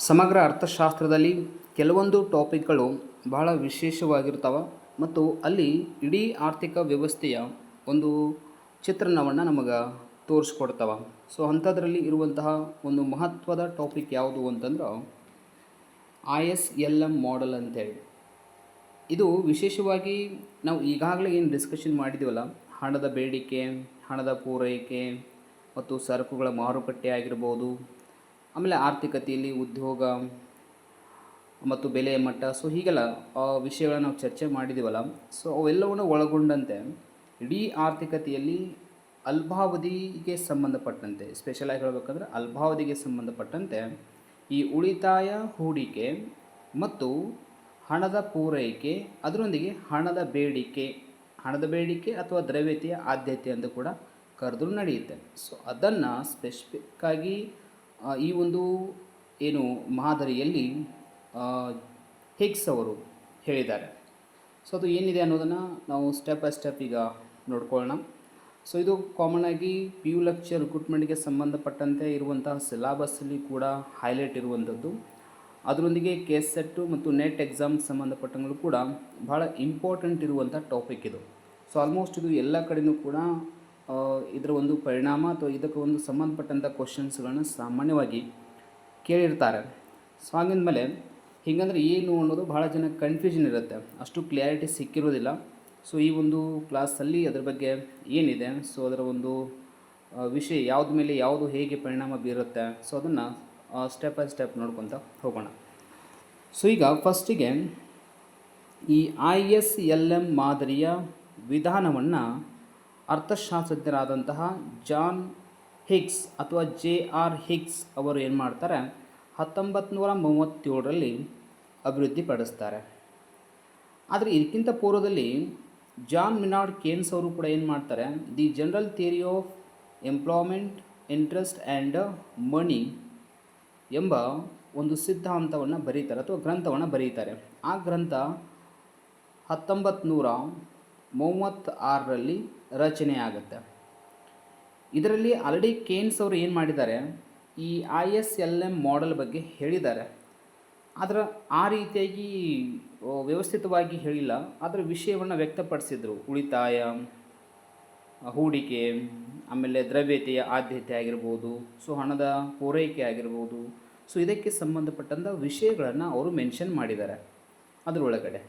ಸಮಗ್ರ ಅರ್ಥಶಾಸ್ತ್ರದಲ್ಲಿ ಕೆಲವೊಂದು ಟಾಪಿಕ್ಗಳು ಬಹಳ ವಿಶೇಷವಾಗಿರ್ತವೆ ಮತ್ತು ಅಲ್ಲಿ ಇಡೀ ಆರ್ಥಿಕ ವ್ಯವಸ್ಥೆಯ ಒಂದು ಚಿತ್ರಣವನ್ನು ನಮಗೆ ತೋರಿಸ್ಕೊಡ್ತವೆ. ಸೊ ಅಂಥದ್ರಲ್ಲಿ ಇರುವಂತಹ ಒಂದು ಮಹತ್ವದ ಟಾಪಿಕ್ ಯಾವುದು ಅಂತಂದ್ರೆ ISLM ಮಾಡೆಲ್ ಅಂತೇಳಿ. ಇದು ವಿಶೇಷವಾಗಿ ನಾವು ಈಗಾಗಲೇ ಏನು ಡಿಸ್ಕಷನ್ ಮಾಡಿದ್ದೀವಲ್ಲ, ಹಣದ ಬೇಡಿಕೆ, ಹಣದ ಪೂರೈಕೆ ಮತ್ತು ಸರಕುಗಳ ಮಾರುಕಟ್ಟೆ ಆಗಿರ್ಬೋದು, ಆಮೇಲೆ ಆರ್ಥಿಕತೆಯಲ್ಲಿ ಉದ್ಯೋಗ ಮತ್ತು ಬೆಲೆಯ ಮಟ್ಟ, ಸೊ ಹೀಗೆಲ್ಲ ವಿಷಯಗಳನ್ನ ನಾವು ಚರ್ಚೆ ಮಾಡಿದ್ದೀವಲ್ಲ. ಸೊ ಅವೆಲ್ಲವನ್ನು ಒಳಗೊಂಡಂತೆ ಇಡೀ ಆರ್ಥಿಕತೆಯಲ್ಲಿ ಅಲ್ಪಾವಧಿಗೆ ಸಂಬಂಧಪಟ್ಟಂತೆ, ಸ್ಪೆಷಲಾಗಿ ಹೇಳಬೇಕಂದ್ರೆ ಅಲ್ಪಾವಧಿಗೆ ಸಂಬಂಧಪಟ್ಟಂತೆ ಈ ಉಳಿತಾಯ, ಹೂಡಿಕೆ ಮತ್ತು ಹಣದ ಪೂರೈಕೆ, ಅದರೊಂದಿಗೆ ಹಣದ ಬೇಡಿಕೆ ಅಥವಾ ದ್ರವ್ಯತೆಯ ಆದ್ಯತೆ ಅಂತ ಕೂಡ ಕರೆದರೂ ನಡೆಯುತ್ತೆ. ಸೊ ಅದನ್ನು ಸ್ಪೆಸಿಫಿಕ್ಕಾಗಿ ಈ ಒಂದು ಏನು ಮಾದರಿಯಲ್ಲಿ ಹಿಗ್ಸ್ ಅವರು ಹೇಳಿದ್ದಾರೆ. ಸೊ ಅದು ಏನಿದೆ ಅನ್ನೋದನ್ನು ನಾವು ಸ್ಟೆಪ್ ಬೈ ಸ್ಟೆಪ್ ಈಗ ನೋಡ್ಕೊಳ್ಳೋಣ. ಸೊ ಇದು ಕಾಮನಾಗಿ PU ಲೆಕ್ಚರ್ ರಿಕ್ರೂಟ್ಮೆಂಟ್ಗೆ ಸಂಬಂಧಪಟ್ಟಂತೆ ಇರುವಂತಹ ಸಿಲಾಬಸ್ಸಲ್ಲಿ ಕೂಡ ಹೈಲೈಟ್ ಇರುವಂಥದ್ದು. ಅದರೊಂದಿಗೆ KSET ಮತ್ತು ನೆಟ್ ಎಕ್ಸಾಮ್ಗೆ ಸಂಬಂಧಪಟ್ಟಂಗಳು ಕೂಡ ಭಾಳ ಇಂಪಾರ್ಟೆಂಟ್ ಇರುವಂಥ ಟಾಪಿಕ್ ಇದು. ಸೊ ಆಲ್ಮೋಸ್ಟ್ ಇದು ಎಲ್ಲ ಕಡೆಯೂ ಕೂಡ ಇದರ ಒಂದು ಪರಿಣಾಮ ಅಥವಾ ಇದಕ್ಕೆ ಒಂದು ಸಂಬಂಧಪಟ್ಟಂಥ ಕ್ವಶನ್ಸ್ಗಳನ್ನ ಸಾಮಾನ್ಯವಾಗಿ ಕೇಳಿರ್ತಾರೆ. ಸೊ ಹಾಗಿಂದಮೇಲೆ ಹೀಗಂದ್ರೆ ಏನು ಅನ್ನೋದು ಭಾಳ ಜನ ಕನ್ಫ್ಯೂಷನ್ ಇರುತ್ತೆ, ಅಷ್ಟು ಕ್ಲಿಯಾರಿಟಿ ಸಿಕ್ಕಿರೋದಿಲ್ಲ. ಸೊ ಈ ಒಂದು ಕ್ಲಾಸಲ್ಲಿ ಅದರ ಬಗ್ಗೆ ಏನಿದೆ, ಸೊ ಅದರ ಒಂದು ವಿಷಯ ಯಾವ್ದ ಮೇಲೆ ಯಾವುದು ಹೇಗೆ ಪರಿಣಾಮ ಬೀರುತ್ತೆ, ಸೊ ಅದನ್ನು ಸ್ಟೆಪ್ ಬೈ ಸ್ಟೆಪ್ ನೋಡ್ಕೊತ ಹೋಗೋಣ. ಸೊ ಈಗ ಫಸ್ಟಿಗೆ ಈ ISLM ಮಾದರಿಯ ವಿಧಾನವನ್ನು ಅರ್ಥಶಾಸ್ತ್ರಜ್ಞರಾದಂತಹ ಜಾನ್ ಹಿಗ್ಸ್ ಅಥವಾ JR ಹಿಗ್ಸ್ ಅವರು ಏನು ಮಾಡ್ತಾರೆ, 1937ರಲ್ಲಿ ಅಭಿವೃದ್ಧಿಪಡಿಸ್ತಾರೆ. ಆದರೆ ಇದಕ್ಕಿಂತ ಪೂರ್ವದಲ್ಲಿ ಜಾನ್ ಮಿನಾರ್ಡ್ ಕೇನ್ಸ್ ಅವರು ಕೂಡ ಏನು ಮಾಡ್ತಾರೆ, the general theory of employment, interest and ಮನಿ ಎಂಬ ಒಂದು ಸಿದ್ಧಾಂತವನ್ನು ಬರೀತಾರೆ ಅಥವಾ ಗ್ರಂಥವನ್ನು ಬರೀತಾರೆ. ಆ ಗ್ರಂಥ 1936ರಲ್ಲಿ ರಚನೆ ಆಗುತ್ತೆ. ಇದರಲ್ಲಿ ಆಲ್ರೆಡಿ ಕೇನ್ಸ್ ಅವರು ಏನು ಮಾಡಿದ್ದಾರೆ, ಈ ISLM ಮಾಡೆಲ್ ಬಗ್ಗೆ ಹೇಳಿದ್ದಾರೆ. ಆದರೆ ಆ ರೀತಿಯಾಗಿ ವ್ಯವಸ್ಥಿತವಾಗಿ ಹೇಳಿಲ್ಲ, ಅದರ ವಿಷಯವನ್ನು ವ್ಯಕ್ತಪಡಿಸಿದರು. ಉಳಿತಾಯ, ಹೂಡಿಕೆ, ಆಮೇಲೆ ದ್ರವ್ಯತೆಯ ಆದ್ಯತೆ ಆಗಿರ್ಬೋದು, ಸೊ ಹಣದ ಪೂರೈಕೆ ಆಗಿರ್ಬೋದು, ಸೊ ಇದಕ್ಕೆ ಸಂಬಂಧಪಟ್ಟಂಥ ವಿಷಯಗಳನ್ನು ಅವರು ಮೆನ್ಷನ್ ಮಾಡಿದ್ದಾರೆ ಅದರೊಳಗಡೆ.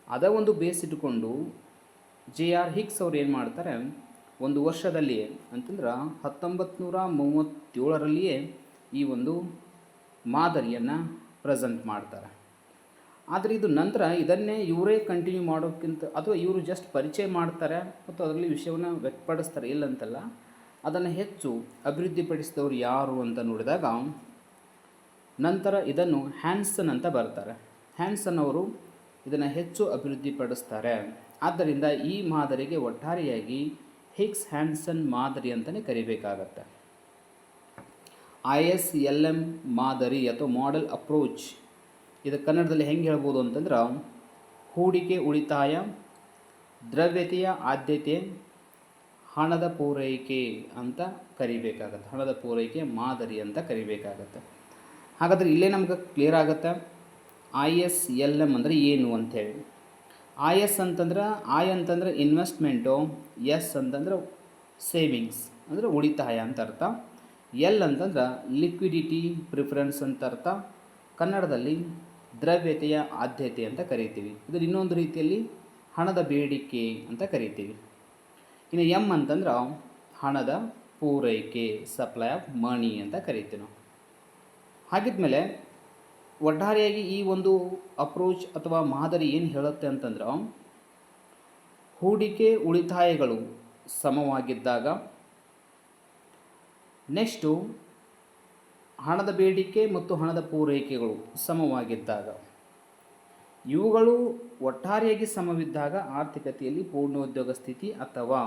ಅದ ಒಂದು ಬೇಸ್ ಇಟ್ಟುಕೊಂಡು JR ಹಿಗ್ಸ್ ಅವ್ರು ಏನು ಮಾಡ್ತಾರೆ, ಒಂದು ವರ್ಷದಲ್ಲಿಯೇ ಅಂತಂದ್ರೆ 1937ರಲ್ಲಿಯೇ ಈ ಒಂದು ಮಾದರಿಯನ್ನು ಪ್ರೆಸೆಂಟ್ ಮಾಡ್ತಾರೆ. ಆದರೆ ಇದು ನಂತರ ಇದನ್ನೇ ಇವರೇ ಕಂಟಿನ್ಯೂ ಮಾಡೋಕ್ಕಿಂತ ಅಥವಾ ಇವರು ಜಸ್ಟ್ ಪರಿಚಯ ಮಾಡ್ತಾರೆ ಮತ್ತು ಅದರಲ್ಲಿ ವಿಷಯವನ್ನು ವ್ಯಕ್ತಪಡಿಸ್ತಾರೆ, ಇಲ್ಲಂತಲ್ಲ. ಅದನ್ನು ಹೆಚ್ಚು ಅಭಿವೃದ್ಧಿಪಡಿಸಿದವರು ಯಾರು ಅಂತ ನೋಡಿದಾಗ ನಂತರ ಇದನ್ನು ಹ್ಯಾನ್ಸನ್ ಅಂತ ಬರ್ತಾರೆ. ಹ್ಯಾನ್ಸನ್ ಅವರು ಇದನ್ನು ಹೆಚ್ಚು ಅಭಿವೃದ್ಧಿಪಡಿಸ್ತಾರೆ. ಆದ್ದರಿಂದ ಈ ಮಾದರಿಗೆ ಒಟ್ಟಾರೆಯಾಗಿ ಹಿಗ್ಸ್ ಹ್ಯಾನ್ಸನ್ ಮಾದರಿ ಅಂತಲೇ ಕರಿಬೇಕಾಗತ್ತೆ. ISLM ಮಾದರಿ ಅಥವಾ ಮಾಡೆಲ್ ಅಪ್ರೋಚ್, ಇದು ಕನ್ನಡದಲ್ಲಿ ಹೆಂಗೆ ಹೇಳ್ಬೋದು ಅಂತಂದ್ರೆ ಹೂಡಿಕೆ, ಉಳಿತಾಯ, ದ್ರವ್ಯತೆಯ ಆದ್ಯತೆ, ಹಣದ ಪೂರೈಕೆ ಅಂತ ಕರಿಬೇಕಾಗತ್ತೆ. ಹಣದ ಪೂರೈಕೆ ಮಾದರಿ ಅಂತ ಕರಿಬೇಕಾಗತ್ತೆ. ಹಾಗಾದರೆ ಇಲ್ಲೇ ನಮ್ಗೆ ಕ್ಲಿಯರ್ ಆಗುತ್ತೆ ISLM ಅಂದರೆ ಏನು ಅಂಥೇಳಿ. IS ಅಂತಂದ್ರೆ ಅಂತಂದ್ರೆ ಇನ್ವೆಸ್ಟ್ಮೆಂಟು, S ಅಂತಂದ್ರೆ ಸೇವಿಂಗ್ಸ್ ಅಂದರೆ ಉಳಿತಾಯ ಅಂತ ಅರ್ಥ, L ಅಂತಂದ್ರೆ ಲಿಕ್ವಿಡಿಟಿ ಪ್ರಿಫರೆನ್ಸ್ ಅಂತ ಅರ್ಥ, ಕನ್ನಡದಲ್ಲಿ ದ್ರವ್ಯತೆಯ ಆದ್ಯತೆ ಅಂತ ಕರಿತೀವಿ. ಇದನ್ನು ಇನ್ನೊಂದು ರೀತಿಯಲ್ಲಿ ಹಣದ ಬೇಡಿಕೆ ಅಂತ ಕರಿತೀವಿ. ಇನ್ನು M ಅಂತಂದ್ರೆ ಹಣದ ಪೂರೈಕೆ, ಸಪ್ಲೈ ಆಫ್ ಮನಿ ಅಂತ ಕರಿತೀವಿ ನಾವು. ಹಾಗಿದ್ಮೇಲೆ ಒಟ್ಟಾರೆಯಾಗಿ ಈ ಒಂದು ಅಪ್ರೋಚ್ ಅಥವಾ ಮಾದರಿ ಏನು ಹೇಳುತ್ತೆ ಅಂತಂದ್ರೆ, ಹೂಡಿಕೆ ಉಳಿತಾಯಗಳು ಸಮವಾಗಿದ್ದಾಗ, ನೆಕ್ಸ್ಟು ಹಣದ ಬೇಡಿಕೆ ಮತ್ತು ಹಣದ ಪೂರೈಕೆಗಳು ಸಮವಾಗಿದ್ದಾಗ, ಇವುಗಳು ಒಟ್ಟಾರೆಯಾಗಿ ಸಮವಿದ್ದಾಗ ಆರ್ಥಿಕತೆಯಲ್ಲಿ ಪೂರ್ಣೋದ್ಯೋಗ ಸ್ಥಿತಿ ಅಥವಾ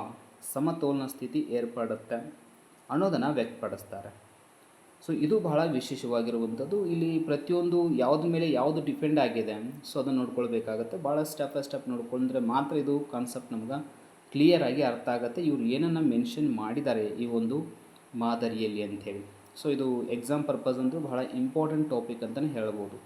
ಸಮತೋಲನ ಸ್ಥಿತಿ ಏರ್ಪಡುತ್ತೆ ಅನ್ನೋದನ್ನು ವ್ಯಕ್ತಪಡಿಸ್ತಾರೆ. ಸೊ ಇದು ಬಹಳ ವಿಶೇಷವಾಗಿರುವಂಥದ್ದು. ಇಲ್ಲಿ ಪ್ರತಿಯೊಂದು ಯಾವುದ್ರ ಮೇಲೆ ಯಾವುದು ಡಿಪೆಂಡ್ ಆಗಿದೆ, ಸೊ ಅದನ್ನು ನೋಡ್ಕೊಳ್ಬೇಕಾಗತ್ತೆ. ಭಾಳ ಸ್ಟೆಪ್ ಬೈ ಸ್ಟೆಪ್ ನೋಡ್ಕೊಂಡ್ರೆ ಮಾತ್ರ ಇದು ಕಾನ್ಸೆಪ್ಟ್ ನಮ್ಗೆ ಕ್ಲಿಯರಾಗಿ ಅರ್ಥ ಆಗುತ್ತೆ, ಇವರು ಏನನ್ನು ಮೆನ್ಷನ್ ಮಾಡಿದ್ದಾರೆ ಈ ಒಂದು ಮಾದರಿಯಲ್ಲಿ ಅಂಥೇಳಿ. ಸೊ ಇದು ಎಕ್ಸಾಮ್ ಪರ್ಪಸ್ ಅಂತೂ ಬಹಳ ಇಂಪಾರ್ಟೆಂಟ್ ಟಾಪಿಕ್ ಅಂತಲೇ ಹೇಳ್ಬೋದು.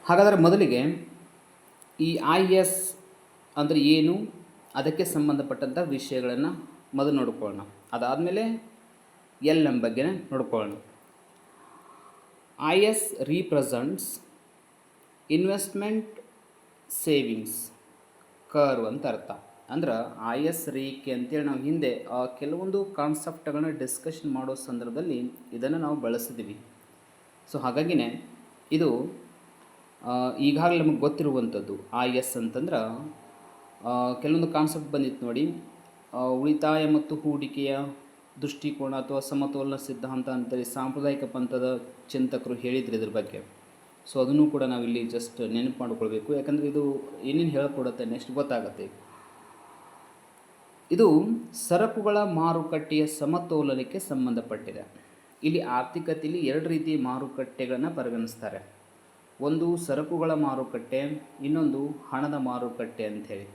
ಹಾಗಾದರೆ ಮೊದಲಿಗೆ ಈ IS ಅಂದರೆ ಏನು, ಅದಕ್ಕೆ ಸಂಬಂಧಪಟ್ಟಂಥ ವಿಷಯಗಳನ್ನು ಮೊದಲು ನೋಡ್ಕೊಳ್ಳೋಣ. ಅದಾದಮೇಲೆ LM ಬಗ್ಗೆ ನೋಡ್ಕೊಳ್ಳೋಣ. IS represents investment savings curve ಅಂತ ಅರ್ಥ. ಅಂದ್ರೆ IS ರೇಖೆ ಅಂತೇಳಿ ನಾವು ಹಿಂದೆ ಕೆಲವೊಂದು ಕಾನ್ಸೆಪ್ಟ್ಗಳನ್ನ ಡಿಸ್ಕಷನ್ ಮಾಡೋ ಸಂದರ್ಭದಲ್ಲಿ ಇದನ್ನು ನಾವು ಬಳಸಿದ್ದೀವಿ. ಸೊ ಹಾಗಾಗಿನೇ ಇದು ಈಗಾಗಲೇ ನಮಗೆ ಗೊತ್ತಿರುವಂಥದ್ದು. IS ಅಂತಂದ್ರೆ ಕೆಲವೊಂದು ಕಾನ್ಸೆಪ್ಟ್ ಬಂದಿತ್ತು ನೋಡಿ, ಉಳಿತಾಯ ಮತ್ತು ಹೂಡಿಕೆಯ ದೃಷ್ಟಿಕೋನ ಅಥವಾ ಸಮತೋಲನ ಸಿದ್ಧಾಂತ ಅಂತೇಳಿ ಸಾಂಪ್ರದಾಯಿಕ ಪಂಥದ ಚಿಂತಕರು ಹೇಳಿದ್ರು ಇದ್ರ ಬಗ್ಗೆ. ಸೊ ಅದನ್ನು ಕೂಡ ನಾವಿಲ್ಲಿ ಜಸ್ಟ್ ನೆನಪು ಮಾಡಿಕೊಳ್ಬೇಕು, ಯಾಕಂದರೆ ಇದು ಏನೇನು ಹೇಳ್ಕೊಡುತ್ತೆ ನೆಕ್ಸ್ಟ್ ಗೊತ್ತಾಗುತ್ತೆ. ಇದು ಸರಕುಗಳ ಮಾರುಕಟ್ಟೆಯ ಸಮತೋಲನಕ್ಕೆ ಸಂಬಂಧಪಟ್ಟಿದೆ. ಇಲ್ಲಿ ಆರ್ಥಿಕತೆಯಲ್ಲಿ ಎರಡು ರೀತಿಯ ಮಾರುಕಟ್ಟೆಗಳನ್ನು ಪರಿಗಣಿಸ್ತಾರೆ. ಒಂದು ಸರಕುಗಳ ಮಾರುಕಟ್ಟೆ, ಇನ್ನೊಂದು ಹಣದ ಮಾರುಕಟ್ಟೆ ಅಂಥೇಳಿ.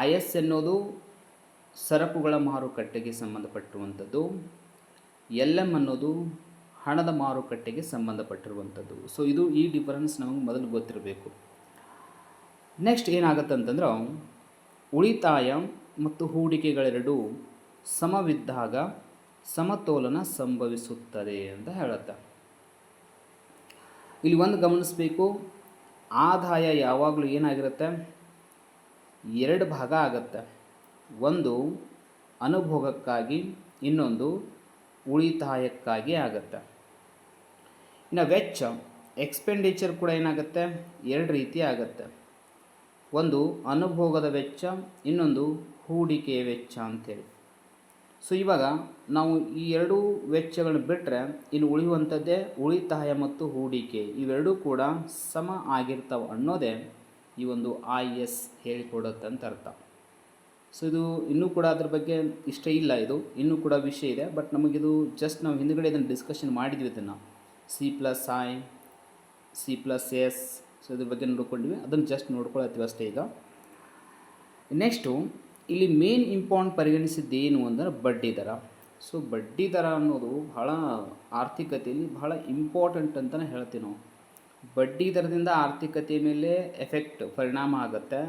IS ಎನ್ನುವುದು ಸರಕುಗಳ ಮಾರುಕಟ್ಟೆಗೆ ಸಂಬಂಧಪಟ್ಟಿರುವಂಥದ್ದು, LM ಅನ್ನೋದು ಹಣದ ಮಾರುಕಟ್ಟೆಗೆ ಸಂಬಂಧಪಟ್ಟಿರುವಂಥದ್ದು. ಸೊ ಇದು ಈ ಡಿಫರೆನ್ಸ್ ನಮಗೆ ಮೊದಲು ಗೊತ್ತಿರಬೇಕು. ನೆಕ್ಸ್ಟ್ ಏನಾಗುತ್ತೆ ಅಂತಂದ್ರೆ, ಉಳಿತಾಯ ಮತ್ತು ಹೂಡಿಕೆಗಳೆರಡೂ ಸಮವಿದ್ದಾಗ ಸಮತೋಲನ ಸಂಭವಿಸುತ್ತದೆ ಅಂತ ಹೇಳುತ್ತೆ. ಇಲ್ಲಿ ಒಂದು ಗಮನಿಸಬೇಕು, ಆದಾಯ ಯಾವಾಗಲೂ ಏನಾಗಿರುತ್ತೆ, ಎರಡು ಭಾಗ ಆಗುತ್ತೆ. ಒಂದು ಅನುಭೋಗಕ್ಕಾಗಿ, ಇನ್ನೊಂದು ಉಳಿತಾಯಕ್ಕಾಗಿ ಆಗುತ್ತೆ. ಇನ್ನು ವೆಚ್ಚ ಎಕ್ಸ್ಪೆಂಡಿಚರ್ ಕೂಡ ಏನಾಗುತ್ತೆ, ಎರಡು ರೀತಿ ಆಗುತ್ತೆ. ಒಂದು ಅನುಭೋಗದ ವೆಚ್ಚ, ಇನ್ನೊಂದು ಹೂಡಿಕೆಯ ವೆಚ್ಚ ಅಂಥೇಳಿ. ಸೊ ಇವಾಗ ನಾವು ಈ ಎರಡೂ ವೆಚ್ಚಗಳನ್ನು ಬಿಟ್ಟರೆ ಇನ್ನು ಉಳಿಯುವಂಥದ್ದೇ ಉಳಿತಾಯ ಮತ್ತು ಹೂಡಿಕೆ. ಇವೆರಡೂ ಕೂಡ ಸಮ ಆಗಿರ್ತಾವೆ ಅನ್ನೋದೇ ಈ ಒಂದು IS ಹೇಳಿಕೊಡುತ್ತೆ ಅಂತ ಅರ್ಥ. ಸೊ ಇದು ಇನ್ನೂ ಕೂಡ ಅದ್ರ ಬಗ್ಗೆ ಇಷ್ಟ ಇಲ್ಲ, ಇದು ಇನ್ನೂ ಕೂಡ ವಿಷಯ ಇದೆ. ಬಟ್ ನಮಗಿದು ಜಸ್ಟ್ ನಾವು ಹಿಂದುಗಡೆ ಇದನ್ನು ಡಿಸ್ಕಷನ್ ಮಾಡಿದ್ವಿ. ಇದನ್ನು C+I C+S ಸೊ ಇದ್ರ ಬಗ್ಗೆ ನೋಡ್ಕೊಂಡಿವಿ, ಅದನ್ನು ಜಸ್ಟ್ ನೋಡ್ಕೊಳತ್ತೀವಿ ಅಷ್ಟೇ. ಈಗ ನೆಕ್ಸ್ಟು ಇಲ್ಲಿ ಮೇನ್ ಇಂಪಾರ್ಟೆಂಟ್ ಪರಿಗಣಿಸಿದ್ದೇನು ಅಂದರೆ ಬಡ್ಡಿ ದರ. ಸೊ ಬಡ್ಡಿ ದರ ಅನ್ನೋದು ಬಹಳ ಆರ್ಥಿಕತೆಯಲ್ಲಿ ಬಹಳ ಇಂಪಾರ್ಟೆಂಟ್ ಅಂತಲೇ ಹೇಳ್ತೀವಿ ನಾವು. ಬಡ್ಡಿ ದರದಿಂದ ಆರ್ಥಿಕತೆಯ ಮೇಲೆ ಎಫೆಕ್ಟ್ ಪರಿಣಾಮ ಆಗುತ್ತೆ,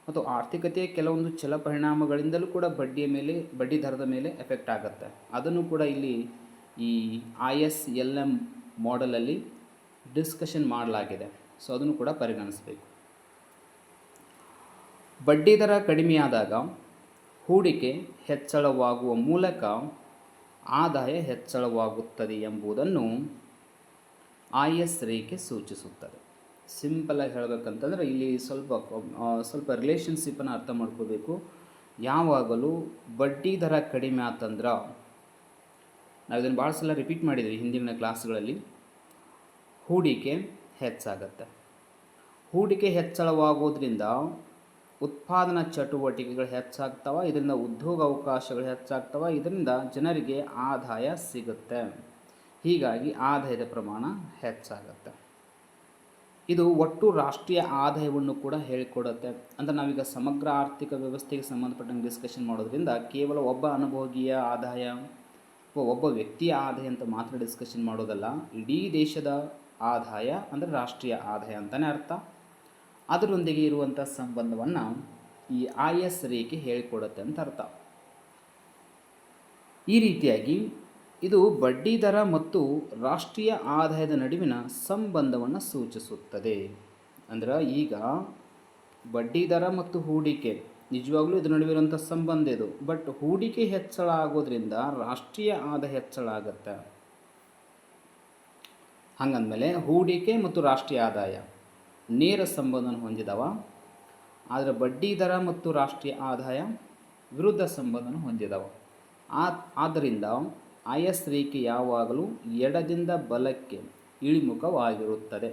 ಮತ್ತು ಆರ್ಥಿಕತೆಯ ಕೆಲವೊಂದು ಚಲ ಪರಿಣಾಮಗಳಿಂದಲೂ ಕೂಡ ಬಡ್ಡಿ ದರದ ಮೇಲೆ ಎಫೆಕ್ಟ್ ಆಗುತ್ತೆ. ಅದನ್ನು ಕೂಡ ಇಲ್ಲಿ ಈ IS LM ಮಾಡೆಲಲ್ಲಿ ಡಿಸ್ಕಷನ್ ಮಾಡಲಾಗಿದೆ. ಸೊ ಅದನ್ನು ಕೂಡ ಪರಿಗಣಿಸಬೇಕು. ಬಡ್ಡಿ ದರ ಕಡಿಮೆಯಾದಾಗ ಹೂಡಿಕೆ ಹೆಚ್ಚಳವಾಗುವ ಮೂಲಕ ಆದಾಯ ಹೆಚ್ಚಳವಾಗುತ್ತದೆ ಎಂಬುದನ್ನು IS ರೇಖೆ ಸೂಚಿಸುತ್ತದೆ. ಸಿಂಪಲಾಗಿ ಹೇಳಬೇಕಂತಂದರೆ ಇಲ್ಲಿ ಸ್ವಲ್ಪ ರಿಲೇಷನ್ಶಿಪ್ಪನ್ನು ಅರ್ಥ ಮಾಡ್ಕೋಬೇಕು. ಯಾವಾಗಲೂ ಬಡ್ಡಿ ದರ ಕಡಿಮೆ ಆತಂದ್ರೆ, ನಾವು ಇದನ್ನು ಭಾಳ ಸಲ ರಿಪೀಟ್ ಮಾಡಿದ್ದೀವಿ ಹಿಂದಿನ ಕ್ಲಾಸ್ಗಳಲ್ಲಿ, ಹೂಡಿಕೆ ಹೆಚ್ಚಾಗತ್ತೆ. ಹೂಡಿಕೆ ಹೆಚ್ಚಳವಾಗೋದ್ರಿಂದ ಉತ್ಪಾದನಾ ಚಟುವಟಿಕೆಗಳು ಹೆಚ್ಚಾಗ್ತವೆ, ಇದರಿಂದ ಉದ್ಯೋಗ ಅವಕಾಶಗಳು ಹೆಚ್ಚಾಗ್ತವೆ, ಇದರಿಂದ ಜನರಿಗೆ ಆದಾಯ ಸಿಗುತ್ತೆ. ಹೀಗಾಗಿ ಆದಾಯದ ಪ್ರಮಾಣ ಹೆಚ್ಚಾಗುತ್ತೆ. ಇದು ಒಟ್ಟು ರಾಷ್ಟ್ರೀಯ ಆದಾಯವನ್ನು ಕೂಡ ಹೇಳಿಕೊಡುತ್ತೆ. ಅಂದರೆ ನಾವೀಗ ಸಮಗ್ರ ಆರ್ಥಿಕ ವ್ಯವಸ್ಥೆಗೆ ಸಂಬಂಧಪಟ್ಟಂಗೆ ಡಿಸ್ಕಷನ್ ಮಾಡೋದ್ರಿಂದ ಕೇವಲ ಒಬ್ಬ ಅನುಭೋಗಿಯ ಆದಾಯ ಅಥವಾ ಒಬ್ಬ ವ್ಯಕ್ತಿಯ ಆದಾಯ ಅಂತ ಮಾತ್ರ ಡಿಸ್ಕಷನ್ ಮಾಡೋದಲ್ಲ, ಇಡೀ ದೇಶದ ಆದಾಯ ಅಂದರೆ ರಾಷ್ಟ್ರೀಯ ಆದಾಯ ಅಂತಲೇ ಅರ್ಥ. ಅದರೊಂದಿಗೆ ಇರುವಂಥ ಸಂಬಂಧವನ್ನು ಈ IS ರೇಖೆ ಹೇಳಿಕೊಡುತ್ತೆ ಅಂತ ಅರ್ಥ. ಈ ರೀತಿಯಾಗಿ ಇದು ಬಡ್ಡಿ ದರ ಮತ್ತು ರಾಷ್ಟ್ರೀಯ ಆದಾಯದ ನಡುವಿನ ಸಂಬಂಧವನ್ನು ಸೂಚಿಸುತ್ತದೆ. ಅಂದ್ರೆ ಈಗ ಬಡ್ಡಿ ದರ ಮತ್ತು ಹೂಡಿಕೆ ನಿಜವಾಗ್ಲೂ ಇದರ ನಡುವಿರುವಂಥ ಸಂಬಂಧ ಇದು. ಬಟ್ ಹೂಡಿಕೆ ಹೆಚ್ಚಳ ಆಗೋದ್ರಿಂದ ರಾಷ್ಟ್ರೀಯ ಆದಾಯ ಹೆಚ್ಚಳ ಆಗುತ್ತೆ. ಹಾಗಂದಮೇಲೆ ಹೂಡಿಕೆ ಮತ್ತು ರಾಷ್ಟ್ರೀಯ ಆದಾಯ ನೇರ ಸಂಬಂಧವನ್ನು ಹೊಂದಿದವ, ಆದರೆ ಬಡ್ಡಿ ದರ ಮತ್ತು ರಾಷ್ಟ್ರೀಯ ಆದಾಯ ವಿರುದ್ಧ ಸಂಬಂಧವನ್ನು ಹೊಂದಿದವ. ಆದ್ದರಿಂದ IS ರೇಖೆ ಯಾವಾಗಲೂ ಎಡದಿಂದ ಬಲಕ್ಕೆ ಇಳಿಮುಖವಾಗಿರುತ್ತದೆ.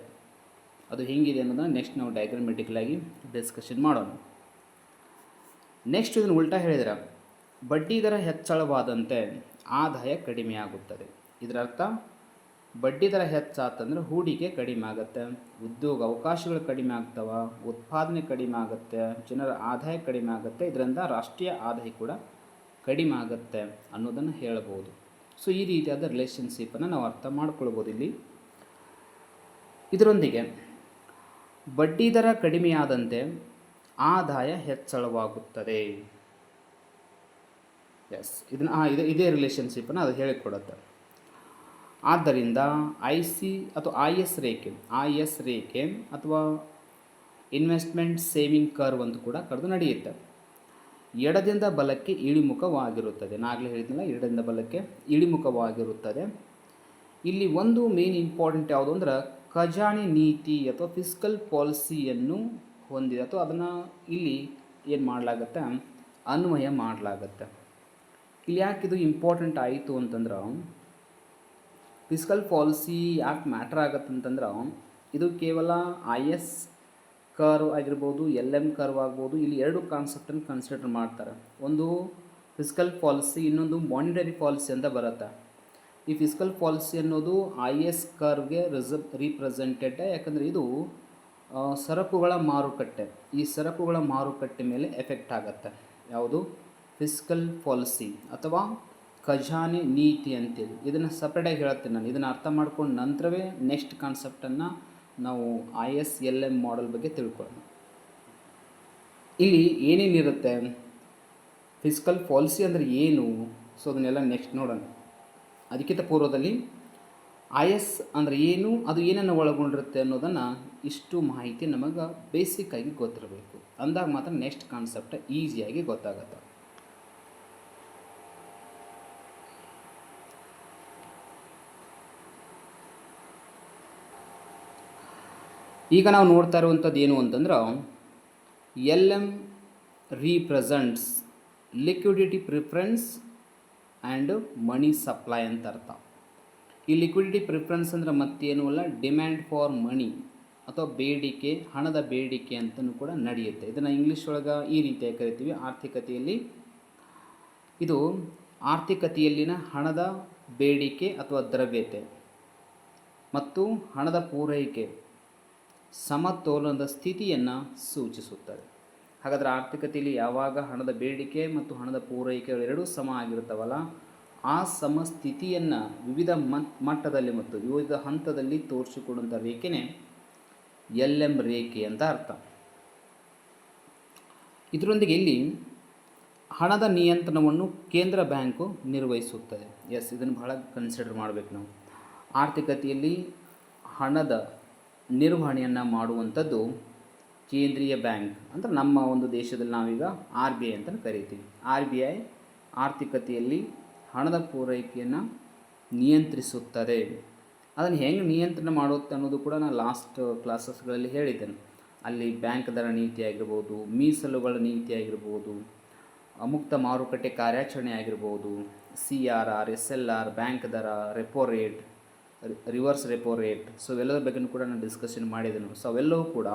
ಅದು ಹೇಗಿದೆ ಅನ್ನೋದನ್ನು ನೆಕ್ಸ್ಟ್ ನಾವು ಡಯಾಗ್ರಾಮೆಟಿಕಲಾಗಿ ಡಿಸ್ಕಷನ್ ಮಾಡೋಣ. ನೆಕ್ಸ್ಟ್ ಇದನ್ನು ಉಲ್ಟಾ ಹೇಳಿದರೆ, ಬಡ್ಡಿ ದರ ಹೆಚ್ಚಳವಾದಂತೆ ಆದಾಯ ಕಡಿಮೆಯಾಗುತ್ತದೆ. ಇದರ ಅರ್ಥ ಬಡ್ಡಿ ದರ ಹೆಚ್ಚಾತಂದ್ರೆ ಹೂಡಿಕೆ ಕಡಿಮೆ ಆಗುತ್ತೆ, ಉದ್ಯೋಗ ಅವಕಾಶಗಳು ಕಡಿಮೆ ಆಗ್ತವ, ಉತ್ಪಾದನೆ ಕಡಿಮೆ ಆಗುತ್ತೆ, ಜನರ ಆದಾಯ ಕಡಿಮೆ ಆಗುತ್ತೆ, ಇದರಿಂದ ರಾಷ್ಟ್ರೀಯ ಆದಾಯ ಕೂಡ ಕಡಿಮೆ ಆಗುತ್ತೆ ಅನ್ನೋದನ್ನು ಹೇಳ್ಬೋದು. ಸೊ ಈ ರೀತಿಯಾದ ರಿಲೇಷನ್ಶಿಪ್ಪನ್ನು ನಾವು ಅರ್ಥ ಮಾಡ್ಕೊಳ್ಬೋದು ಇಲ್ಲಿ. ಇದರೊಂದಿಗೆ ಬಡ್ಡಿ ದರ ಕಡಿಮೆಯಾದಂತೆ ಆದಾಯ ಹೆಚ್ಚಳವಾಗುತ್ತದೆ. ಎಸ್, ಇದೇ ರಿಲೇಷನ್ಶಿಪ್ಪನ್ನು ಅದು ಹೇಳಿಕೊಡುತ್ತೆ. ಆದ್ದರಿಂದ ಐ ಎಸ್ ರೇಖೆ ಅಥವಾ ಇನ್ವೆಸ್ಟ್ಮೆಂಟ್ ಸೇವಿಂಗ್ ಕರ್ವ್ ಅಂತ ಕೂಡ ಕರೆದು ನಡೆಯುತ್ತೆ. ಎಡದಿಂದ ಬಲಕ್ಕೆ ಇಳಿಮುಖವಾಗಿರುತ್ತದೆ. ನಾಗಲೇ ಹೇಳಿದ್ನಲ್ಲ, ಎಡದಿಂದ ಬಲಕ್ಕೆ ಇಳಿಮುಖವಾಗಿರುತ್ತದೆ. ಇಲ್ಲಿ ಒಂದು ಮೇನ್ ಇಂಪಾರ್ಟೆಂಟ್ ಯಾವುದು ಅಂದ್ರೆ ಖಜಾನೆ ನೀತಿ ಅಥವಾ ಫಿಸ್ಕಲ್ ಪಾಲಿಸಿಯನ್ನು ಹೊಂದಿದೆ, ಅಥವಾ ಅದನ್ನು ಇಲ್ಲಿ ಏನು ಮಾಡಲಾಗತ್ತೆ, ಅನ್ವಯ ಮಾಡಲಾಗತ್ತೆ. ಇಲ್ಲಿ ಯಾಕೆ ಇದು ಇಂಪಾರ್ಟೆಂಟ್ ಆಯಿತು ಅಂತಂದ್ರೆ, ಫಿಸ್ಕಲ್ ಪಾಲಿಸಿ ಯಾಕೆ ಮ್ಯಾಟ್ರ್ ಆಗತ್ತೆ ಅಂತಂದ್ರೆ, ಇದು ಕೇವಲ ಐ ಎಸ್ ಕರ್ವ್ ಆಗಿರ್ಬೋದು, ಎಲ್ ಎಮ್ ಕರ್ವ್ ಆಗ್ಬೋದು. ಇಲ್ಲಿ ಎರಡು ಕಾನ್ಸೆಪ್ಟನ್ನು ಕನ್ಸಿಡರ್ ಮಾಡ್ತಾರೆ. ಒಂದು ಫಿಸ್ಕಲ್ ಪಾಲಿಸಿ, ಇನ್ನೊಂದು ಮಾನಿಟರಿ ಪಾಲಿಸಿ ಅಂತ ಬರುತ್ತೆ. ಈ ಫಿಸ್ಕಲ್ ಪಾಲಿಸಿ ಅನ್ನೋದು ಐ ಎಸ್ ಕರ್ವ್ಗೆ ರೀಪ್ರೆಸೆಂಟೆಡ್, ಯಾಕಂದರೆ ಇದು ಸರಕುಗಳ ಮಾರುಕಟ್ಟೆ, ಈ ಸರಕುಗಳ ಮಾರುಕಟ್ಟೆ ಮೇಲೆ ಎಫೆಕ್ಟ್ ಆಗುತ್ತೆ. ಯಾವುದು? ಫಿಸ್ಕಲ್ ಪಾಲಿಸಿ ಅಥವಾ ಖಜಾನೆ ನೀತಿ ಅಂತೇಳಿ. ಇದನ್ನು ಸಪ್ರೇಟಾಗಿ ಹೇಳ್ತೀನಿ ನಾನು. ಇದನ್ನು ಅರ್ಥ ಮಾಡ್ಕೊಂಡು ನಂತರವೇ ನೆಕ್ಸ್ಟ್ ಕಾನ್ಸೆಪ್ಟನ್ನು ನಾವು I S L M model ಬಗ್ಗೆ ತಿಳ್ಕೊಳ್ಳೋಣ. ಇಲ್ಲಿ ಏನೇನಿರುತ್ತೆ, ಫಿಸ್ಕಲ್ ಪಾಲಿಸಿ ಅಂದರೆ ಏನು, ಸೊ ಅದನ್ನೆಲ್ಲ ನೆಕ್ಸ್ಟ್ ನೋಡೋಣ. ಅದಕ್ಕಿಂತ ಪೂರ್ವದಲ್ಲಿ ಐ ಎಸ್ ಅಂದರೆ ಏನು, ಅದು ಏನನ್ನು ಒಳಗೊಂಡಿರುತ್ತೆ ಅನ್ನೋದನ್ನು ಇಷ್ಟು ಮಾಹಿತಿ ನಮಗೆ ಬೇಸಿಕ್ಕಾಗಿ ಗೊತ್ತಿರಬೇಕು. ಅಂದಾಗ ಮಾತ್ರ ನೆಕ್ಸ್ಟ್ ಕಾನ್ಸೆಪ್ಟ್ ಈಸಿಯಾಗಿ ಗೊತ್ತಾಗುತ್ತೆ. ಈಗ ನಾವು ನೋಡ್ತಾ ಇರುವಂಥದ್ದು ಏನು ಅಂತಂದ್ರೆ, L M represents liquidity preference and money supply ಅಂತ ಅರ್ಥ. ಈ ಲಿಕ್ವಿಡಿಟಿ ಪ್ರಿಫರೆನ್ಸ್ ಅಂದರೆ ಮತ್ತೇನೂ ಅಲ್ಲ, ಡಿಮ್ಯಾಂಡ್ ಫಾರ್ ಮನಿ ಅಥವಾ ಬೇಡಿಕೆ, ಹಣದ ಬೇಡಿಕೆ ಅಂತಲೂ ಕೂಡ ನಡೆಯುತ್ತೆ. ಇದನ್ನು ಇಂಗ್ಲೀಷ್ ಒಳಗೆ ಈ ರೀತಿಯಾಗಿ ಕರಿತೀವಿ, ಆರ್ಥಿಕತೆಯಲ್ಲಿ. ಇದು ಆರ್ಥಿಕತೆಯಲ್ಲಿನ ಹಣದ ಬೇಡಿಕೆ ಅಥವಾ ದ್ರವ್ಯತೆ ಮತ್ತು ಹಣದ ಪೂರೈಕೆ ಸಮತೋಲನದ ಸ್ಥಿತಿಯನ್ನು ಸೂಚಿಸುತ್ತದೆ. ಹಾಗಾದರೆ ಆರ್ಥಿಕತೆಯಲ್ಲಿ ಯಾವಾಗ ಹಣದ ಬೇಡಿಕೆ ಮತ್ತು ಹಣದ ಪೂರೈಕೆಗಳು ಎರಡೂ ಸಮ ಆಗಿರುತ್ತವಲ್ಲ, ಆ ಸಮಸ್ಥಿತಿಯನ್ನು ವಿವಿಧ ಮಟ್ಟದಲ್ಲಿ ಮತ್ತು ವಿವಿಧ ಹಂತದಲ್ಲಿ ತೋರಿಸಿಕೊಡುವಂಥ ರೇಖೆನೇ ಎಲ್ ಎಮ್ ರೇಖೆ ಅಂತ ಅರ್ಥ. ಇದರೊಂದಿಗೆ ಇಲ್ಲಿ ಹಣದ ನಿಯಂತ್ರಣವನ್ನು ಕೇಂದ್ರ ಬ್ಯಾಂಕು ನಿರ್ವಹಿಸುತ್ತದೆ. ಎಸ್, ಇದನ್ನು ಬಹಳ ಕನ್ಸಿಡರ್ ಮಾಡಬೇಕು ನಾವು. ಆರ್ಥಿಕತೆಯಲ್ಲಿ ಹಣದ ನಿರ್ವಹಣೆಯನ್ನು ಮಾಡುವಂಥದ್ದು ಕೇಂದ್ರೀಯ ಬ್ಯಾಂಕ್, ಅಂದರೆ ನಮ್ಮ ಒಂದು ದೇಶದಲ್ಲಿ ನಾವೀಗ ಆರ್ ಬಿ ಐ ಅಂತ ಕರಿತೀವಿ. ಆರ್ ಬಿ ಐ ಆರ್ಥಿಕತೆಯಲ್ಲಿ ಹಣದ ಪೂರೈಕೆಯನ್ನು ನಿಯಂತ್ರಿಸುತ್ತದೆ. ಅದನ್ನು ಹೆಂಗೆ ನಿಯಂತ್ರಣ ಮಾಡುತ್ತೆ ಅನ್ನೋದು ಕೂಡ ನಾನು ಲಾಸ್ಟ್ ಕ್ಲಾಸಸ್ಗಳಲ್ಲಿ ಹೇಳಿದ್ದೇನೆ. ಅಲ್ಲಿ ಬ್ಯಾಂಕ್ ದರ ನೀತಿ ಆಗಿರ್ಬೋದು, ಮೀಸಲುಗಳ ನೀತಿ ಆಗಿರ್ಬೋದು, ಮುಕ್ತ ಮಾರುಕಟ್ಟೆ ಕಾರ್ಯಾಚರಣೆ ಆಗಿರ್ಬೋದು, CRR, SLR, ಬ್ಯಾಂಕ್ ದರ, repo rate, reverse repo rate, so ಅವೆಲ್ಲದರ ಬಗ್ಗೆ ಕೂಡ ನಾನು ಡಿಸ್ಕಷನ್ ಮಾಡಿದ್ದೇನೆ. ಸೊ ಅವೆಲ್ಲವೂ ಕೂಡ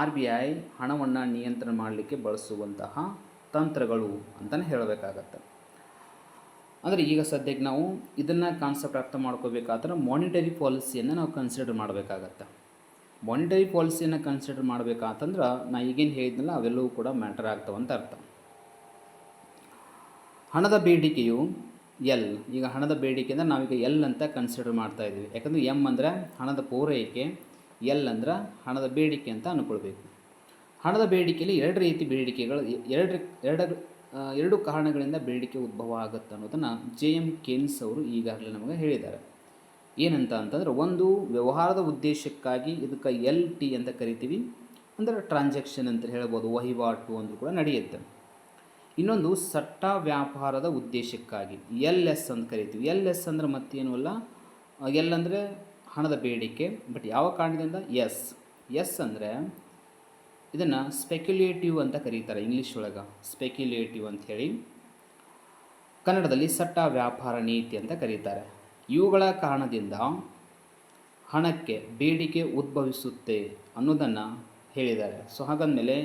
ಆರ್ ಬಿ ಐ ಹಣವನ್ನು ನಿಯಂತ್ರಣ ಮಾಡಲಿಕ್ಕೆ ಬಳಸುವಂತಹ ತಂತ್ರಗಳು ಅಂತಲೇ ಹೇಳಬೇಕಾಗತ್ತೆ. ಅಂದರೆ ಈಗ ಸದ್ಯಕ್ಕೆ ನಾವು ಇದನ್ನು ಕಾನ್ಸೆಪ್ಟ್ ಅರ್ಥ ಮಾಡ್ಕೋಬೇಕಾದ್ರೆ ಮಾನಿಟರಿ ಪಾಲಿಸಿಯನ್ನು ನಾವು ಕನ್ಸಿಡರ್ ಮಾಡಬೇಕಾಗತ್ತೆ. ಮಾನಿಟರಿ ಪಾಲಿಸಿಯನ್ನು ಕನ್ಸಿಡರ್ ಮಾಡಬೇಕಂತಂದ್ರೆ ನಾ ಈಗೇನು ಹೇಳಿದ್ನಲ್ಲ ಅವೆಲ್ಲವೂ ಕೂಡ ಮ್ಯಾಟರ್ ಆಗ್ತವಂತ ಅರ್ಥ. ಹಣದ ಬೇಡಿಕೆಯು ಎಲ್, ಈಗ ಹಣದ ಬೇಡಿಕೆ ಅಂದರೆ ನಾವೀಗ ಎಲ್ ಅಂತ ಕನ್ಸಿಡರ್ ಮಾಡ್ತಾ ಇದ್ದೀವಿ. ಯಾಕಂದರೆ ಎಮ್ ಅಂದರೆ ಹಣದ ಪೂರೈಕೆ, ಎಲ್ ಅಂದ್ರೆ ಹಣದ ಬೇಡಿಕೆ ಅಂತ ಅಂದ್ಕೊಳ್ಬೇಕು. ಹಣದ ಬೇಡಿಕೆಯಲ್ಲಿ ಎರಡು ರೀತಿ ಬೇಡಿಕೆಗಳು, ಎರಡು ಕಾರಣಗಳಿಂದ ಬೇಡಿಕೆ ಉದ್ಭವ ಆಗುತ್ತೆ ಅನ್ನೋದನ್ನು JM ಕೇನ್ಸ್ ಅವರು ಈಗಾಗಲೇ ನಮಗೆ ಹೇಳಿದ್ದಾರೆ. ಏನಂತ ಅಂತಂದರೆ, ಒಂದು ವ್ಯವಹಾರದ ಉದ್ದೇಶಕ್ಕಾಗಿ ಇದಕ್ಕೆ LT ಅಂತ ಕರಿತೀವಿ, ಅಂದರೆ ಟ್ರಾನ್ಸಾಕ್ಷನ್ ಅಂತ ಹೇಳ್ಬೋದು, ವಹಿವಾಟು ಅಂದರೂ ಕೂಡ ನಡೆಯುತ್ತೆ. ಇನ್ನೊಂದು ಸಟ್ಟ ವ್ಯಾಪಾರದ ಉದ್ದೇಶಕ್ಕಾಗಿ LS ಅಂತ ಕರಿತೀವಿ. LS ಅಂದರೆ ಮತ್ತೇನೂ ಅಲ್ಲ, ಎಲ್ ಅಂದರೆ ಹಣದ ಬೇಡಿಕೆ, ಬಟ್ ಯಾವ ಕಾರಣದಿಂದ ಎಸ್ ಅಂದರೆ ಇದನ್ನು ಸ್ಪೆಕ್ಯುಲೇಟಿವ್ ಅಂತ ಕರೀತಾರೆ ಇಂಗ್ಲೀಷ್ ಒಳಗೆ, ಸ್ಪೆಕ್ಯುಲೇಟಿವ್ ಅಂಥೇಳಿ. ಕನ್ನಡದಲ್ಲಿ ಸಟ್ಟ ವ್ಯಾಪಾರ ನೀತಿ ಅಂತ ಕರೀತಾರೆ. ಇವುಗಳ ಕಾರಣದಿಂದ ಹಣಕ್ಕೆ ಬೇಡಿಕೆ ಉದ್ಭವಿಸುತ್ತೆ ಅನ್ನೋದನ್ನು ಹೇಳಿದ್ದಾರೆ. ಸೊ ಹಾಗಾದಮೇಲೆ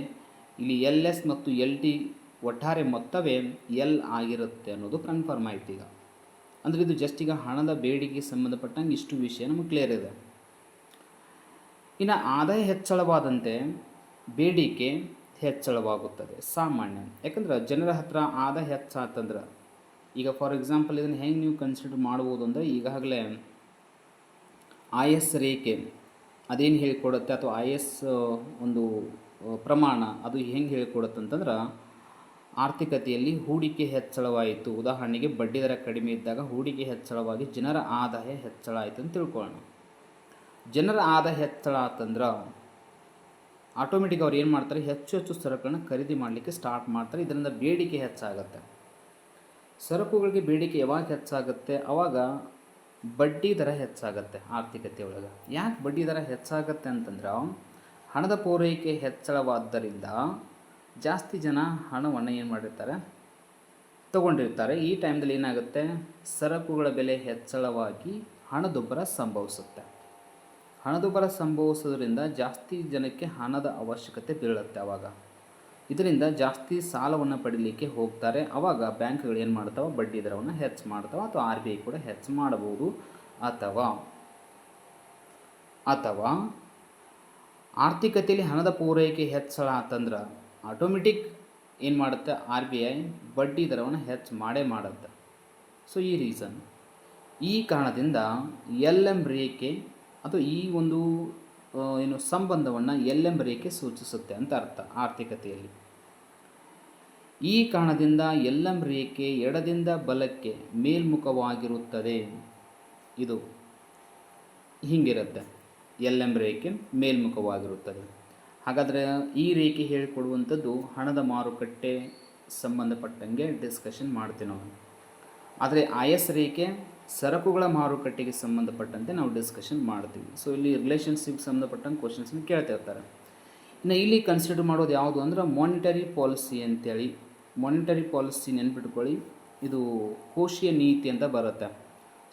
ಇಲ್ಲಿ LS ಮತ್ತು LT ಒಟ್ಟಾರೆ ಮೊತ್ತವೇ L ಆಗಿರುತ್ತೆ ಅನ್ನೋದು ಕನ್ಫರ್ಮ್ ಆಯ್ತು. ಈಗ ಅಂದರೆ ಇದು ಜಸ್ಟ್ ಈಗ ಹಣದ ಬೇಡಿಕೆಗೆ ಸಂಬಂಧಪಟ್ಟಂಗೆ ಇಷ್ಟು ವಿಷಯ ನಮಗೆ ಕ್ಲಿಯರ್ ಇದೆ. ಇನ್ನು ಆದಾಯ ಹೆಚ್ಚಳವಾದಂತೆ ಬೇಡಿಕೆ ಹೆಚ್ಚಳವಾಗುತ್ತದೆ ಸಾಮಾನ್ಯ. ಯಾಕಂದ್ರೆ ಜನರ ಹತ್ರ ಆದಾಯ ಹೆಚ್ಚಾತಂದ್ರೆ, ಈಗ ಫಾರ್ ಎಕ್ಸಾಂಪಲ್ ಇದನ್ನು ಹೆಂಗೆ ನೀವು ಕನ್ಸಿಡರ್ ಮಾಡ್ಬೋದು ಅಂದರೆ, ಈಗಾಗಲೇ IS ರೇಖೆ ಅದೇನು ಹೇಳಿಕೊಡುತ್ತೆ, ಅಥವಾ IS ಒಂದು ಪ್ರಮಾಣ ಅದು ಹೆಂಗೆ ಹೇಳಿಕೊಡುತ್ತೆ ಅಂತಂದ್ರೆ, ಆರ್ಥಿಕತೆಯಲ್ಲಿ ಹೂಡಿಕೆ ಹೆಚ್ಚಳವಾಯಿತು. ಉದಾಹರಣೆಗೆ ಬಡ್ಡಿದರ ಕಡಿಮೆ ಇದ್ದಾಗ ಹೂಡಿಕೆ ಹೆಚ್ಚಳವಾಗಿ ಜನರ ಆದಾಯ ಹೆಚ್ಚಳ ಆಯಿತು ಅಂತ ತಿಳ್ಕೊಳ್ಳೋಣ. ಜನರ ಆದಾಯ ಹೆಚ್ಚಳ ಆತಂದ್ರೆ ಆಟೋಮೆಟಿಕ್ ಅವ್ರು ಏನು ಮಾಡ್ತಾರೆ, ಹೆಚ್ಚು ಹೆಚ್ಚು ಸರಕುಗಳನ್ನ ಖರೀದಿ ಮಾಡಲಿಕ್ಕೆ ಸ್ಟಾರ್ಟ್ ಮಾಡ್ತಾರೆ. ಇದರಿಂದ ಬೇಡಿಕೆ ಹೆಚ್ಚಾಗುತ್ತೆ. ಸರಕುಗಳಿಗೆ ಬೇಡಿಕೆ ಯಾವಾಗ ಹೆಚ್ಚಾಗುತ್ತೆ, ಆವಾಗ ಬಡ್ಡಿ ದರ ಹೆಚ್ಚಾಗುತ್ತೆ ಆರ್ಥಿಕತೆ ಒಳಗೆ. ಯಾಕೆ ಬಡ್ಡಿ ದರ ಹೆಚ್ಚಾಗುತ್ತೆ ಅಂತಂದ್ರೆ, ಹಣದ ಪೂರೈಕೆ ಹೆಚ್ಚಳವಾದ್ದರಿಂದ ಜಾಸ್ತಿ ಜನ ಹಣವನ್ನು ಏನು ಮಾಡಿರ್ತಾರೆ, ತಗೊಂಡಿರ್ತಾರೆ. ಈ ಟೈಮ್ದಲ್ಲಿ ಏನಾಗುತ್ತೆ, ಸರಕುಗಳ ಬೆಲೆ ಹೆಚ್ಚಳವಾಗಿ ಹಣದುಬ್ಬರ ಸಂಭವಿಸುತ್ತೆ. ಹಣದುಬ್ಬರ ಸಂಭವಿಸೋದ್ರಿಂದ ಜಾಸ್ತಿ ಜನಕ್ಕೆ ಹಣದ ಅವಶ್ಯಕತೆ ಬೀಳುತ್ತೆ. ಆವಾಗ ಇದರಿಂದ ಜಾಸ್ತಿ ಸಾಲವನ್ನು ಪಡೀಲಿಕ್ಕೆ ಹೋಗ್ತಾರೆ. ಆವಾಗ ಬ್ಯಾಂಕ್ಗಳು ಏನು ಮಾಡ್ತಾವೆ, ಬಡ್ಡಿ ದರವನ್ನು ಹೆಚ್ಚು ಮಾಡ್ತಾವೆ, ಅಥವಾ RBI ಕೂಡ ಹೆಚ್ಚು ಮಾಡಬಹುದು. ಅಥವಾ ಆರ್ಥಿಕತೆಯಲ್ಲಿ ಹಣದ ಪೂರೈಕೆ ಹೆಚ್ಚಳ ಆತಂದ್ರೆ ಆಟೋಮೆಟಿಕ್ ಏನು ಮಾಡುತ್ತೆ, RBI ಬಡ್ಡಿ ದರವನ್ನು ಹೆಚ್ಚು ಮಾಡುತ್ತೆ. ಸೊ ಈ ರೀಸನ್, ಈ ಕಾರಣದಿಂದ LM ರೇಖೆ ಅಥವಾ ಈ ಒಂದು ಏನು ಸಂಬಂಧವನ್ನು LM ರೇಖೆ ಸೂಚಿಸುತ್ತೆ ಅಂತ ಅರ್ಥ ಆರ್ಥಿಕತೆಯಲ್ಲಿ. ಈ ಕಾರಣದಿಂದ LM ರೇಖೆ ಎಡದಿಂದ ಬಲಕ್ಕೆ ಮೇಲ್ಮುಖವಾಗಿರುತ್ತದೆ. ಇದು ಹಿಂಗಿರುತ್ತೆ, LM ರೇಖೆ ಮೇಲ್ಮುಖವಾಗಿರುತ್ತದೆ. ಹಾಗಾದರೆ ಈ ರೇಖೆ ಹೇಳಿಕೊಡುವಂಥದ್ದು ಹಣದ ಮಾರುಕಟ್ಟೆ ಸಂಬಂಧಪಟ್ಟಂಗೆ ಡಿಸ್ಕಷನ್ ಮಾಡ್ತೀವಿ ನಾವು. ಆದರೆ IS ರೇಖೆ ಸರಕುಗಳ ಮಾರುಕಟ್ಟೆಗೆ ಸಂಬಂಧಪಟ್ಟಂತೆ ನಾವು ಡಿಸ್ಕಷನ್ ಮಾಡ್ತೀವಿ. ಸೊ ಇಲ್ಲಿ ರಿಲೇಷನ್ಶಿಪ್ ಸಂಬಂಧಪಟ್ಟಂಗೆ ಕ್ವಶನ್ಸ್ನ ಕೇಳ್ತಾ ಇರ್ತಾರೆ. ಇನ್ನು ಇಲ್ಲಿ ಕನ್ಸಿಡರ್ ಮಾಡೋದು ಯಾವುದು ಅಂದ್ರೆ ಮಾನಿಟರಿ ಪಾಲಿಸಿ ಅಂತೇಳಿ. ಮಾನಿಟರಿ ಪಾಲಿಸಿ ನೆನ್ಪಿಟ್ಕೊಳ್ಳಿ, ಇದು ಕೋಶೀಯ ನೀತಿ ಅಂತ ಬರುತ್ತೆ.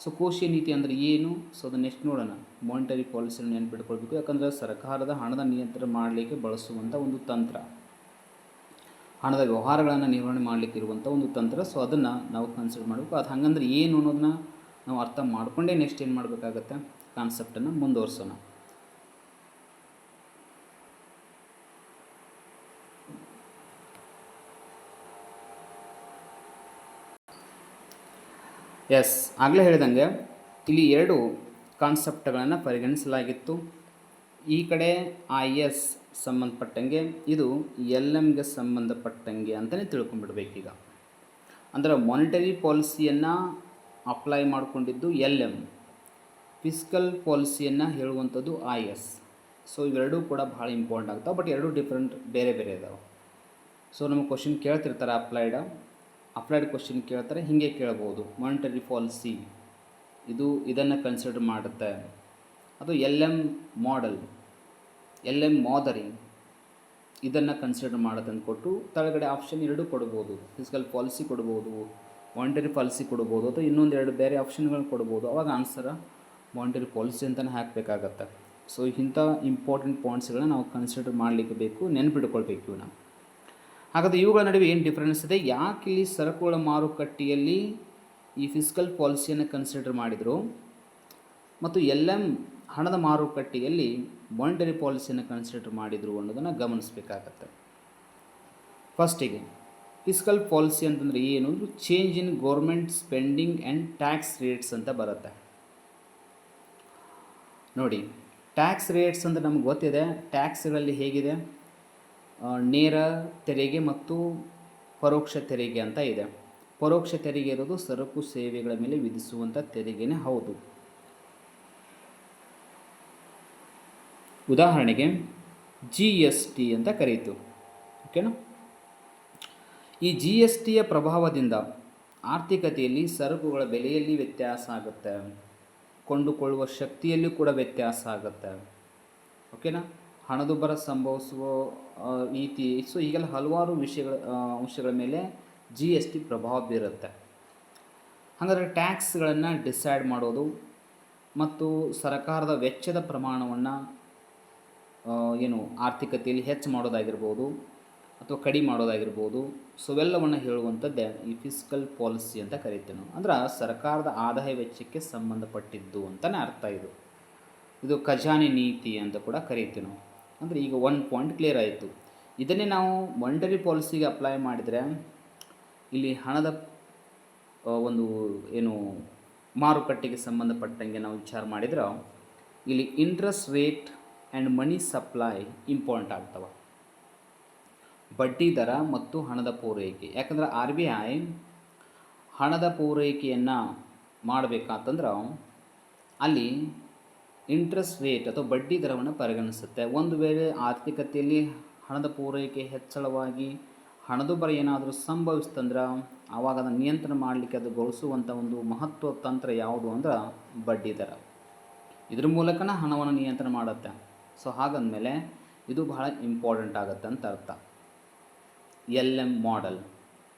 ಸೊ ಕೋಶೀಯ ನೀತಿ ಅಂದರೆ ಏನು, ಸೊ ಅದು ನೆಕ್ಸ್ಟ್ ನೋಡೋಣ. ಮಾನಿಟರಿ ಪಾಲಿಸಿಯನ್ನು ನೆನ್ಪಿಟ್ಕೊಳ್ಬೇಕು, ಯಾಕಂದರೆ ಸರ್ಕಾರದ ಹಣದ ನಿಯಂತ್ರಣ ಮಾಡಲಿಕ್ಕೆ ಬಳಸುವಂಥ ಒಂದು ತಂತ್ರ, ಹಣದ ವ್ಯವಹಾರಗಳನ್ನು ನಿರ್ವಹಣೆ ಮಾಡಲಿಕ್ಕೆ ಇರುವಂಥ ಒಂದು ತಂತ್ರ. ಸೊ ಅದನ್ನು ನಾವು ಕನ್ಸಿಡರ್ ಮಾಡಬೇಕು. ಅದು ಹಾಗಂದ್ರೆ ಏನು ಅನ್ನೋದನ್ನ ನಾವು ಅರ್ಥ ಮಾಡಿಕೊಂಡೇ ನೆಕ್ಸ್ಟ್ ಏನು ಮಾಡಬೇಕಾಗತ್ತೆ, ಕಾನ್ಸೆಪ್ಟನ್ನು ಮುಂದುವರ್ಸೋಣ. ಎಸ್, ಆಗಲೇ ಹೇಳಿದಂಗೆ ಇಲ್ಲಿ ಎರಡು ಕಾನ್ಸೆಪ್ಟ್ಗಳನ್ನು ಪರಿಗಣಿಸಲಾಗಿತ್ತು. ಈ ಕಡೆ IS ಸಂಬಂಧಪಟ್ಟಂಗೆ, ಇದು LMಗೆ ಸಂಬಂಧಪಟ್ಟಂಗೆ ಅಂತಲೇ ತಿಳ್ಕೊಂಡ್ಬಿಡ್ಬೇಕೀಗ. ಅಂದರೆ ಮಾನಿಟರಿ ಪಾಲಿಸಿಯನ್ನು ಅಪ್ಲೈ ಮಾಡಿಕೊಂಡಿದ್ದು LM, ಫಿಸ್ಕಲ್ ಪಾಲಿಸಿಯನ್ನು ಹೇಳುವಂಥದ್ದು IS. ಸೊ ಇವೆರಡೂ ಕೂಡ ಭಾಳ ಇಂಪಾರ್ಟೆಂಟ್ ಆಗ್ತಾವೆ, ಬಟ್ ಎರಡೂ ಡಿಫ್ರೆಂಟ್, ಬೇರೆ ಬೇರೆ ಇದಾವೆ. ಸೊ ನಮಗೆ ಕ್ವಶನ್ ಕೇಳ್ತಿರ್ತಾರೆ, ಅಪ್ಲೈಡ್ ಕ್ವಶನ್ ಕೇಳ್ತಾರೆ, ಹೀಗೆ ಕೇಳ್ಬೋದು. ಮಾನಿಟರಿ ಪಾಲಿಸಿ ಇದನ್ನು ಕನ್ಸಿಡರ್ ಮಾಡುತ್ತೆ, ಅದು LM ಮಾದರಿ ಇದನ್ನು ಕನ್ಸಿಡರ್ ಮಾಡೋದು ಅಂದ್ಕೊಟ್ಟು ಕೆಳಗಡೆ ಆಪ್ಷನ್ ಎರಡೂ ಕೊಡ್ಬೋದು. ಫಿಸ್ಕಲ್ ಪಾಲಿಸಿ ಕೊಡ್ಬೋದು, ಮಾನಿಟರಿ ಪಾಲಿಸಿ ಕೊಡ್ಬೋದು, ಅಥವಾ ಇನ್ನೊಂದು ಬೇರೆ ಆಪ್ಷನ್ಗಳನ್ನ ಕೊಡ್ಬೋದು. ಅವಾಗ ಆನ್ಸರ್ ಮಾನಿಟರಿ ಪಾಲಿಸಿ ಅಂತಲೇ ಹಾಕಬೇಕಾಗತ್ತೆ. ಸೊ ಇಂಥ ಇಂಪಾರ್ಟೆಂಟ್ ಪಾಯಿಂಟ್ಸ್ಗಳನ್ನ ನಾವು ಕನ್ಸಿಡರ್ ಮಾಡಲಿಕ್ಕೆ ಬೇಕು, ನೆನ್ಪಿಟ್ಕೊಳ್ಬೇಕು ಇವನ್ನ. ಹಾಗಾದರೆ ಇವುಗಳ ನಡುವೆ ಏನು ಡಿಫ್ರೆನ್ಸ್ ಇದೆ, ಯಾಕೆ ಇಲ್ಲಿ ಸರಕುಗಳ ಮಾರುಕಟ್ಟೆಯಲ್ಲಿ ಈ ಫಿಸ್ಕಲ್ ಪಾಲಿಸಿಯನ್ನು ಕನ್ಸಿಡರ್ ಮಾಡಿದರು ಮತ್ತು LM ಹಣದ ಮಾರುಕಟ್ಟೆಯಲ್ಲಿ ಮಾನಿಟರಿ ಪಾಲಿಸಿಯನ್ನು ಕನ್ಸಿಡರ್ ಮಾಡಿದರು ಅನ್ನೋದನ್ನು ಗಮನಿಸಬೇಕಾಗತ್ತೆ. ಫಸ್ಟಿಗೆ ಫಿಸ್ಕಲ್ ಪಾಲಿಸಿ ಅಂತಂದರೆ ಏನು, change in government spending and tax rates ಅಂತ ಬರುತ್ತೆ. ನೋಡಿ, ಟ್ಯಾಕ್ಸ್ ರೇಟ್ಸ್ ಅಂದರೆ ನಮ್ಗೆ ಗೊತ್ತಿದೆ, ಟ್ಯಾಕ್ಸ್ಗಳಲ್ಲಿ ಹೇಗಿದೆ, ನೇರ ತೆರಿಗೆ ಮತ್ತು ಪರೋಕ್ಷ ತೆರಿಗೆ ಅಂತ ಇದೆ. ಪರೋಕ್ಷ ತೆರಿಗೆ ಇರೋದು ಸರಕು ಸೇವೆಗಳ ಮೇಲೆ ವಿಧಿಸುವಂಥ ತೆರಿಗೆನೇ ಹೌದು. ಉದಾಹರಣೆಗೆ GST ಅಂತ ಕರೀತು, ಓಕೆನಾ. ಈ GSTಯ ಪ್ರಭಾವದಿಂದ ಆರ್ಥಿಕತೆಯಲ್ಲಿ ಸರಕುಗಳ ಬೆಲೆಯಲ್ಲಿ ವ್ಯತ್ಯಾಸ ಆಗುತ್ತೆ, ಕೊಂಡುಕೊಳ್ಳುವ ಶಕ್ತಿಯಲ್ಲೂ ಕೂಡ ವ್ಯತ್ಯಾಸ ಆಗುತ್ತೆ, ಓಕೆನಾ. ಹಣದುಬ್ಬರ ಸಂಭವಿಸುವ ರೀತಿ, ಸೊ ಹೀಗೆಲ್ಲ ಹಲವಾರು ಅಂಶಗಳ ಮೇಲೆ GST ಪ್ರಭಾವ ಬೀರುತ್ತೆ. ಹಾಗಾದರೆ ಟ್ಯಾಕ್ಸ್ಗಳನ್ನು ಡಿಸೈಡ್ ಮಾಡೋದು ಮತ್ತು ಸರ್ಕಾರದ ವೆಚ್ಚದ ಪ್ರಮಾಣವನ್ನು ಆರ್ಥಿಕತೆಯಲ್ಲಿ ಹೆಚ್ಚು ಮಾಡೋದಾಗಿರ್ಬೋದು, ಅಥವಾ ಕಡಿಮೆ ಮಾಡೋದಾಗಿರ್ಬೋದು. ಸೊ ಇವೆಲ್ಲವನ್ನು ಹೇಳುವಂಥದ್ದೇ ಈ ಫಿಸ್ಕಲ್ ಪಾಲಿಸಿ ಅಂತ ಕರಿತೀವಿ ನಾವು. ಅಂದ್ರೆ ಸರ್ಕಾರದ ಆದಾಯ ವೆಚ್ಚಕ್ಕೆ ಸಂಬಂಧಪಟ್ಟಿದ್ದು ಅಂತಲೇ ಅರ್ಥ ಇದು. ಇದು ಖಜಾನೆ ನೀತಿ ಅಂತ ಕೂಡ ಕರಿತೀವಿ ನಾವು. ಅಂದರೆ ಈಗ ಒಂದು ಪಾಯಿಂಟ್ ಕ್ಲಿಯರ್ ಆಯಿತು. ಇದನ್ನೇ ನಾವು ಮಾನಿಟರಿ ಪಾಲಿಸಿಗೆ ಅಪ್ಲೈ ಮಾಡಿದರೆ ಇಲ್ಲಿ ಹಣದ ಒಂದು ಏನು ಮಾರುಕಟ್ಟೆಗೆ ಸಂಬಂಧಪಟ್ಟಂಗೆ ನಾವು ವಿಚಾರ ಮಾಡಿದ್ರೆ ಇಲ್ಲಿ interest rate and money supply important ಆಗ್ತವೆ. ಬಡ್ಡಿ ದರ ಮತ್ತು ಹಣದ ಪೂರೈಕೆ. ಯಾಕಂದ್ರೆ RBI ಹಣದ ಪೂರೈಕೆಯನ್ನು ಮಾಡಬೇಕಾತಂದ್ರೆ ಅಲ್ಲಿ ಇಂಟ್ರೆಸ್ಟ್ ರೇಟ್ ಅಥವಾ ಬಡ್ಡಿ ದರವನ್ನು ಪರಿಗಣಿಸುತ್ತೆ. ಒಂದು ವೇಳೆ ಆರ್ಥಿಕತೆಯಲ್ಲಿ ಹಣದ ಪೂರೈಕೆ ಹೆಚ್ಚಳವಾಗಿ ಹಣದುಬ್ಬರ ಏನಾದರೂ ಸಂಭವಿಸ್ತಂದ್ರೆ ಆವಾಗ ಅದನ್ನು ನಿಯಂತ್ರಣ ಮಾಡಲಿಕ್ಕೆ ಅದು ಗೊಳಿಸುವಂಥ ಒಂದು ಮಹತ್ವ ತಂತ್ರ ಯಾವುದು ಅಂದ್ರೆ ಬಡ್ಡಿ ದರ. ಇದ್ರ ಮೂಲಕನ ಹಣವನ್ನು ನಿಯಂತ್ರಣ ಮಾಡುತ್ತೆ. ಸೊ ಹಾಗಂದಮೇಲೆ ಇದು ಬಹಳ ಇಂಪಾರ್ಟೆಂಟ್ ಆಗುತ್ತೆ ಅಂತ ಅರ್ಥ. LM ಮಾಡೆಲ್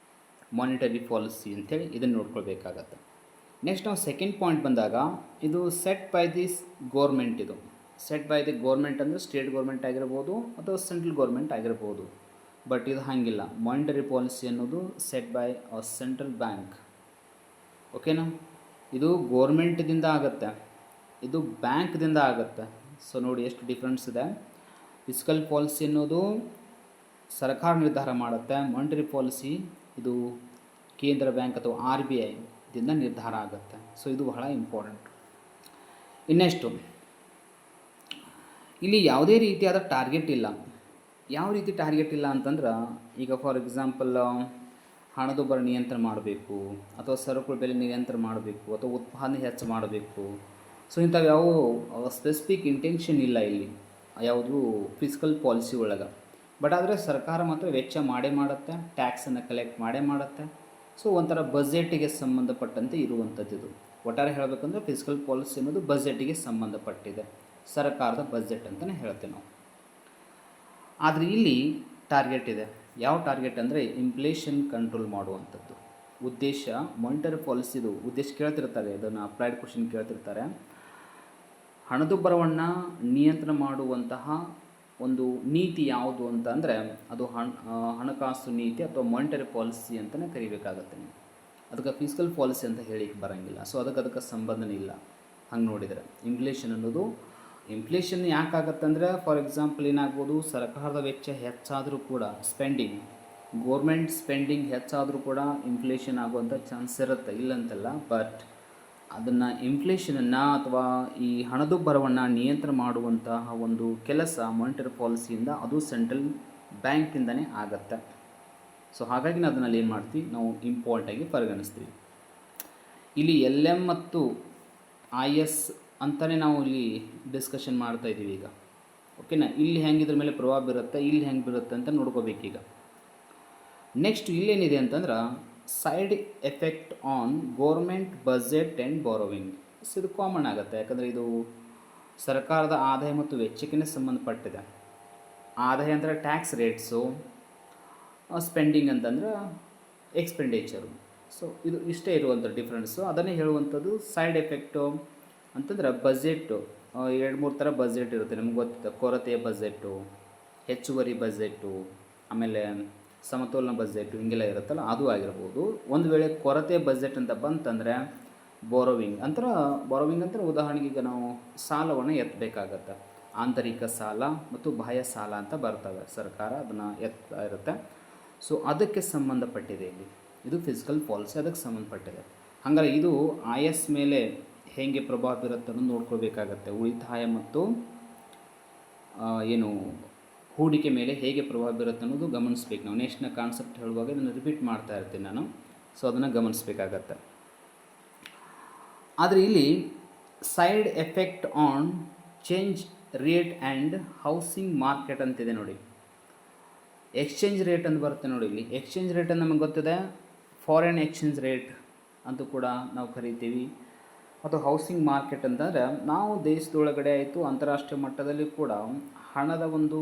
ಮಾನಿಟರಿ ಪಾಲಿಸಿ ಅಂಥೇಳಿ ಇದನ್ನು ನೋಡ್ಕೊಳ್ಬೇಕಾಗತ್ತೆ. ನೆಕ್ಸ್ಟ್ ನಾವು ಸೆಕೆಂಡ್ ಪಾಯಿಂಟ್ ಬಂದಾಗ ಇದು ಸೆಟ್ ಬೈ ದಿಸ್ ಗೋರ್ಮೆಂಟ್. ಇದು ಸೆಟ್ ಬೈ ದಿ ಗೋರ್ಮೆಂಟ್ ಅಂದರೆ ಸ್ಟೇಟ್ ಗೋರ್ಮೆಂಟ್ ಆಗಿರ್ಬೋದು ಅಥವಾ ಸೆಂಟ್ರಲ್ ಗೋರ್ಮೆಂಟ್ ಆಗಿರ್ಬೋದು. ಬಟ್ ಇದು ಹಾಗಿಲ್ಲ. ಮಾನಿಟರಿ ಪಾಲಿಸಿ ಅನ್ನೋದು ಸೆಟ್ ಬೈ ಸೆಂಟ್ರಲ್ ಬ್ಯಾಂಕ್. ಓಕೆನಾ. ಇದು ಗೋರ್ಮೆಂಟ್ದಿಂದ ಆಗುತ್ತೆ, ಇದು ಬ್ಯಾಂಕ್ದಿಂದ ಆಗುತ್ತೆ. ಸೊ ನೋಡಿ ಎಷ್ಟು ಡಿಫ್ರೆನ್ಸ್ ಇದೆ. ಫಿಸ್ಕಲ್ ಪಾಲಿಸಿ ಅನ್ನೋದು ಸರ್ಕಾರ ನಿರ್ಧಾರ ಮಾಡುತ್ತೆ. ಮಾನಿಟರಿ ಪಾಲಿಸಿ ಇದು ಕೇಂದ್ರ ಬ್ಯಾಂಕ್ ಅಥವಾ RBI ದಿಂದ ನಿರ್ಧಾರ ಆಗುತ್ತೆ. ಸೊ ಇದು ಬಹಳ ಇಂಪಾರ್ಟೆಂಟ್. ಇನ್ನೆಷ್ಟು ಇಲ್ಲಿ ಯಾವುದೇ ರೀತಿಯಾದ ಟಾರ್ಗೆಟ್ ಇಲ್ಲ. ಯಾವ ರೀತಿ ಟಾರ್ಗೆಟ್ ಇಲ್ಲ ಅಂತಂದ್ರೆ ಈಗ ಫಾರ್ ಎಕ್ಸಾಂಪಲ್ ಹಣದುಬ್ಬರ ನಿಯಂತ್ರಣ ಮಾಡಬೇಕು ಅಥವಾ ಸರಕುಗಳ ಬೆಲೆ ನಿಯಂತ್ರಣ ಮಾಡಬೇಕು ಅಥವಾ ಉತ್ಪಾದನೆ ಹೆಚ್ಚು ಮಾಡಬೇಕು. ಸೊ ಇಂಥವು ಯಾವ ಸ್ಪೆಸಿಫಿಕ್ ಇಂಟೆನ್ಷನ್ ಇಲ್ಲ ಇಲ್ಲಿ ಯಾವುದು ಫಿಸ್ಕಲ್ ಪಾಲಿಸಿ ಒಳಗೆ. ಬಟ್ ಆದರೆ ಸರ್ಕಾರ ಮಾತ್ರ ವೆಚ್ಚ ಮಾಡೇ ಮಾಡುತ್ತೆ, ಟ್ಯಾಕ್ಸನ್ನು ಕಲೆಕ್ಟ್ ಮಾಡೇ ಮಾಡುತ್ತೆ. ಸೊ ಒಂಥರ ಬಜೆಟಿಗೆ ಸಂಬಂಧಪಟ್ಟಂತೆ ಇರುವಂಥದ್ದು ಇದು. ಒಟ್ಟಾರೆ ಹೇಳಬೇಕಂದ್ರೆ ಫಿಸ್ಕಲ್ ಪಾಲಿಸಿ ಅನ್ನೋದು ಬಜೆಟಿಗೆ ಸಂಬಂಧಪಟ್ಟಿದೆ, ಸರ್ಕಾರದ ಬಜೆಟ್ ಅಂತಲೇ ಹೇಳ್ತೀವಿ ನಾವು. ಆದರೆ ಇಲ್ಲಿ ಟಾರ್ಗೆಟ್ ಇದೆ. ಯಾವ ಟಾರ್ಗೆಟ್ ಅಂದರೆ ಇನ್ಫ್ಲೇಷನ್ ಕಂಟ್ರೋಲ್ ಮಾಡುವಂಥದ್ದು ಉದ್ದೇಶ. ಮಾನಿಟರಿ ಪಾಲಿಸಿದು ಉದ್ದೇಶ ಕೇಳ್ತಿರ್ತಾರೆ, ಇದನ್ನು ಅಪ್ಲೈಡ್ ಕ್ವಶನ್ ಕೇಳ್ತಿರ್ತಾರೆ. ಹಣದುಬ್ಬರವನ್ನು ನಿಯಂತ್ರಣ ಮಾಡುವಂತಹ ಒಂದು ನೀತಿ ಯಾವುದು ಅಂತ ಅಂದರೆ ಅದು ಹಣಕಾಸು ನೀತಿ ಅಥವಾ ಮಾನಿಟರಿ ಪಾಲಿಸಿ ಅಂತಲೇ ಕರಿಬೇಕಾಗತ್ತೆ ನೀವು. ಅದಕ್ಕೆ ಫಿಸ್ಕಲ್ ಪಾಲಿಸಿ ಅಂತ ಹೇಳಿಕ್ಕೆ ಬರೋಂಗಿಲ್ಲ. ಸೊ ಅದಕ್ಕೆ ಸಂಬಂಧನೇ ಇಲ್ಲ. ಹಂಗೆ ನೋಡಿದರೆ ಇನ್ಫ್ಲೇಷನ್ ಅನ್ನೋದು ಇನ್ಫ್ಲೇಷನ್ ಯಾಕಾಗತ್ತಂದರೆ ಫಾರ್ ಎಕ್ಸಾಂಪಲ್ ಏನಾಗ್ಬೋದು, ಸರ್ಕಾರದ ವೆಚ್ಚ ಹೆಚ್ಚಾದರೂ ಕೂಡ ಸ್ಪೆಂಡಿಂಗ್, ಗೋರ್ಮೆಂಟ್ ಸ್ಪೆಂಡಿಂಗ್ ಹೆಚ್ಚಾದರೂ ಕೂಡ ಇನ್ಫ್ಲೇಷನ್ ಆಗುವಂಥ ಚಾನ್ಸ್ ಇರುತ್ತೆ, ಇಲ್ಲಂತಲ್ಲ. ಬಟ್ ಅದನ್ನು ಇನ್ಫ್ಲೇಷನನ್ನು ಅಥವಾ ಈ ಹಣದುಬ್ಬರವನ್ನು ನಿಯಂತ್ರಣ ಮಾಡುವಂತಹ ಒಂದು ಕೆಲಸ ಮಾನಿಟರಿ ಪಾಲಿಸಿಯಿಂದ ಅದು ಸೆಂಟ್ರಲ್ ಬ್ಯಾಂಕಿಂದನೇ ಆಗತ್ತೆ. ಸೊ ಹಾಗಾಗಿ ನಾವು ಅದನ್ನಲ್ಲಿ ಏನು ಮಾಡ್ತೀವಿ, ನಾವು ಇಂಪಾರ್ಟೆಂಟಾಗಿ ಪರಿಗಣಿಸ್ತೀವಿ. ಇಲ್ಲಿ LM ಮತ್ತು IS ಅಂತಲೇ ನಾವು ಇಲ್ಲಿ ಡಿಸ್ಕಷನ್ ಮಾಡ್ತಾ ಇದ್ದೀವಿ ಈಗ. ಓಕೆನಾ. ಇಲ್ಲಿ ಹೆಂಗೆ ಇದ್ರ ಮೇಲೆ ಪ್ರಭಾವ ಬೀರುತ್ತೆ, ಇಲ್ಲಿ ಹೆಂಗೆ ಬೀರುತ್ತೆ ಅಂತ ನೋಡ್ಕೋಬೇಕೀಗ. ನೆಕ್ಸ್ಟ್ ಇಲ್ಲೇನಿದೆ ಅಂತಂದ್ರೆ side effect on government budget and borrowing. ಇದು ಕಾಮನ್ ಆಗುತ್ತೆ, ಯಾಕಂದರೆ ಇದು ಸರ್ಕಾರದ ಆದಾಯ ಮತ್ತು ವೆಚ್ಚಕ್ಕೆ ಸಂಬಂಧಪಟ್ಟಿದೆ. ಆದಾಯ ಅಂದರೆ ಟ್ಯಾಕ್ಸ್ ರೇಟ್ಸು, ಸ್ಪೆಂಡಿಂಗ್ ಅಂತಂದ್ರೆ ಎಕ್ಸ್ಪೆಂಡಿಚರು. ಸೊ ಇದು ಇಷ್ಟೇ ಇರುವಂಥ ಡಿಫ್ರೆನ್ಸು. ಅದನ್ನೇ ಹೇಳುವಂಥದ್ದು ಸೈಡ್ ಎಫೆಕ್ಟು ಅಂತಂದ್ರೆ ಬಜೆಟ್ಟು 2-3 ಥರ ಬಜೆಟ್ ಇರುತ್ತೆ, ನಮ್ಗೆ ಗೊತ್ತಿದೆ. ಕೊರತೆಯ ಬಜೆಟ್ಟು, ಹೆಚ್ಚುವರಿ ಬಜೆಟ್ಟು, ಆಮೇಲೆ ಸಮತೋಲನ ಬಜೆಟ್ಟು, ಹಿಂಗೆಲ್ಲ ಇರುತ್ತಲ್ಲ ಅದು ಆಗಿರ್ಬೋದು. ಒಂದು ವೇಳೆ ಕೊರತೆ ಬಜೆಟ್ ಅಂತ ಬಂತಂದರೆ ಬಾರೋವಿಂಗ್ ಅಂದ್ರೆ ಉದಾಹರಣೆಗೆ ಈಗ ನಾವು ಸಾಲವನ್ನು ಎತ್ತಬೇಕಾಗತ್ತೆ. ಆಂತರಿಕ ಸಾಲ ಮತ್ತು ಬಾಹ್ಯ ಸಾಲ ಅಂತ ಬರ್ತವೆ, ಸರ್ಕಾರ ಅದನ್ನು ಎತ್ತಾ ಇರುತ್ತೆ. ಸೊ ಅದಕ್ಕೆ ಸಂಬಂಧಪಟ್ಟಿದೆ ಇಲ್ಲಿ. ಇದು ಫಿಸ್ಕಲ್ ಪಾಲಿಸಿ ಅದಕ್ಕೆ ಸಂಬಂಧಪಟ್ಟಿದೆ. ಹಾಗಾದ್ರೆ ಇದು IS ಮೇಲೆ ಹೇಗೆ ಪ್ರಭಾವ ಬೀರುತ್ತೆ ಅನ್ನೋದು ನೋಡ್ಕೊಳ್ಬೇಕಾಗತ್ತೆ. ಉಳಿತಾಯ ಮತ್ತು ಏನು ಹೂಡಿಕೆ ಮೇಲೆ ಹೇಗೆ ಪ್ರಭಾವ ಬೀರುತ್ತೆ ಅನ್ನೋದು ಗಮನಿಸ್ಬೇಕು ನಾವು. ನೆಕ್ಸ್ಟ್ನ ಕಾನ್ಸೆಪ್ಟ್ ಹೇಳುವಾಗ ಇದನ್ನು ರಿಪೀಟ್ ಮಾಡ್ತಾ ಇರ್ತೀನಿ ನಾನು. ಸೊ ಅದನ್ನು ಗಮನಿಸಬೇಕಾಗತ್ತೆ. ಆದರೆ ಇಲ್ಲಿ side effect on change rate and housing market ಅಂತಿದೆ ನೋಡಿ. ಎಕ್ಸ್ಚೇಂಜ್ ರೇಟ್ ಅಂತ ಬರುತ್ತೆ ನೋಡಿ. ಇಲ್ಲಿ ಎಕ್ಸ್ಚೇಂಜ್ ರೇಟ್ ಅಂತ ನಮಗೆ ಗೊತ್ತಿದೆ, ಫಾರಿನ್ ಎಕ್ಸ್ಚೇಂಜ್ ರೇಟ್ ಅಂತೂ ಕೂಡ ನಾವು ಕರಿತೀವಿ. ಮತ್ತು ಹೌಸಿಂಗ್ ಮಾರ್ಕೆಟ್ ಅಂತಂದರೆ ನಾವು ದೇಶದೊಳಗಡೆ ಆಯಿತು ಅಂತಾರಾಷ್ಟ್ರೀಯ ಮಟ್ಟದಲ್ಲಿ ಕೂಡ ಹಣದ ಒಂದು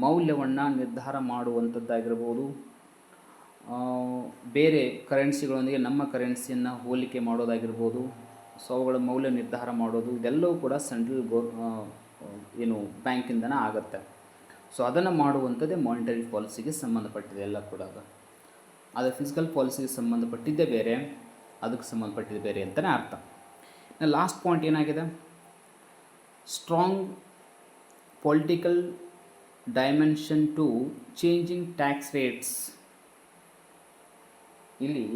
ಮೌಲ್ಯವನ್ನು ನಿರ್ಧಾರ ಮಾಡುವಂಥದ್ದಾಗಿರ್ಬೋದು. ಬೇರೆ ಕರೆನ್ಸಿಗಳೊಂದಿಗೆ ನಮ್ಮ ಕರೆನ್ಸಿಯನ್ನು ಹೋಲಿಕೆ ಮಾಡೋದಾಗಿರ್ಬೋದು. ಸೊ ಅವುಗಳ ಮೌಲ್ಯ ನಿರ್ಧಾರ ಮಾಡೋದು ಇದೆಲ್ಲವೂ ಕೂಡ ಸೆಂಟ್ರಲ್ ಬ್ಯಾಂಕಿಂದನೇ ಆಗುತ್ತೆ. ಸೊ ಅದನ್ನು ಮಾಡುವಂಥದ್ದೇ ಮಾನಿಟರಿ ಪಾಲಿಸಿಗೆ ಸಂಬಂಧಪಟ್ಟಿದೆ ಎಲ್ಲ ಕೂಡ. ಅದು ಫಿಸಿಕಲ್ ಪಾಲಿಸಿಗೆ ಸಂಬಂಧಪಟ್ಟಿದ್ದೇ ಬೇರೆ, ಅದಕ್ಕೆ ಸಂಬಂಧಪಟ್ಟಿದ್ದೆ ಬೇರೆ ಅಂತಲೇ ಅರ್ಥ. ಲಾಸ್ಟ್ ಪಾಯಿಂಟ್ ಏನಾಗಿದೆ, strong political dimension to changing tax rates. ಇಲ್ಲಿ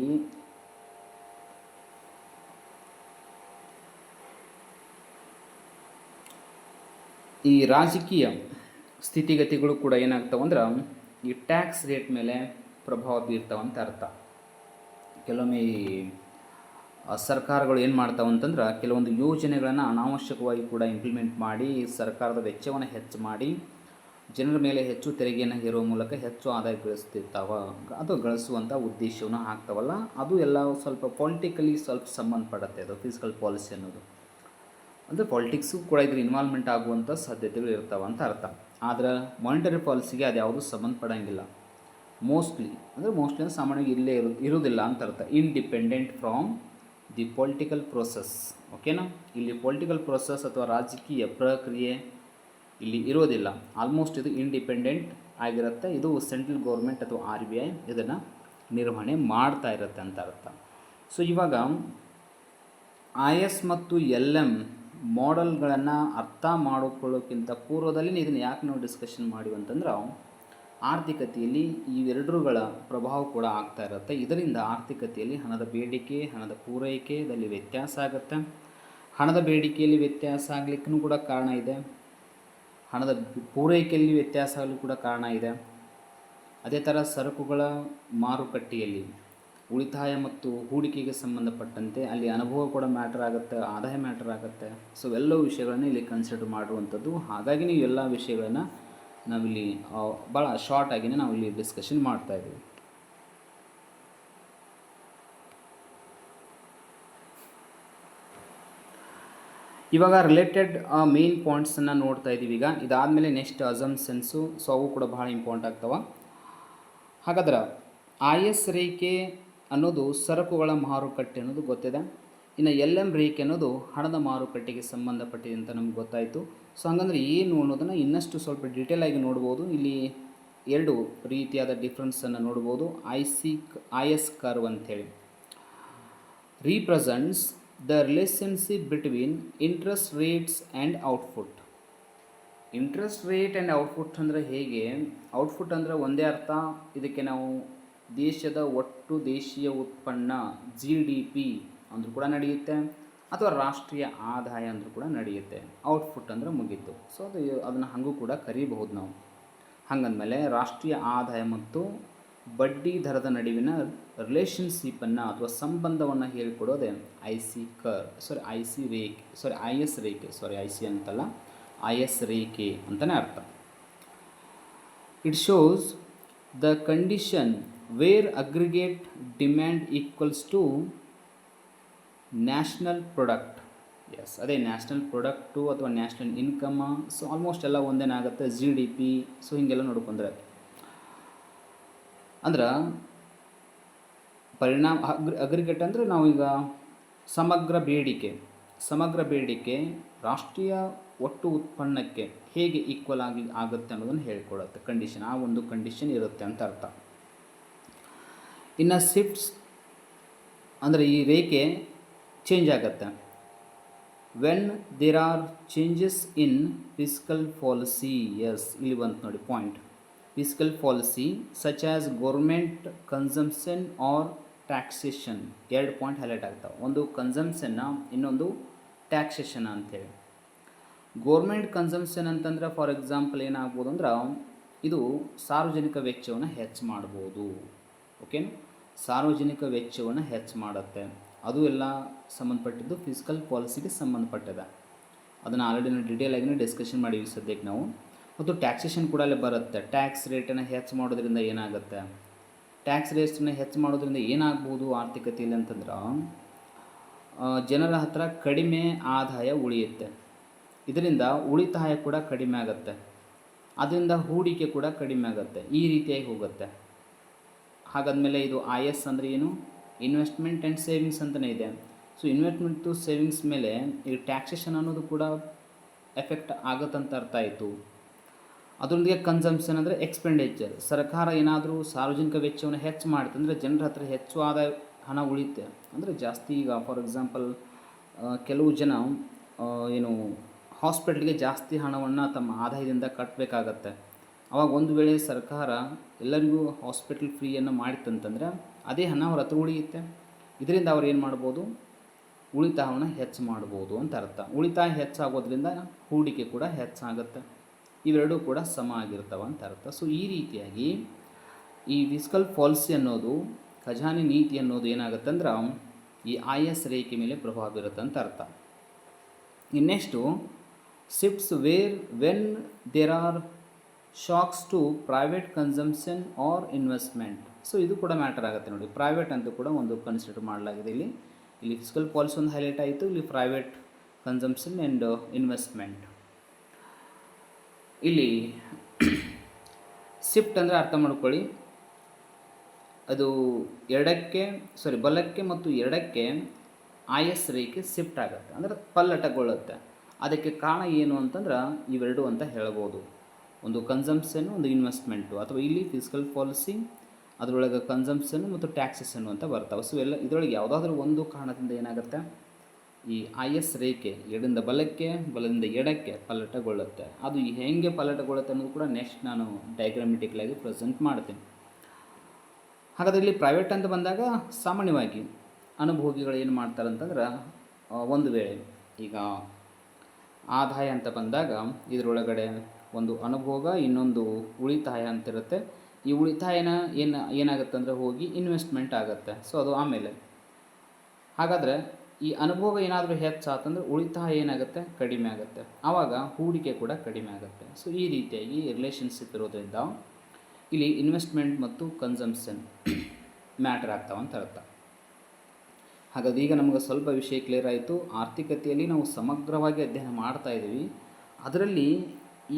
ಈ ರಾಜಕೀಯ ಸ್ಥಿತಿಗತಿಗಳು ಕೂಡ ಏನಾಗ್ತಾವಂದ್ರೆ ಈ ಟ್ಯಾಕ್ಸ್ ರೇಟ್ ಮೇಲೆ ಪ್ರಭಾವ ಬೀರ್ತಾವಂತ ಅರ್ಥ. ಕೆಲವೊಮ್ಮೆ ಈ ಸರ್ಕಾರಗಳು ಏನು ಮಾಡ್ತಾವಂತಂದ್ರೆ ಕೆಲವೊಂದು ಯೋಜನೆಗಳನ್ನು ಅನಾವಶ್ಯಕವಾಗಿ ಕೂಡ ಇಂಪ್ಲಿಮೆಂಟ್ ಮಾಡಿ ಸರ್ಕಾರದ ವೆಚ್ಚವನ್ನು ಹೆಚ್ಚು ಮಾಡಿ ಜನರ ಮೇಲೆ ಹೆಚ್ಚು ತೆರಿಗೆಯನ್ನು ಹೇರುವ ಮೂಲಕ ಹೆಚ್ಚು ಆದಾಯ ಗಳಿಸ್ತಿರ್ತಾವ. ಅದು ಗಳಿಸುವಂಥ ಉದ್ದೇಶವನ್ನು ಹಾಕ್ತಾವಲ್ಲ, ಅದು ಎಲ್ಲ ಸ್ವಲ್ಪ ಪೊಲಿಟಿಕಲಿ ಸ್ವಲ್ಪ ಸಂಬಂಧಪಡುತ್ತೆ. ಅದು ಫಿಸಿಕಲ್ ಪಾಲಿಸಿ ಅನ್ನೋದು ಅಂದರೆ ಪಾಲಿಟಿಕ್ಸು ಕೂಡ ಇದ್ರ ಇನ್ವಾಲ್ವ್ಮೆಂಟ್ ಆಗುವಂಥ ಸಾಧ್ಯತೆಗಳು ಇರ್ತಾವೆ ಅಂತ ಅರ್ಥ. ಆದರೆ ಮಾನಿಟರಿ ಪಾಲಿಸಿಗೆ ಅದು ಯಾವುದೂ ಸಂಬಂಧಪಡೋಂಗಿಲ್ಲ. ಮೋಸ್ಟ್ಲಿ ಅಂದರೆ ಸಾಮಾನ್ಯವಾಗಿ ಇಲ್ಲೇ ಇರೋದಿಲ್ಲ ಅಂತ ಅರ್ಥ. Independent from the political process. ಓಕೆನಾ, ಇಲ್ಲಿ ಪೊಲಿಟಿಕಲ್ ಪ್ರೋಸೆಸ್ ಅಥವಾ ರಾಜಕೀಯ ಪ್ರಕ್ರಿಯೆ ಇಲ್ಲಿ ಇರೋದಿಲ್ಲ. ಆಲ್ಮೋಸ್ಟ್ ಇದು ಇಂಡಿಪೆಂಡೆಂಟ್ ಆಗಿರುತ್ತೆ. ಇದು ಸೆಂಟ್ರಲ್ ಗೌರ್ಮೆಂಟ್ ಅಥವಾ RBI ಇದನ್ನು ನಿರ್ವಹಣೆ ಮಾಡ್ತಾ ಇರುತ್ತೆ ಅಂತ ಅರ್ಥ. ಸೊ ಇವಾಗ IS ಮತ್ತು LM ಮಾಡೆಲ್ಗಳನ್ನು ಅರ್ಥ ಮಾಡಿಕೊಳ್ಳೋಕ್ಕಿಂತ ಪೂರ್ವದಲ್ಲಿ ಇದನ್ನು ಯಾಕೆ ನಾವು ಡಿಸ್ಕಷನ್ ಮಾಡಿವಿ ಅಂತಂದ್ರೆ ಆರ್ಥಿಕತೆಯಲ್ಲಿ ಇವೆರಡರುಗಳ ಪ್ರಭಾವ ಕೂಡ ಆಗ್ತಾ ಇರುತ್ತೆ. ಇದರಿಂದ ಆರ್ಥಿಕತೆಯಲ್ಲಿ ಹಣದ ಬೇಡಿಕೆ ಹಣದ ಪೂರೈಕೆಯಲ್ಲಿ ವ್ಯತ್ಯಾಸ ಆಗುತ್ತೆ. ಹಣದ ಬೇಡಿಕೆಯಲ್ಲಿ ವ್ಯತ್ಯಾಸ ಆಗಲಿಕ್ಕೂ ಕೂಡ ಕಾರಣ ಇದೆ, ಹಣದ ಪೂರೈಕೆಯಲ್ಲಿ ವ್ಯತ್ಯಾಸ ಆಗಲು ಕೂಡ ಕಾರಣ ಇದೆ. ಅದೇ ಥರ ಸರಕುಗಳ ಮಾರುಕಟ್ಟೆಯಲ್ಲಿ ಉಳಿತಾಯ ಮತ್ತು ಹೂಡಿಕೆಗೆ ಸಂಬಂಧಪಟ್ಟಂತೆ ಅಲ್ಲಿ ಅನುಭವ ಕೂಡ ಮ್ಯಾಟರ್ ಆಗುತ್ತೆ, ಆದಾಯ ಮ್ಯಾಟರ್ ಆಗುತ್ತೆ. ಸೊ ಎಲ್ಲವೂ ವಿಷಯಗಳನ್ನು ಇಲ್ಲಿ ಕನ್ಸಿಡರ್ ಮಾಡುವಂಥದ್ದು. ಹಾಗಾಗಿ ನೀವು ಎಲ್ಲ ವಿಷಯಗಳನ್ನು ನಾವಿಲ್ಲಿ ಭಾಳ ಶಾರ್ಟ್ ಆಗಿನೇ ನಾವು ಇಲ್ಲಿ ಡಿಸ್ಕಷನ್ ಮಾಡ್ತಾ ಇದ್ದೀವಿ. ಇವಾಗ ರಿಲೇಟೆಡ್ ಮೇನ್ ಪಾಯಿಂಟ್ಸನ್ನು ನೋಡ್ತಾ ಇದ್ದೀವಿ. ಈಗ ಇದಾದಮೇಲೆ ನೆಕ್ಸ್ಟ್ ಅಸಂಪ್ಷನ್ಸು, ಸೊ ಅವು ಕೂಡ ಭಾಳ ಇಂಪಾರ್ಟೆಂಟ್ ಆಗ್ತವೆ. ಹಾಗಾದ್ರೆ IS ರೇಖೆ ಅನ್ನೋದು ಸರಕುಗಳ ಮಾರುಕಟ್ಟೆ ಅನ್ನೋದು ಗೊತ್ತಿದೆ. ಇನ್ನು LM ರೇಖೆ ಅನ್ನೋದು ಹಣದ ಮಾರುಕಟ್ಟೆಗೆ ಸಂಬಂಧಪಟ್ಟಿದೆ ಅಂತ ನಮ್ಗೆ ಗೊತ್ತಾಯಿತು. ಸೊ ಹಂಗಂದ್ರೆ ಏನು ಅನ್ನೋದನ್ನು ಇನ್ನಷ್ಟು ಸ್ವಲ್ಪ ಡೀಟೇಲ್ ಆಗಿ ನೋಡ್ಬೋದು. ಇಲ್ಲಿ ಎರಡು ರೀತಿಯಾದ ಡಿಫ್ರೆನ್ಸನ್ನು ನೋಡ್ಬೋದು. IS ಕರ್ವ್ ಅಂಥೇಳಿ represents the relationship between interest rates and output. Interest rate and output ಅಂದರೆ ಹೇಗೆ, ಔಟ್ಪುಟ್ ಅಂದರೆ ಒಂದೇ ಅರ್ಥ. ಇದಕ್ಕೆ ನಾವು ದೇಶದ ಒಟ್ಟು ದೇಶೀಯ ಉತ್ಪನ್ನ GDP ಅಂದರೂ ಕೂಡ ನಡೆಯುತ್ತೆ, ಅಥವಾ ರಾಷ್ಟ್ರೀಯ ಆದಾಯ ಅಂದರೂ ಕೂಡ ನಡೆಯುತ್ತೆ. ಔಟ್ಪುಟ್ ಅಂದರೆ ಮುಗೀತು. ಸೊ ಅದನ್ನು ಹಾಗೂ ಕೂಡ ಕರೀಬಹುದು ನಾವು. ಹಾಗಂದಮೇಲೆ ರಾಷ್ಟ್ರೀಯ ಆದಾಯ ಮತ್ತು ಬಡ್ಡಿ ದರದ ನಡುವಿನ ರಿಲೇಷನ್ಶಿಪ್ಪನ್ನು ಅಥವಾ ಸಂಬಂಧವನ್ನು ಹೇಳಿಕೊಡೋದೇ IS ರೇಖೆ ಅಂತಲೇ ಅರ್ಥ. It shows the condition where aggregate demand equals to national product. Yes, ಅದೇ ನ್ಯಾಷನಲ್ ಪ್ರಾಡಕ್ಟು ಅಥವಾ ನ್ಯಾಷನಲ್ ಇನ್ಕಮ್. ಸೊ ಆಲ್ಮೋಸ್ಟ್ ಎಲ್ಲ ಒಂದೇನಾಗುತ್ತೆ, GDP. ಸೊ ಹೀಗೆಲ್ಲ ನೋಡ್ಕೊಂಡ್ರೆ ಅಂದ್ರೆ ಪರಿಣಾಮ ಅಗ್ರಿಗೇಟ್ ಅಂದರೆ ನಾವೀಗ ಸಮಗ್ರ ಬೇಡಿಕೆ ರಾಷ್ಟ್ರೀಯ ಒಟ್ಟು ಉತ್ಪನ್ನಕ್ಕೆ ಹೇಗೆ ಈಕ್ವಲ್ ಆಗುತ್ತೆ ಅನ್ನೋದನ್ನು ಹೇಳಿಕೊಡುತ್ತೆ ಕಂಡೀಷನ್. ಆ ಒಂದು ಕಂಡೀಷನ್ ಇರುತ್ತೆ ಅಂತ ಅರ್ಥ. ಇನ್ನು ಶಿಫ್ಟ್ಸ್ ಅಂದರೆ ಈ ರೇಖೆ ಚೇಂಜ್ ಆಗುತ್ತೆ when there are changes in fiscal policy. Yes, ಇಲ್ಲಿ ಬಂತು ನೋಡಿ point. Fiscal policy such as government consumption or taxation. ಎರಡು ಪಾಯಿಂಟ್ ಹೈಲೈಟ್ ಆಗ್ತಾವೆ. ಒಂದು ಕನ್ಸಂಪ್ಷನ್ನ, ಇನ್ನೊಂದು ಟ್ಯಾಕ್ಸೇಷನ್ ಅಂಥೇಳಿ. ಗೋರ್ಮೆಂಟ್ ಕನ್ಸಂಪ್ಷನ್ ಅಂತಂದ್ರೆ ಫಾರ್ ಎಕ್ಸಾಂಪಲ್ ಏನಾಗ್ಬೋದು ಅಂದ್ರೆ ಇದು ಸಾರ್ವಜನಿಕ ವೆಚ್ಚವನ್ನು ಹೆಚ್ಚು ಮಾಡ್ಬೋದು. ಓಕೆನಾ, ಸಾರ್ವಜನಿಕ ವೆಚ್ಚವನ್ನು ಹೆಚ್ಚು ಮಾಡುತ್ತೆ. ಅದು ಎಲ್ಲ ಸಂಬಂಧಪಟ್ಟಿದ್ದು ಫಿಸ್ಕಲ್ ಪಾಲಿಸಿಗೆ ಸಂಬಂಧಪಟ್ಟಿದೆ. ಅದನ್ನು ಆಲ್ರೆಡಿ ನಾವು ಡೀಟೇಲ್ ಆಗಿ ಡಿಸ್ಕಷನ್ ಮಾಡಿವಿ ಸದ್ಯಕ್ಕೆ ನಾವು. ಮತ್ತು ಟ್ಯಾಕ್ಸೇಷನ್ ಕೂಡ ಅಲ್ಲೇ ಬರುತ್ತೆ. ಟ್ಯಾಕ್ಸ್ ರೇಟನ್ನು ಹೆಚ್ಚು ಮಾಡೋದ್ರಿಂದ ಏನಾಗುತ್ತೆ, ಟ್ಯಾಕ್ಸ್ ರೇಟ್ಸನ್ನು ಹೆಚ್ಚು ಮಾಡೋದ್ರಿಂದ ಏನಾಗ್ಬೋದು ಆರ್ಥಿಕತೆಯಲ್ಲಿ ಅಂತಂದ್ರೆ ಜನರ ಹತ್ರ ಕಡಿಮೆ ಆದಾಯ ಉಳಿಯುತ್ತೆ. ಇದರಿಂದ ಉಳಿತಾಯ ಕೂಡ ಕಡಿಮೆ ಆಗುತ್ತೆ, ಅದರಿಂದ ಹೂಡಿಕೆ ಕೂಡ ಕಡಿಮೆ ಆಗುತ್ತೆ. ಈ ರೀತಿಯಾಗಿ ಹೋಗುತ್ತೆ. ಹಾಗಾದ್ಮೇಲೆ ಇದು IS ಅಂದರೆ ಏನು, ಇನ್ವೆಸ್ಟ್ಮೆಂಟ್ ಆ್ಯಂಡ್ ಸೇವಿಂಗ್ಸ್ ಅಂತಲೇ ಇದೆ. ಸೊ ಇನ್ವೆಸ್ಟ್ಮೆಂಟು ಸೇವಿಂಗ್ಸ್ ಮೇಲೆ ಈ ಟ್ಯಾಕ್ಸೇಷನ್ ಅನ್ನೋದು ಕೂಡ ಎಫೆಕ್ಟ್ ಆಗುತ್ತಂತ ಅರ್ಥ ಆಯಿತು. ಅದರೊಂದಿಗೆ ಕನ್ಸಂಪ್ಷನ್ ಅಂದರೆ ಎಕ್ಸ್ಪೆಂಡಿಚರ್. ಸರ್ಕಾರ ಏನಾದರೂ ಸಾರ್ವಜನಿಕ ವೆಚ್ಚವನ್ನು ಹೆಚ್ಚು ಮಾಡ್ತಂದರೆ ಜನರ ಹತ್ರ ಹೆಚ್ಚು ಆದಾಯ ಹಣ ಉಳಿಯುತ್ತೆ. ಅಂದರೆ ಜಾಸ್ತಿ ಈಗ ಫಾರ್ ಎಕ್ಸಾಂಪಲ್ ಕೆಲವು ಜನ ಏನು ಹಾಸ್ಪಿಟ್ಲಿಗೆ ಜಾಸ್ತಿ ಹಣವನ್ನು ತಮ್ಮ ಆದಾಯದಿಂದ ಕಟ್ಟಬೇಕಾಗತ್ತೆ. ಆವಾಗ ಒಂದು ವೇಳೆ ಸರ್ಕಾರ ಎಲ್ಲರಿಗೂ ಹಾಸ್ಪಿಟಲ್ ಫ್ರೀಯನ್ನು ಮಾಡಿತ್ತಂತಂದರೆ ಅದೇ ಹಣ ಅವ್ರ ಹತ್ರ ಉಳಿಯುತ್ತೆ. ಇದರಿಂದ ಅವ್ರು ಏನು ಮಾಡ್ಬೋದು, ಉಳಿತಾಯವನ್ನು ಹೆಚ್ಚು ಮಾಡ್ಬೋದು ಅಂತ ಅರ್ಥ. ಉಳಿತಾಯ ಹೆಚ್ಚಾಗೋದ್ರಿಂದ ಹೂಡಿಕೆ ಕೂಡ ಹೆಚ್ಚಾಗುತ್ತೆ. ಇವೆರಡೂ ಕೂಡ ಸಮ ಆಗಿರ್ತವೆ ಅಂತ ಅರ್ಥ. ಸೊ ಈ ರೀತಿಯಾಗಿ ಈ ಫಿಸ್ಕಲ್ ಪಾಲಿಸಿ ಅನ್ನೋದು, ಖಜಾನೆ ನೀತಿ ಅನ್ನೋದು ಏನಾಗುತ್ತೆ ಅಂದ್ರೆ ಈ IS ರೇಖೆ ಮೇಲೆ ಪ್ರಭಾವ ಬೀರುತ್ತೆ ಅಂತ ಅರ್ಥ. ಇನ್ನೆಷ್ಟು shifts when there are shocks to private consumption or investment. So ಇದು ಕೂಡ ಮ್ಯಾಟರ್ ಆಗುತ್ತೆ ನೋಡಿ. ಪ್ರೈವೇಟ್ ಅಂತ ಕೂಡ ಒಂದು ಕನ್ಸಿಡರ್ ಮಾಡಲಾಗಿದೆ. ಇಲ್ಲಿ ಫಿಸ್ಕಲ್ ಪಾಲಿಸಿ ಒಂದು ಹೈಲೈಟ್ ಆಯಿತು, ಇಲ್ಲಿ ಪ್ರೈವೇಟ್ ಕನ್ಸಂಪ್ಷನ್ ಆ್ಯಂಡ್ ಇನ್ವೆಸ್ಟ್ಮೆಂಟ್. ಇಲ್ಲಿ ಶಿಫ್ಟ್ ಅಂದರೆ ಅರ್ಥ ಮಾಡ್ಕೊಳ್ಳಿ, ಅದು ಬಲಕ್ಕೆ ಮತ್ತು ಎಡಕ್ಕೆ IS ರೇಖೆ ಶಿಫ್ಟ್ ಆಗುತ್ತೆ, ಅಂದರೆ ಪಲ್ಲಟಗೊಳ್ಳುತ್ತೆ. ಅದಕ್ಕೆ ಕಾರಣ ಏನು ಅಂತಂದ್ರೆ ಇವೆರಡು ಅಂತ ಹೇಳ್ಬೋದು. ಒಂದು ಕನ್ಸಂಪ್ಷನ್ನು, ಒಂದು ಇನ್ವೆಸ್ಟ್ಮೆಂಟು. ಅಥವಾ ಇಲ್ಲಿ ಫಿಸ್ಕಲ್ ಪಾಲಿಸಿ ಅದರೊಳಗೆ ಕನ್ಸಂಪ್ಷನ್ ಮತ್ತು ಟ್ಯಾಕ್ಸೇಷನ್ ಅಂತ ಬರ್ತಾವೆ. ಸೊ ಇದರೊಳಗೆ ಯಾವುದಾದ್ರೂ ಒಂದು ಕಾರಣದಿಂದ ಏನಾಗುತ್ತೆ, ಈ IS ರೇಖೆ ಎಡದಿಂದ ಬಲಕ್ಕೆ, ಬಲದಿಂದ ಎಡಕ್ಕೆ ಪಲ್ಲಟಗೊಳ್ಳುತ್ತೆ. ಅದು ಹೇಗೆ ಪಲ್ಲಟಗೊಳ್ಳುತ್ತೆ ಅನ್ನೋದು ಕೂಡ ನೆಕ್ಸ್ಟ್ ನಾನು ಡಯಾಗ್ರಾಮೆಟಿಕ್ಲಾಗಿ ಪ್ರೆಸೆಂಟ್ ಮಾಡ್ತೀನಿ. ಹಾಗಾದರೆ ಇಲ್ಲಿ ಪ್ರೈವೇಟ್ ಅಂತ ಬಂದಾಗ ಸಾಮಾನ್ಯವಾಗಿ ಅನುಭೋಗಿಗಳು ಏನು ಮಾಡ್ತಾರೆ ಅಂತಂದ್ರೆ, ಒಂದು ವೇಳೆ ಈಗ ಆದಾಯ ಅಂತ ಬಂದಾಗ ಇದರೊಳಗಡೆ ಒಂದು ಅನುಭೋಗ, ಇನ್ನೊಂದು ಉಳಿತಾಯ ಅಂತಿರುತ್ತೆ. ಈ ಉಳಿತಾಯನ ಏನಾಗುತ್ತೆ ಅಂದರೆ ಹೋಗಿ ಇನ್ವೆಸ್ಟ್ಮೆಂಟ್ ಆಗುತ್ತೆ. ಸೊ ಅದು ಆಮೇಲೆ. ಹಾಗಾದರೆ ಈ ಅನುಭೋಗ ಏನಾದರೂ ಹೆಚ್ಚಾತಂದರೆ ಉಳಿತಾಯ ಏನಾಗುತ್ತೆ, ಕಡಿಮೆ ಆಗುತ್ತೆ. ಆವಾಗ ಹೂಡಿಕೆ ಕೂಡ ಕಡಿಮೆ ಆಗುತ್ತೆ. ಸೊ ಈ ರೀತಿಯಾಗಿ ರಿಲೇಷನ್ಶಿಪ್ ಇರೋದ್ರಿಂದ ಇಲ್ಲಿ ಇನ್ವೆಸ್ಟ್ಮೆಂಟ್ ಮತ್ತು ಕನ್ಸಂಪ್ಷನ್ ಮ್ಯಾಟರ್ ಆಗ್ತಾವೆ ಅಂತ ಅರ್ಥ. ಹಾಗಾದ್ರೆ ಈಗ ನಮಗೆ ಸ್ವಲ್ಪ ವಿಷಯ ಕ್ಲಿಯರ್ ಆಯಿತು. ಆರ್ಥಿಕತೆಯಲ್ಲಿ ನಾವು ಸಮಗ್ರವಾಗಿ ಅಧ್ಯಯನ ಮಾಡ್ತಾ ಇದ್ದೀವಿ. ಅದರಲ್ಲಿ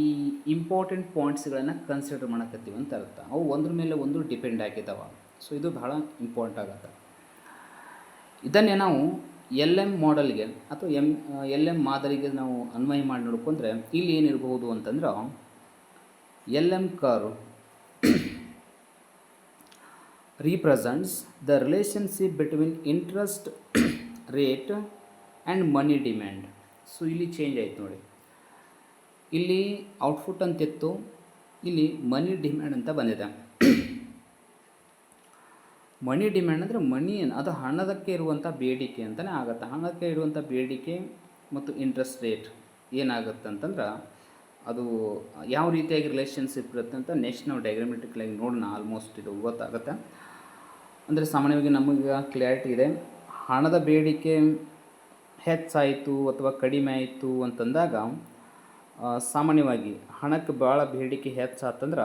ಈ ಇಂಪಾರ್ಟೆಂಟ್ ಪಾಯಿಂಟ್ಸ್ಗಳನ್ನು ಕನ್ಸಿಡರ್ ಮಾಡಕತ್ತೀವಿ ಅಂತ ಅರ್ಥ. ಅವು ಒಂದ್ರ ಮೇಲೆ ಒಂದು ಡಿಪೆಂಡ್ ಆಗಿದ್ದಾವೆ. ಸೊ ಇದು ಬಹಳ ಇಂಪಾರ್ಟೆಂಟ್ ಆಗುತ್ತೆ. ಇದನ್ನೇ ನಾವು LM ಮಾಡೆಲ್ಗೆ ಅಥವಾ LM ಮಾದರಿಗೆ ನಾವು ಅನ್ವಯ ಮಾಡಿ ನೋಡ್ಕೊಂಡ್ರೆ ಇಲ್ಲಿ ಏನಿರಬಹುದು ಅಂತಂದ್ರೆ, LM curve represents the relationship between interest rate and money demand. So ಇಲ್ಲಿ ಚೇಂಜ್ ಆಯ್ತು ನೋಡಿ. ಇಲ್ಲಿ ಔಟ್ಪುಟ್ ಅಂತಿತ್ತು, ಇಲ್ಲಿ ಮನಿ ಡಿಮ್ಯಾಂಡ್ ಅಂತ ಬಂದಿದೆ. ಮನಿ ಡಿಮ್ಯಾಂಡ್ ಅಂದರೆ ಮನಿ ಅದು ಹಣದಕ್ಕೆ ಇರುವಂಥ ಬೇಡಿಕೆ ಅಂತಲೇ ಆಗುತ್ತೆ. ಹಣಕ್ಕೆ ಇರುವಂಥ ಬೇಡಿಕೆ ಮತ್ತು ಇಂಟ್ರೆಸ್ಟ್ ರೇಟ್ ಏನಾಗುತ್ತೆ ಅಂತಂದ್ರೆ ಅದು ಯಾವ ರೀತಿಯಾಗಿ ರಿಲೇಷನ್ಶಿಪ್ ಇರುತ್ತೆ ಅಂತ ನೆಕ್ಸ್ಟ್ ನಾವು ಡಯಾಗ್ರಾಮೆಟಿಕ್ಲಾಗಿ ನೋಡೋಣ. ಆಲ್ಮೋಸ್ಟ್ ಇದು ಗೊತ್ತಾಗುತ್ತೆ. ಅಂದರೆ ಸಾಮಾನ್ಯವಾಗಿ ನಮಗೆ ಕ್ಲಿಯರಿಟಿ ಇದೆ. ಹಣದ ಬೇಡಿಕೆ ಹೆಚ್ಚಾಯಿತು ಅಥವಾ ಕಡಿಮೆ ಆಯಿತು ಅಂತಂದಾಗ ಸಾಮಾನ್ಯವಾಗಿ ಹಣಕ್ಕೆ ಭಾಳ ಬೇಡಿಕೆ ಹೆಚ್ಚಾತಂದ್ರೆ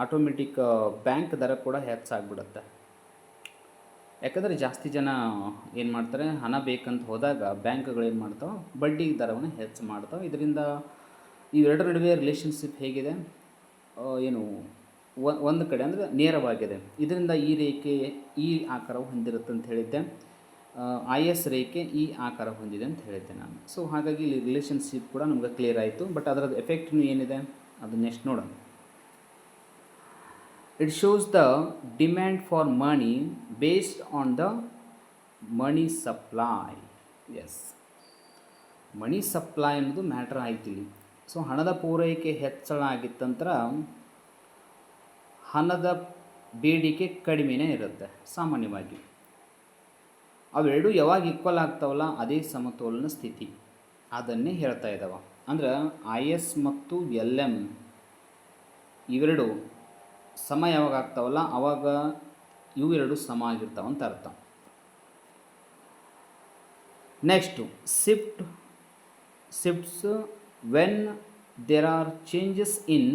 ಆಟೋಮೆಟಿಕ್ ಬ್ಯಾಂಕ್ ದರ ಕೂಡ ಹೆಚ್ಚಾಗ್ಬಿಡುತ್ತೆ. ಯಾಕಂದರೆ ಜಾಸ್ತಿ ಜನ ಏನು ಮಾಡ್ತಾರೆ, ಹಣ ಬೇಕಂತ ಹೋದಾಗ ಬ್ಯಾಂಕ್ಗಳು ಏನು ಮಾಡ್ತಾವೆ, ಬಡ್ಡಿ ದರವನ್ನು ಹೆಚ್ಚು ಮಾಡ್ತಾವೆ. ಇದರಿಂದ ಇವೆರಡರ ನಡುವೆ ರಿಲೇಷನ್ಶಿಪ್ ಹೇಗಿದೆ, ಏನು ಒಂದು ಕಡೆ ಅಂದರೆ ನೇರವಾಗಿದೆ. ಇದರಿಂದ ಈ ರೇಖೆ ಈ ಆಕಾರವು ಹೊಂದಿರುತ್ತೆ ಅಂತ ಹೇಳಿದ್ದೆ. IS ರೇಖೆ ಈ ಆಕಾರ ಹೊಂದಿದೆ ಅಂತ ಹೇಳಿದ್ದೆ ನಾನು. ಸೊ ಹಾಗಾಗಿ ಇಲ್ಲಿ ರಿಲೇಷನ್ಶಿಪ್ ಕೂಡ ನಮ್ಗೆ ಕ್ಲಿಯರ್ ಆಯಿತು. ಬಟ್ ಅದರದ್ದು ಎಫೆಕ್ಟ್ನು ಏನಿದೆ ಅದು ನೆಕ್ಸ್ಟ್ ನೋಡೋಣ. It shows the demand for money based on the money supply. Yes, money supply ಅನ್ನೋದು ಮ್ಯಾಟ್ರ್ ಆಯ್ತು ಇಲ್ಲಿ. ಸೊ ಹಣದ ಪೂರೈಕೆ ಹೆಚ್ಚಳ ಆಗಿತ್ತಂದ್ರೆ ಹಣದ ಬೇಡಿಕೆ ಕಡಿಮೆನೇ ಇರುತ್ತೆ ಸಾಮಾನ್ಯವಾಗಿ. ಅವೆರಡು ಯಾವಾಗ ಈಕ್ವಲ್ ಆಗ್ತಾವಲ್ಲ ಅದೇ ಸಮತೋಲನ ಸ್ಥಿತಿ, ಅದನ್ನೇ ಹೇಳ್ತಾ ಇದ್ದಾವೆ. ಅಂದ್ರೆ IS ಮತ್ತು LM ಇವೆರಡು ಸಮ ಯಾವಾಗ ಆಗ್ತಾವಲ್ಲ ಆವಾಗ ಇವೆರಡು ಸಮ ಆಗಿರ್ತಾವೆ ಅಂತ ಅರ್ಥ. Next shifts when there are changes in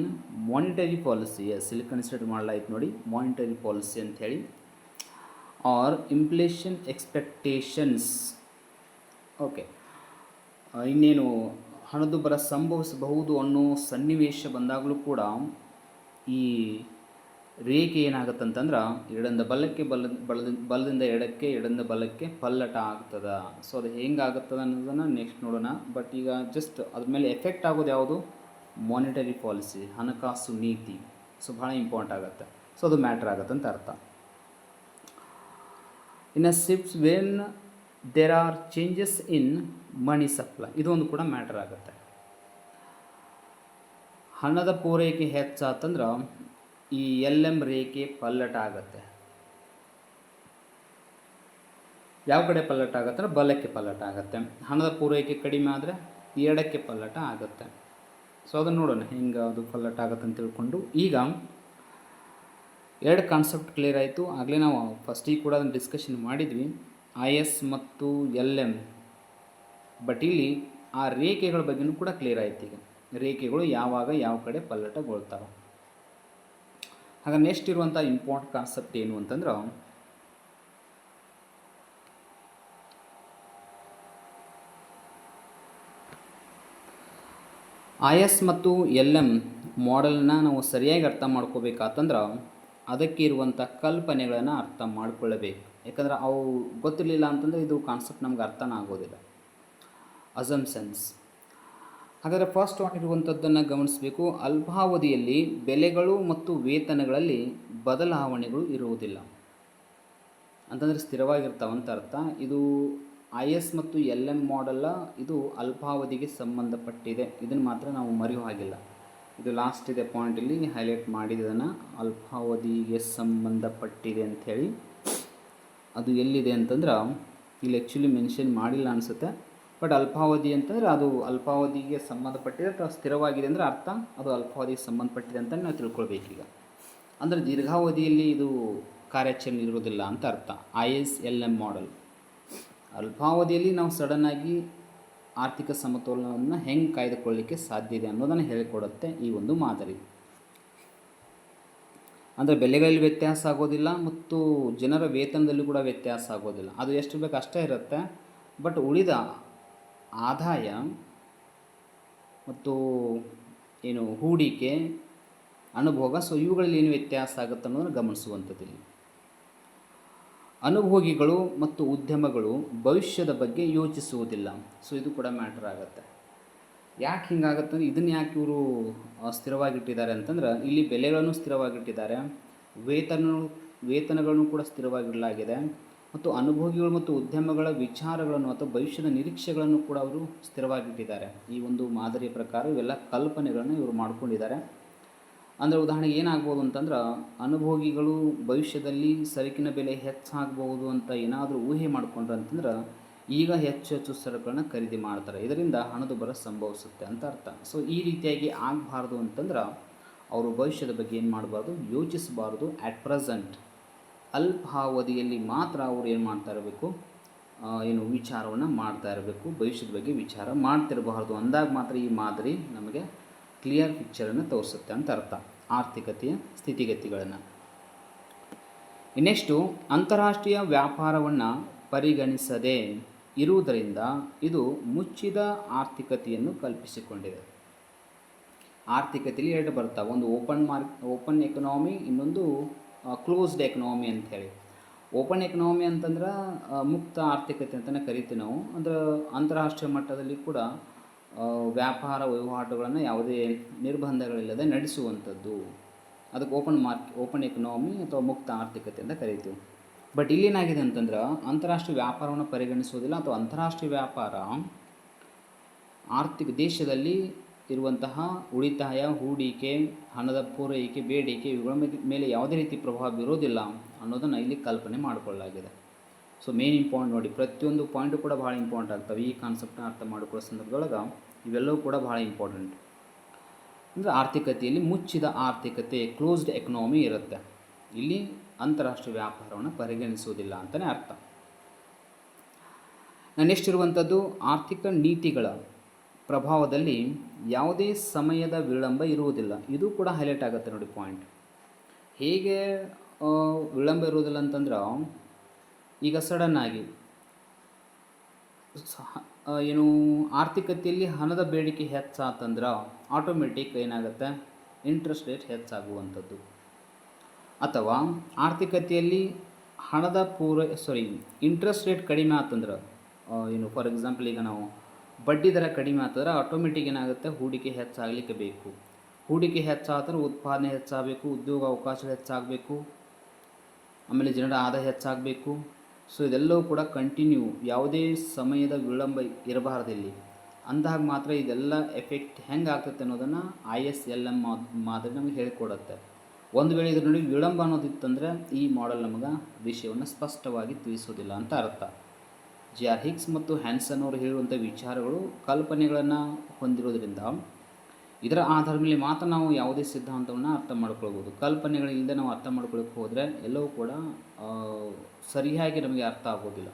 monetary policy. Yes, ಇಲ್ಲಿ ಕನ್ಸಿಡರ್ ಮಾಡಲಾಯ್ತು ನೋಡಿ, ಮಾನಿಟರಿ ಪಾಲಿಸಿ ಅಂಥೇಳಿ. Or inflation expectations. ಓಕೆ, ಇನ್ನೇನು ಹಣದುಬ್ಬರ ಸಂಭವಿಸಬಹುದು ಅನ್ನೋ ಸನ್ನಿವೇಶ ಬಂದಾಗಲೂ ಕೂಡ ಈ ರೇಖೆ ಏನಾಗುತ್ತಂತಂದ್ರೆ ಎಡದಿಂದ ಬಲಕ್ಕೆ, ಬಲದಿಂದ ಎಡಕ್ಕೆ, ಎಡದಿಂದ ಬಲಕ್ಕೆ ಪಲ್ಲಟ ಆಗ್ತದೆ. ಸೊ ಅದು ಹೆಂಗಾಗುತ್ತದೆ ಅನ್ನೋದನ್ನು ನೆಕ್ಸ್ಟ್ ನೋಡೋಣ. ಬಟ್ ಈಗ ಜಸ್ಟ್ ಅದ್ರ ಮೇಲೆ ಎಫೆಕ್ಟ್ ಆಗೋದು ಯಾವುದು, ಮಾನಿಟರಿ ಪಾಲಿಸಿ, ಹಣಕಾಸು ನೀತಿ. ಸೊ ಭಾಳ ಇಂಪಾರ್ಟೆಂಟ್ ಆಗುತ್ತೆ. ಸೊ ಅದು ಮ್ಯಾಟ್ರ್ ಆಗುತ್ತೆ ಅಂತ ಅರ್ಥ. ಇನ್ನು shifts when there are changes in money supply, ಇದೊಂದು ಕೂಡ ಮ್ಯಾಟರ್ ಆಗುತ್ತೆ. ಹಣದ ಪೂರೈಕೆ ಹೆಚ್ಚಾತಂದ್ರೆ ಈ LM ರೇಖೆ ಪಲ್ಲಟ ಆಗುತ್ತೆ. ಯಾವ ಕಡೆ ಪಲ್ಲಟ ಆಗುತ್ತೆ ಅಂದರೆ ಬಲಕ್ಕೆ ಪಲ್ಲಟ ಆಗುತ್ತೆ. ಹಣದ ಪೂರೈಕೆ ಕಡಿಮೆ ಆದರೆ ಎಡಕ್ಕೆ ಪಲ್ಲಟ ಆಗುತ್ತೆ. ಸೊ ಅದನ್ನು ನೋಡೋಣ ಹೆಂಗೆ ಅದು ಪಲ್ಲಟ ಆಗುತ್ತೆ ಅಂತ ತಿಳ್ಕೊಂಡು. ಈಗ ಎರಡು ಕಾನ್ಸೆಪ್ಟ್ ಕ್ಲಿಯರ್ ಆಯಿತು. ಆಗಲೇ ನಾವು ಫಸ್ಟಿಗೆ ಕೂಡ ಅದನ್ನು ಡಿಸ್ಕಷನ್ ಮಾಡಿದ್ವಿ, IS ಮತ್ತು LM. ಬಟ್ ಇಲ್ಲಿ ಆ ರೇಖೆಗಳ ಬಗ್ಗೆಯೂ ಕೂಡ ಕ್ಲಿಯರ್ ಆಯಿತು. ಈಗ ರೇಖೆಗಳು ಯಾವಾಗ ಯಾವ ಕಡೆ ಪಲ್ಲಟಗೊಳ್ತಾವೆ. ಹಾಗೆ ನೆಕ್ಸ್ಟ್ ಇರುವಂಥ ಇಂಪಾರ್ಟೆಂಟ್ ಕಾನ್ಸೆಪ್ಟ್ ಏನು ಅಂತಂದ್ರೆ IS ಮತ್ತು LM ಮಾಡೆಲ್ನ ನಾವು ಸರಿಯಾಗಿ ಅರ್ಥ ಮಾಡ್ಕೋಬೇಕಾತಂದ್ರೆ ಅದಕ್ಕೆ ಇರುವಂಥ ಕಲ್ಪನೆಗಳನ್ನು ಅರ್ಥ ಮಾಡ್ಕೊಳ್ಳಬೇಕು. ಯಾಕಂದ್ರೆ ಅವು ಗೊತ್ತಿರಲಿಲ್ಲ ಅಂತಂದರೆ ಇದು ಕಾನ್ಸೆಪ್ಟ್ ನಮ್ಗೆ ಅರ್ಥನೇ ಆಗೋದಿಲ್ಲ. ಅಸಂಪ್ಷನ್ಸ್. ಹಾಗಾದರೆ ಫಸ್ಟ್ ಒನ್ ಇರುವಂಥದ್ದನ್ನು ಗಮನಿಸಬೇಕು. ಅಲ್ಪಾವಧಿಯಲ್ಲಿ ಬೆಲೆಗಳು ಮತ್ತು ವೇತನಗಳಲ್ಲಿ ಬದಲಾವಣೆಗಳು ಇರುವುದಿಲ್ಲ ಅಂತಂದರೆ ಸ್ಥಿರವಾಗಿರ್ತಾವಂತ ಅರ್ಥ. ಇದು IS ಮತ್ತು LM ಮಾಡೆಲ್ಲ ಇದು ಅಲ್ಪಾವಧಿಗೆ ಸಂಬಂಧಪಟ್ಟಿದೆ. ಇದನ್ನು ಮಾತ್ರ ನಾವು ಮರೆಯೋ ಹಾಗಿಲ್ಲ. ಇದು ಲಾಸ್ಟ್ ಇದೆ ಪಾಯಿಂಟ್ ಇಲ್ಲಿ ಹೈಲೈಟ್ ಮಾಡಿದ್ದನ್ನು, ಅಲ್ಪಾವಧಿಗೆ ಸಂಬಂಧಪಟ್ಟಿದೆ ಅಂಥೇಳಿ. ಅದು ಎಲ್ಲಿದೆ ಅಂತಂದ್ರೆ ಇಲ್ಲಿ ಆ್ಯಕ್ಚುಲಿ ಮೆನ್ಷನ್ ಮಾಡಿಲ್ಲ ಅನಿಸುತ್ತೆ. ಬಟ್ ಅಲ್ಪಾವಧಿ ಅಂತಂದರೆ ಅದು ಅಲ್ಪಾವಧಿಗೆ ಸಂಬಂಧಪಟ್ಟಿದೆ ಅಥವಾ ಸ್ಥಿರವಾಗಿದೆ ಅಂದರೆ ಅರ್ಥ ಅದು ಅಲ್ಪಾವಧಿಗೆ ಸಂಬಂಧಪಟ್ಟಿದೆ ಅಂತ ನಾವು ತಿಳ್ಕೊಳ್ಬೇಕೀಗ. ಅಂದರೆ ದೀರ್ಘಾವಧಿಯಲ್ಲಿ ಇದು ಕಾರ್ಯಾಚರಣೆ ಇರುವುದಿಲ್ಲ ಅಂತ ಅರ್ಥ. IS LM ಮಾಡೆಲ್ ಅಲ್ಪಾವಧಿಯಲ್ಲಿ ನಾವು ಸಡನ್ನಾಗಿ ಆರ್ಥಿಕ ಸಮತೋಲನವನ್ನು ಹೆಂಗೆ ಕಾಯ್ದುಕೊಳ್ಳಲಿಕ್ಕೆ ಸಾಧ್ಯ ಇದೆ ಅನ್ನೋದನ್ನು ಹೇಳಿಕೊಡುತ್ತೆ ಈ ಒಂದು ಮಾದರಿ. ಅಂದರೆ ಬೆಲೆಗಳಲ್ಲಿ ವ್ಯತ್ಯಾಸ ಆಗೋದಿಲ್ಲ ಮತ್ತು ಜನರ ವೇತನದಲ್ಲಿ ಕೂಡ ವ್ಯತ್ಯಾಸ ಆಗೋದಿಲ್ಲ. ಅದು ಎಷ್ಟು ಬೇಕು ಅಷ್ಟೇ ಇರುತ್ತೆ. ಬಟ್ ಉಳಿದ ಆದಾಯ ಮತ್ತು ಏನು ಹೂಡಿಕೆ, ಅನುಭೋಗ, ಸೊ ಇವುಗಳಲ್ಲಿ ಏನು ವ್ಯತ್ಯಾಸ ಆಗುತ್ತೆ ಅನ್ನೋದನ್ನು ಗಮನಿಸುವಂಥದ್ದಿಲ್ಲ. ಅನುಭೋಗಿಗಳು ಮತ್ತು ಉದ್ಯಮಗಳು ಭವಿಷ್ಯದ ಬಗ್ಗೆ ಯೋಚಿಸುವುದಿಲ್ಲ. ಸೊ ಇದು ಕೂಡ ಮ್ಯಾಟ್ರ್ ಆಗುತ್ತೆ. ಯಾಕೆ ಹಿಂಗಾಗುತ್ತೆ ಅಂದರೆ ಇದನ್ನು ಯಾಕೆ ಇವರು ಸ್ಥಿರವಾಗಿಟ್ಟಿದ್ದಾರೆ ಅಂತಂದ್ರೆ ಇಲ್ಲಿ ಬೆಲೆಗಳನ್ನು ಸ್ಥಿರವಾಗಿಟ್ಟಿದ್ದಾರೆ, ವೇತನಗಳನ್ನು ಕೂಡ ಸ್ಥಿರವಾಗಿಡಲಾಗಿದೆ ಮತ್ತು ಅನುಭೋಗಿಗಳು ಮತ್ತು ಉದ್ಯಮಗಳ ವಿಚಾರಗಳನ್ನು ಅಥವಾ ಭವಿಷ್ಯದ ನಿರೀಕ್ಷೆಗಳನ್ನು ಕೂಡ ಅವರು ಸ್ಥಿರವಾಗಿಟ್ಟಿದ್ದಾರೆ. ಈ ಒಂದು ಮಾದರಿಯ ಪ್ರಕಾರ ಇವೆಲ್ಲ ಕಲ್ಪನೆಗಳನ್ನು ಇವರು ಮಾಡ್ಕೊಂಡಿದ್ದಾರೆ. ಅಂದರೆ ಉದಾಹರಣೆಗೆ ಏನಾಗ್ಬೋದು ಅಂತಂದ್ರೆ ಅನುಭೋಗಿಗಳು ಭವಿಷ್ಯದಲ್ಲಿ ಸರಕಿನ ಬೆಲೆ ಹೆಚ್ಚಾಗ್ಬೋದು ಅಂತ ಏನಾದರೂ ಊಹೆ ಮಾಡಿಕೊಂಡ್ರೆ ಅಂತಂದ್ರೆ ಈಗ ಹೆಚ್ಚು ಸರಕುಗಳನ್ನ ಖರೀದಿ ಮಾಡ್ತಾರೆ. ಇದರಿಂದ ಹಣದುಬ್ಬರ ಸಂಭವಿಸುತ್ತೆ ಅಂತ ಅರ್ಥ. ಸೊ ಈ ರೀತಿಯಾಗಿ ಆಗಬಾರ್ದು ಅಂತಂದ್ರೆ ಅವರು ಭವಿಷ್ಯದ ಬಗ್ಗೆ ಏನು ಮಾಡಬಾರ್ದು, ಯೋಚಿಸಬಾರ್ದು. ಆ್ಯಟ್ ಪ್ರೆಸೆಂಟ್ ಅಲ್ಪಾವಧಿಯಲ್ಲಿ ಮಾತ್ರ ಅವರು ಏನು ಮಾಡ್ತಾ ಇರಬೇಕು, ವಿಚಾರವನ್ನು ಮಾಡ್ತಾ ಇರಬೇಕು. ಭವಿಷ್ಯದ ಬಗ್ಗೆ ವಿಚಾರ ಮಾಡ್ತಿರಬಾರ್ದು. ಅಂದಾಗ ಮಾತ್ರ ಈ ಮಾದರಿ ನಮಗೆ ಕ್ಲಿಯರ್ ಪಿಕ್ಚರನ್ನು ತೋರಿಸುತ್ತೆ ಅಂತ ಅರ್ಥ, ಆರ್ಥಿಕತೆಯ ಸ್ಥಿತಿಗತಿಗಳನ್ನು. ನೆಕ್ಸ್ಟು ಅಂತಾರಾಷ್ಟ್ರೀಯ ವ್ಯಾಪಾರವನ್ನು ಪರಿಗಣಿಸದೆ ಇರುವುದರಿಂದ ಇದು ಮುಚ್ಚಿದ ಆರ್ಥಿಕತೆಯನ್ನು ಕಲ್ಪಿಸಿಕೊಂಡಿದೆ. ಆರ್ಥಿಕತೆಯಲ್ಲಿ ಎರಡು ಬರ್ತಾವೆ, ಒಂದು ಓಪನ್ ಎಕನಾಮಿ, ಇನ್ನೊಂದು ಕ್ಲೋಸ್ಡ್ ಎಕನಾಮಿ ಅಂಥೇಳಿ. ಓಪನ್ ಎಕನಾಮಿ ಅಂತಂದ್ರೆ ಮುಕ್ತ ಆರ್ಥಿಕತೆ ಅಂತಲೇ ಕರಿತೀವಿ ನಾವು. ಅಂದ್ರೆ ಅಂತಾರಾಷ್ಟ್ರೀಯ ಮಟ್ಟದಲ್ಲಿ ಕೂಡ ವ್ಯಾಪಾರ ವಹಿವಾಟುಗಳನ್ನು ಯಾವುದೇ ನಿರ್ಬಂಧಗಳಿಲ್ಲದೆ ನಡೆಸುವಂಥದ್ದು, ಅದಕ್ಕೆ ಓಪನ್ ಎಕನಾಮಿ ಅಥವಾ ಮುಕ್ತ ಆರ್ಥಿಕತೆ ಅಂತ ಕರಿತೀವಿ. ಬಟ್ ಇಲ್ಲೇನಾಗಿದೆ ಅಂತಂದ್ರೆ ಅಂತಾರಾಷ್ಟ್ರೀಯ ವ್ಯಾಪಾರವನ್ನು ಪರಿಗಣಿಸುವುದಿಲ್ಲ ಅಥವಾ ಅಂತಾರಾಷ್ಟ್ರೀಯ ವ್ಯಾಪಾರ ದೇಶದಲ್ಲಿ ಇರುವಂತಹ ಉಳಿತಾಯ, ಹೂಡಿಕೆ, ಹಣದ ಪೂರೈಕೆ, ಬೇಡಿಕೆ ಇವುಗಳ ಮೇಲೆ ಯಾವುದೇ ರೀತಿ ಪ್ರಭಾವ ಬೀರೋದಿಲ್ಲ ಅನ್ನೋದನ್ನು ಇಲ್ಲಿ ಕಲ್ಪನೆ ಮಾಡಿಕೊಳ್ಳಲಾಗಿದೆ. ಸೊ ಮೇನ್ ಇಂಪಾರ್ಟೆಂಟ್ ನೋಡಿ, ಪ್ರತಿಯೊಂದು ಪಾಯಿಂಟು ಕೂಡ ಭಾಳ ಇಂಪಾರ್ಟೆಂಟ್ ಆಗ್ತವೆ. ಈ ಕಾನ್ಸೆಪ್ಟನ್ನ ಅರ್ಥ ಮಾಡಿಕೊಳ್ಳೋ ಸಂದರ್ಭದೊಳಗೆ ಇವೆಲ್ಲವೂ ಕೂಡ ಭಾಳ ಇಂಪಾರ್ಟೆಂಟ್. ಅಂದರೆ ಆರ್ಥಿಕತೆಯಲ್ಲಿ ಮುಚ್ಚಿದ ಆರ್ಥಿಕತೆ, ಕ್ಲೋಸ್ಡ್ ಎಕನಾಮಿ ಇರುತ್ತೆ. ಇಲ್ಲಿ ಅಂತಾರಾಷ್ಟ್ರೀಯ ವ್ಯಾಪಾರವನ್ನು ಪರಿಗಣಿಸುವುದಿಲ್ಲ ಅಂತಲೇ ಅರ್ಥ. ನೆಕ್ಸ್ಟ್ ಇರುವಂಥದ್ದು ಆರ್ಥಿಕ ನೀತಿಗಳ ಪ್ರಭಾವದಲ್ಲಿ ಯಾವುದೇ ಸಮಯದ ವಿಳಂಬ ಇರುವುದಿಲ್ಲ. ಇದು ಕೂಡ ಹೈಲೈಟ್ ಆಗುತ್ತೆ ನೋಡಿ ಪಾಯಿಂಟ್. ಹೇಗೆ ವಿಳಂಬ ಇರುವುದಿಲ್ಲ ಅಂತಂದ್ರೆ ಈಗ ಸಡನ್ನಾಗಿ ಆರ್ಥಿಕತೆಯಲ್ಲಿ ಹಣದ ಬೇಡಿಕೆ ಹೆಚ್ಚಾತಂದ್ರೆ ಆಟೋಮೆಟಿಕ್ ಏನಾಗುತ್ತೆ, ಇಂಟ್ರೆಸ್ಟ್ ರೇಟ್ ಹೆಚ್ಚಾಗುವಂಥದ್ದು. ಅಥವಾ ಆರ್ಥಿಕತೆಯಲ್ಲಿ ಇಂಟ್ರೆಸ್ಟ್ ರೇಟ್ ಕಡಿಮೆ ಆತಂದ್ರೆ ಫಾರ್ ಎಕ್ಸಾಂಪಲ್ ಈಗ ನಾವು ಬಡ್ಡಿ ದರ ಕಡಿಮೆ ಆಗ್ತದ್ರೆ ಆಟೋಮೆಟಿಕ್ ಏನಾಗುತ್ತೆ, ಹೂಡಿಕೆ ಹೆಚ್ಚಾಗಲಿಕ್ಕೆ ಬೇಕು. ಹೂಡಿಕೆ ಹೆಚ್ಚಾದ್ರೆ ಉತ್ಪಾದನೆ ಹೆಚ್ಚಾಗಬೇಕು, ಉದ್ಯೋಗ ಅವಕಾಶಗಳು ಹೆಚ್ಚಾಗಬೇಕು, ಆಮೇಲೆ ಜನರ ಆದಾಯ ಹೆಚ್ಚಾಗಬೇಕು. ಸೊ ಇದೆಲ್ಲವೂ ಕೂಡ ಕಂಟಿನ್ಯೂ, ಯಾವುದೇ ಸಮಯದ ವಿಳಂಬ ಇರಬಾರ್ದಿಲ್ಲಿ. ಅಂದಾಗ ಮಾತ್ರ ಇದೆಲ್ಲ ಎಫೆಕ್ಟ್ ಹೆಂಗೆ ಆಗ್ತದೆ ಅನ್ನೋದನ್ನು ISLM ಮಾದರಿ ನಮಗೆ ಹೇಳಿಕೊಡುತ್ತೆ. ಒಂದು ವೇಳೆ ಇದ್ರ ನೋಡಿ ವಿಳಂಬ ಅನ್ನೋದಿತ್ತಂದರೆ ಈ ಮಾಡೆಲ್ ನಮಗೆ ವಿಷಯವನ್ನು ಸ್ಪಷ್ಟವಾಗಿ ತಿಳಿಸೋದಿಲ್ಲ ಅಂತ ಅರ್ಥ. JR ಹಿಗ್ಸ್ ಮತ್ತು ಹ್ಯಾನ್ಸನ್ ಅವರು ಹೇಳುವಂಥ ವಿಚಾರಗಳು ಕಲ್ಪನೆಗಳನ್ನು ಹೊಂದಿರೋದ್ರಿಂದ ಇದರ ಆಧಾರದ ಮೇಲೆ ಮಾತ್ರ ನಾವು ಯಾವುದೇ ಸಿದ್ಧಾಂತವನ್ನು ಅರ್ಥ ಮಾಡ್ಕೊಳ್ಬೋದು. ಕಲ್ಪನೆಗಳಿಲ್ಲದೆ ನಾವು ಅರ್ಥ ಮಾಡ್ಕೊಳ್ಳೋಕೆ ಹೋದರೆ ಎಲ್ಲವೂ ಕೂಡ ಸರಿಯಾಗಿ ನಮಗೆ ಅರ್ಥ ಆಗೋದಿಲ್ಲ.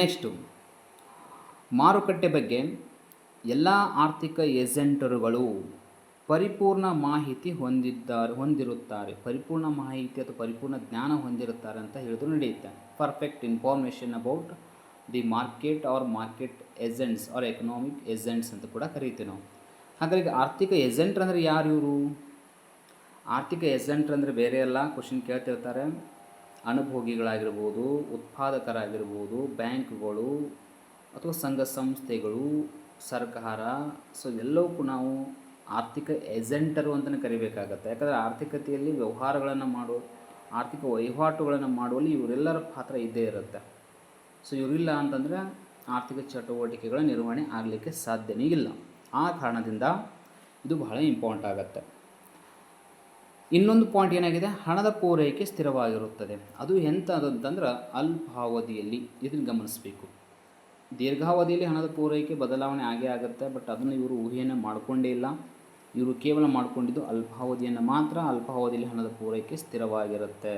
ನೆಕ್ಸ್ಟು, ಮಾರುಕಟ್ಟೆ ಬಗ್ಗೆ ಎಲ್ಲ ಆರ್ಥಿಕ ಏಜೆಂಟರುಗಳು ಪರಿಪೂರ್ಣ ಮಾಹಿತಿ ಹೊಂದಿರುತ್ತಾರೆ. ಪರಿಪೂರ್ಣ ಮಾಹಿತಿ ಅಥವಾ ಪರಿಪೂರ್ಣ ಜ್ಞಾನ ಹೊಂದಿರುತ್ತಾರೆ ಅಂತ ಹೇಳಿದ್ರು ನಡೆಯುತ್ತೆ. Perfect information about the market or market agents or economic agents ಅಂತ ಕೂಡ ಕರೀತೀವಿ ನಾವು. ಹಾಗಾಗಿ ಆರ್ಥಿಕ ಏಜೆಂಟ್ರ್ ಅಂದರೆ ಯಾರು ಇವರು? ಆರ್ಥಿಕ ಏಜೆಂಟ್ರ್ ಅಂದರೆ ಬೇರೆ ಎಲ್ಲ ಕ್ವಶನ್ ಕೇಳ್ತಿರ್ತಾರೆ. ಅನುಭೋಗಿಗಳಾಗಿರ್ಬೋದು, ಉತ್ಪಾದಕರಾಗಿರ್ಬೋದು, ಬ್ಯಾಂಕ್ಗಳು ಅಥವಾ ಸಂಘ ಸಂಸ್ಥೆಗಳು, ಸರ್ಕಾರ. ಸೊ ಎಲ್ಲವಕ್ಕೂ ನಾವು ಆರ್ಥಿಕ ಏಜೆಂಟರು ಅಂತಲೇ ಕರಿಬೇಕಾಗತ್ತೆ. ಯಾಕಂದರೆ ಆರ್ಥಿಕತೆಯಲ್ಲಿ ವ್ಯವಹಾರಗಳನ್ನು ಆರ್ಥಿಕ ವಹಿವಾಟುಗಳನ್ನು ಮಾಡುವಲ್ಲಿ ಇವರೆಲ್ಲರ ಪಾತ್ರ ಇದ್ದೇ ಇರುತ್ತೆ. ಸೊ ಇವರಿಲ್ಲ ಅಂತಂದರೆ ಆರ್ಥಿಕ ಚಟುವಟಿಕೆಗಳ ನಿರ್ವಹಣೆ ಆಗಲಿಕ್ಕೆ ಸಾಧ್ಯನೇ ಇಲ್ಲ. ಆ ಕಾರಣದಿಂದ ಇದು ಬಹಳ ಇಂಪಾರ್ಟೆಂಟ್ ಆಗುತ್ತೆ. ಇನ್ನೊಂದು ಪಾಯಿಂಟ್ ಏನಾಗಿದೆ, ಹಣದ ಪೂರೈಕೆ ಸ್ಥಿರವಾಗಿರುತ್ತದೆ. ಅದು ಎಂಥದಂತಂದ್ರೆ ಅಲ್ಪಾವಧಿಯಲ್ಲಿ. ಇದನ್ನು ಗಮನಿಸಬೇಕು. ದೀರ್ಘಾವಧಿಯಲ್ಲಿ ಹಣದ ಪೂರೈಕೆ ಬದಲಾವಣೆ ಆಗೇ ಆಗುತ್ತೆ, ಬಟ್ ಅದನ್ನು ಇವರು ಊಹೆಯನ್ನು ಮಾಡಿಕೊಂಡೇ ಇಲ್ಲ. ಇವರು ಕೇವಲ ಮಾಡಿಕೊಂಡಿದ್ದು ಅಲ್ಪಾವಧಿಯನ್ನು ಮಾತ್ರ. ಅಲ್ಪಾವಧಿಯಲ್ಲಿ ಹಣದ ಪೂರೈಕೆ ಸ್ಥಿರವಾಗಿರುತ್ತೆ.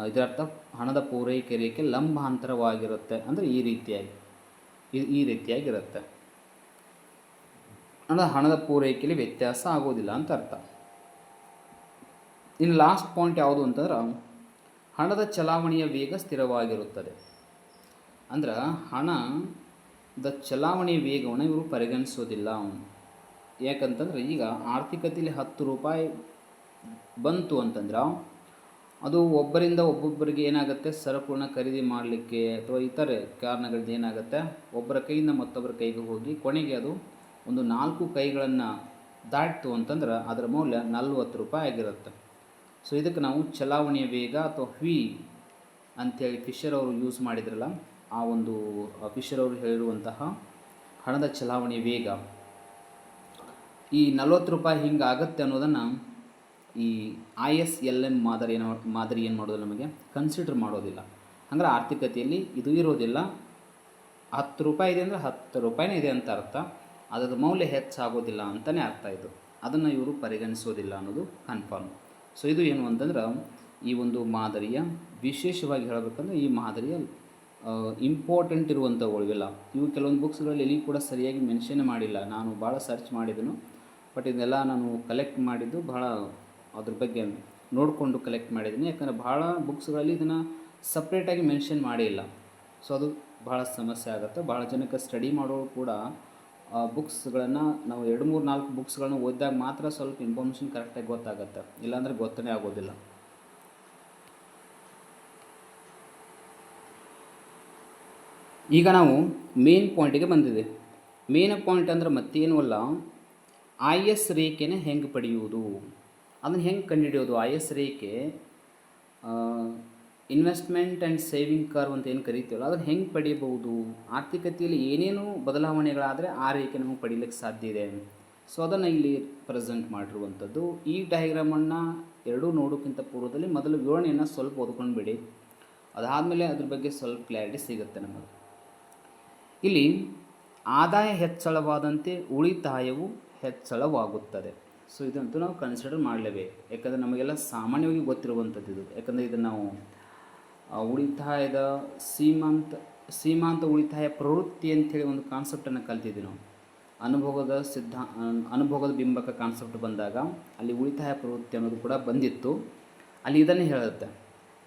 ಇದರರ್ಥ ಹಣದ ಪೂರೈಕೆ ರೇಖೆ ಲಂಬಾಂತರವಾಗಿರುತ್ತೆ. ಅಂದರೆ ಈ ರೀತಿಯಾಗಿರುತ್ತೆ. ಅಂದರೆ ಹಣದ ಪೂರೈಕೆಯಲ್ಲಿ ವ್ಯತ್ಯಾಸ ಆಗೋದಿಲ್ಲ ಅಂತ ಅರ್ಥ. ಇನ್ನು ಲಾಸ್ಟ್ ಪಾಯಿಂಟ್ ಯಾವುದು ಅಂತಂದ್ರೆ ಹಣದ ಚಲಾವಣೆಯ ವೇಗ ಸ್ಥಿರವಾಗಿರುತ್ತದೆ. ಅಂದ್ರೆ ಹಣದ ಚಲಾವಣೆಯ ವೇಗವನ್ನು ಇವರು ಪರಿಗಣಿಸೋದಿಲ್ಲ. ಯಾಕಂತಂದ್ರೆ ಈಗ ಆರ್ಥಿಕತೆಯಲ್ಲಿ 10 ರೂಪಾಯಿ ಬಂತು ಅಂತಂದ್ರೆ ಅದು ಒಬ್ಬರಿಂದ ಒಬ್ಬೊಬ್ಬರಿಗೆ ಏನಾಗುತ್ತೆ, ಸರಕುಗಳನ್ನ ಖರೀದಿ ಮಾಡಲಿಕ್ಕೆ ಅಥವಾ ಇತರೆ ಕಾರಣಗಳಿಂದ ಏನಾಗುತ್ತೆ, ಒಬ್ಬರ ಕೈಯಿಂದ ಮತ್ತೊಬ್ಬರ ಕೈಗೆ ಹೋಗಿ ಕೊನೆಗೆ ಅದು ಒಂದು 4 ಕೈಗಳನ್ನು ದಾಟಿತು ಅಂತಂದ್ರೆ ಅದರ ಮೌಲ್ಯ 40 ರೂಪಾಯಿ ಆಗಿರುತ್ತೆ. ಸೊ ಇದಕ್ಕೆ ನಾವು ಚಲಾವಣೆಯ ವೇಗ ಅಥವಾ ಅಂಥೇಳಿ ಫಿಶರ್ ಅವರು ಯೂಸ್ ಮಾಡಿದ್ರಲ್ಲ, ಆ ಒಂದು ಫಿಶರ್ ಅವರು ಹೇಳಿರುವಂತಹ ಹಣದ ಚಲಾವಣೆಯ ವೇಗ ಈ 40 ರೂಪಾಯಿ ಹಿಂಗೆ ಆಗುತ್ತೆ ಅನ್ನೋದನ್ನು ಈ ISLM ಮಾದರಿ ಏನು ಮಾಡೋದು, ನಮಗೆ ಕನ್ಸಿಡರ್ ಮಾಡೋದಿಲ್ಲ. ಅಂದರೆ ಆರ್ಥಿಕತೆಯಲ್ಲಿ ಇದು ಇರೋದಿಲ್ಲ. 10 ರೂಪಾಯಿ ಇದೆ ಅಂದರೆ 10 ರೂಪಾಯಿನೇ ಇದೆ ಅಂತ ಅರ್ಥ. ಅದರ ಮೌಲ್ಯ ಹೆಚ್ಚಾಗೋದಿಲ್ಲ ಅಂತಲೇ ಅರ್ಥ. ಇದು ಅದನ್ನು ಇವರು ಪರಿಗಣಿಸೋದಿಲ್ಲ ಅನ್ನೋದು ಕನ್ಫರ್ಮ್. ಸೊ ಇದು ಏನು ಅಂತಂದ್ರೆ ಈ ಒಂದು ಮಾದರಿಯ ವಿಶೇಷವಾಗಿ ಹೇಳಬೇಕಂದ್ರೆ ಈ ಮಾದರಿಯ ಇಂಪಾರ್ಟೆಂಟ್ ಇರುವಂಥವುಗಳು ಇವೆಲ್ಲ. ಇವು ಕೆಲವೊಂದು ಬುಕ್ಸ್ಗಳಲ್ಲಿ ಎಲ್ಲಿ ಕೂಡ ಸರಿಯಾಗಿ ಮೆನ್ಷನ್ ಮಾಡಿಲ್ಲ. ನಾನು ಭಾಳ ಸರ್ಚ್ ಮಾಡಿದನು, ಬಟ್ ಇದನ್ನೆಲ್ಲ ನಾನು ಕಲೆಕ್ಟ್ ಮಾಡಿದ್ದು ಭಾಳ ಅದ್ರ ಬಗ್ಗೆ ನೋಡಿಕೊಂಡು ಕಲೆಕ್ಟ್ ಮಾಡಿದ್ದೀನಿ. ಯಾಕಂದರೆ ಭಾಳ ಬುಕ್ಸ್ಗಳಲ್ಲಿ ಇದನ್ನು ಸಪ್ರೇಟಾಗಿ ಮೆನ್ಷನ್ ಮಾಡಿಲ್ಲ. ಸೊ ಅದು ಭಾಳ ಸಮಸ್ಯೆ ಆಗುತ್ತೆ. ಭಾಳ ಜನಕ್ಕೆ ಸ್ಟಡಿ ಮಾಡೋರು ಕೂಡ ಬುಕ್ಸ್ಗಳನ್ನು ನಾವು 2, 3, 4 ಬುಕ್ಸ್ಗಳನ್ನು ಓದಿದಾಗ ಮಾತ್ರ ಸ್ವಲ್ಪ ಇನ್ಫಾರ್ಮೇಷನ್ ಕರೆಕ್ಟಾಗಿ ಗೊತ್ತಾಗುತ್ತೆ. ಇಲ್ಲಾಂದರೆ ಗೊತ್ತನೇ ಆಗೋದಿಲ್ಲ. ಈಗ ನಾವು ಮೇನ್ ಪಾಯಿಂಟಿಗೆ ಬಂದಿದೆ. ಮೇನ್ ಪಾಯಿಂಟ್ ಅಂದರೆ ಮತ್ತೇನೂ ಅಲ್ಲ, IS ರೇಖೆನ ಹೆಂಗೆ ಪಡೆಯುವುದು, ಅದನ್ನು ಹೆಂಗೆ ಕಂಡುಹಿಡಿಯೋದು. IS ರೇಖೆ ಇನ್ವೆಸ್ಟ್ಮೆಂಟ್ ಆ್ಯಂಡ್ ಸೇವಿಂಗ್ ಕರ್ವ್ ಅಂತ ಏನು ಕರಿತೀವಲ್ಲ, ಅದನ್ನು ಹೆಂಗೆ ಪಡೆಯಬಹುದು. ಆರ್ಥಿಕತೆಯಲ್ಲಿ ಏನೇನು ಬದಲಾವಣೆಗಳಾದರೆ ಆ ರೇಖೆ ನಮಗೆ ಪಡೀಲಿಕ್ಕೆ ಸಾಧ್ಯ ಇದೆ. ಸೊ ಅದನ್ನು ಇಲ್ಲಿ ಪ್ರೆಸೆಂಟ್ ಮಾಡಿರುವಂಥದ್ದು. ಈ ಡಯಾಗ್ರಾಮನ್ನು ಎರಡೂ ನೋಡೋಕ್ಕಿಂತ ಪೂರ್ವದಲ್ಲಿ ಮೊದಲು ವಿವರಣೆಯನ್ನು ಸ್ವಲ್ಪ ಓದ್ಕೊಂಡು ಬಿಡಿ. ಅದಾದಮೇಲೆ ಅದ್ರ ಬಗ್ಗೆ ಸ್ವಲ್ಪ ಕ್ಲಾರಿಟಿ ಸಿಗುತ್ತೆ ನಮಗೆ. ಇಲ್ಲಿ ಆದಾಯ ಹೆಚ್ಚಳವಾದಂತೆ ಉಳಿತಾಯವು ಹೆಚ್ಚಳವಾಗುತ್ತದೆ. ಸೊ ಇದಂತೂ ನಾವು ಕನ್ಸಿಡರ್ ಮಾಡಲೇಬೇಕು. ಯಾಕಂದರೆ ನಮಗೆಲ್ಲ ಸಾಮಾನ್ಯವಾಗಿ ಗೊತ್ತಿರುವಂಥದ್ದು ಇದು. ಯಾಕಂದರೆ ಇದನ್ನು ನಾವು ಉಳಿತಾಯದ ಸೀಮಾಂತ ಉಳಿತಾಯ ಪ್ರವೃತ್ತಿ ಅಂಥೇಳಿ ಒಂದು ಕಾನ್ಸೆಪ್ಟನ್ನು ಕಲ್ತಿದ್ವಿ ನಾವು. ಅನುಭೋಗದ ಬಿಂಬಕ ಕಾನ್ಸೆಪ್ಟ್ ಬಂದಾಗ ಅಲ್ಲಿ ಉಳಿತಾಯ ಪ್ರವೃತ್ತಿ ಅನ್ನೋದು ಕೂಡ ಬಂದಿತ್ತು. ಅಲ್ಲಿ ಇದನ್ನೇ ಹೇಳುತ್ತೆ,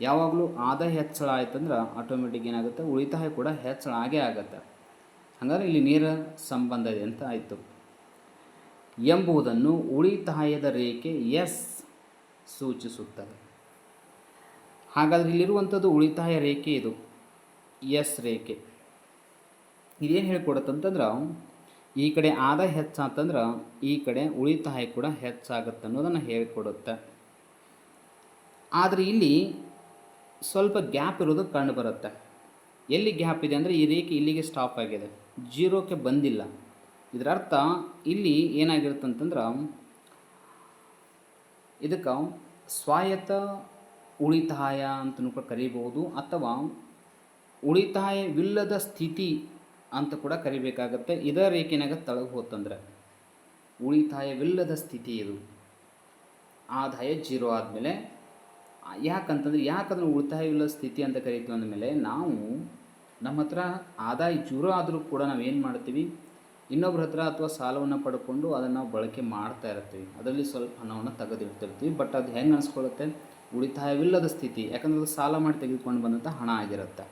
ಯಾವಾಗಲೂ ಆದಾಯ ಹೆಚ್ಚಳ ಆಯ್ತಂದ್ರೆ ಆಟೋಮೆಟಿಕ್ ಏನಾಗುತ್ತೆ, ಉಳಿತಾಯ ಕೂಡ ಹೆಚ್ಚಳ ಆಗೇ ಆಗುತ್ತೆ. ಹಾಗಾದರೆ ಇಲ್ಲಿ ನೇರ ಸಂಬಂಧ ಇದೆ ಅಂತ ಆಯಿತು ಎಂಬುದನ್ನು ಉಳಿತಾಯದ ರೇಖೆ S ಸೂಚಿಸುತ್ತದೆ. ಹಾಗಾದರೆ ಇಲ್ಲಿರುವಂಥದ್ದು ಉಳಿತಾಯ ರೇಖೆ, ಇದು S ರೇಖೆ. ಇದೇನು ಹೇಳ್ಕೊಡುತ್ತಂತಂದ್ರೆ ಈ ಕಡೆ ಆದಾಯ ಹೆಚ್ಚಾತಂದ್ರೆ ಈ ಕಡೆ ಉಳಿತಾಯ ಕೂಡ ಹೆಚ್ಚಾಗುತ್ತೆ ಅನ್ನೋದನ್ನು ಹೇಳಿಕೊಡುತ್ತೆ. ಆದರೆ ಇಲ್ಲಿ ಸ್ವಲ್ಪ ಗ್ಯಾಪ್ ಇರೋದು ಕಂಡು ಬರುತ್ತೆ. ಎಲ್ಲಿ ಗ್ಯಾಪ್ ಇದೆ ಅಂದರೆ ಈ ರೇಖೆ ಇಲ್ಲಿಗೆ ಸ್ಟಾಪ್ ಆಗಿದೆ, ಜೀರೋಕ್ಕೆ ಬಂದಿಲ್ಲ. ಇದರ ಅರ್ಥ ಇಲ್ಲಿ ಏನಾಗಿರುತ್ತೆ ಅಂತಂದ್ರೆ ಇದಕ್ಕೆ ಸ್ವಾಯತ್ತ ಉಳಿತಾಯ ಅಂತಲೂ ಕೂಡ ಕರೀಬಹುದು, ಅಥವಾ ಉಳಿತಾಯವಿಲ್ಲದ ಸ್ಥಿತಿ ಅಂತ ಕೂಡ ಕರಿಬೇಕಾಗತ್ತೆ. ಇದೇ ರೇಖೆನಾಗ ತಳಗೆ ಹೋತಂದ್ರೆ ಉಳಿತಾಯವಿಲ್ಲದ ಸ್ಥಿತಿ ಇದು, ಆದಾಯ ಜೀರೋ ಆದಮೇಲೆ. ಯಾಕಂದ್ರೆ ಉಳಿತಾಯವಿಲ್ಲದ ಸ್ಥಿತಿ ಅಂತ ಕರಿತೀವಿ ಅಂದಮೇಲೆ ನಾವು ನಮ್ಮ ಹತ್ರ ಆದಾಯ ಜೀರೋ ಆದರೂ ಕೂಡ ನಾವು ಏನು ಮಾಡ್ತೀವಿ, ಇನ್ನೊಬ್ಬರ ಹತ್ರ ಅಥವಾ ಸಾಲವನ್ನು ಪಡ್ಕೊಂಡು ಅದನ್ನು ನಾವು ಬಳಕೆ ಮಾಡ್ತಾ ಇರ್ತೀವಿ, ಅದರಲ್ಲಿ ಸ್ವಲ್ಪ ಹಣವನ್ನು ತೆಗೆದಿಡ್ತಿರ್ತೀವಿ. ಬಟ್ ಅದು ಹೆಂಗೆ ಅನಿಸ್ಕೊಳ್ಳುತ್ತೆ, ಉಳಿತಾಯವಿಲ್ಲದ ಸ್ಥಿತಿ, ಯಾಕಂದರೆ ಅದು ಸಾಲ ಮಾಡಿ ತೆಗೆದುಕೊಂಡು ಬಂದಂಥ ಹಣ ಆಗಿರುತ್ತೆ.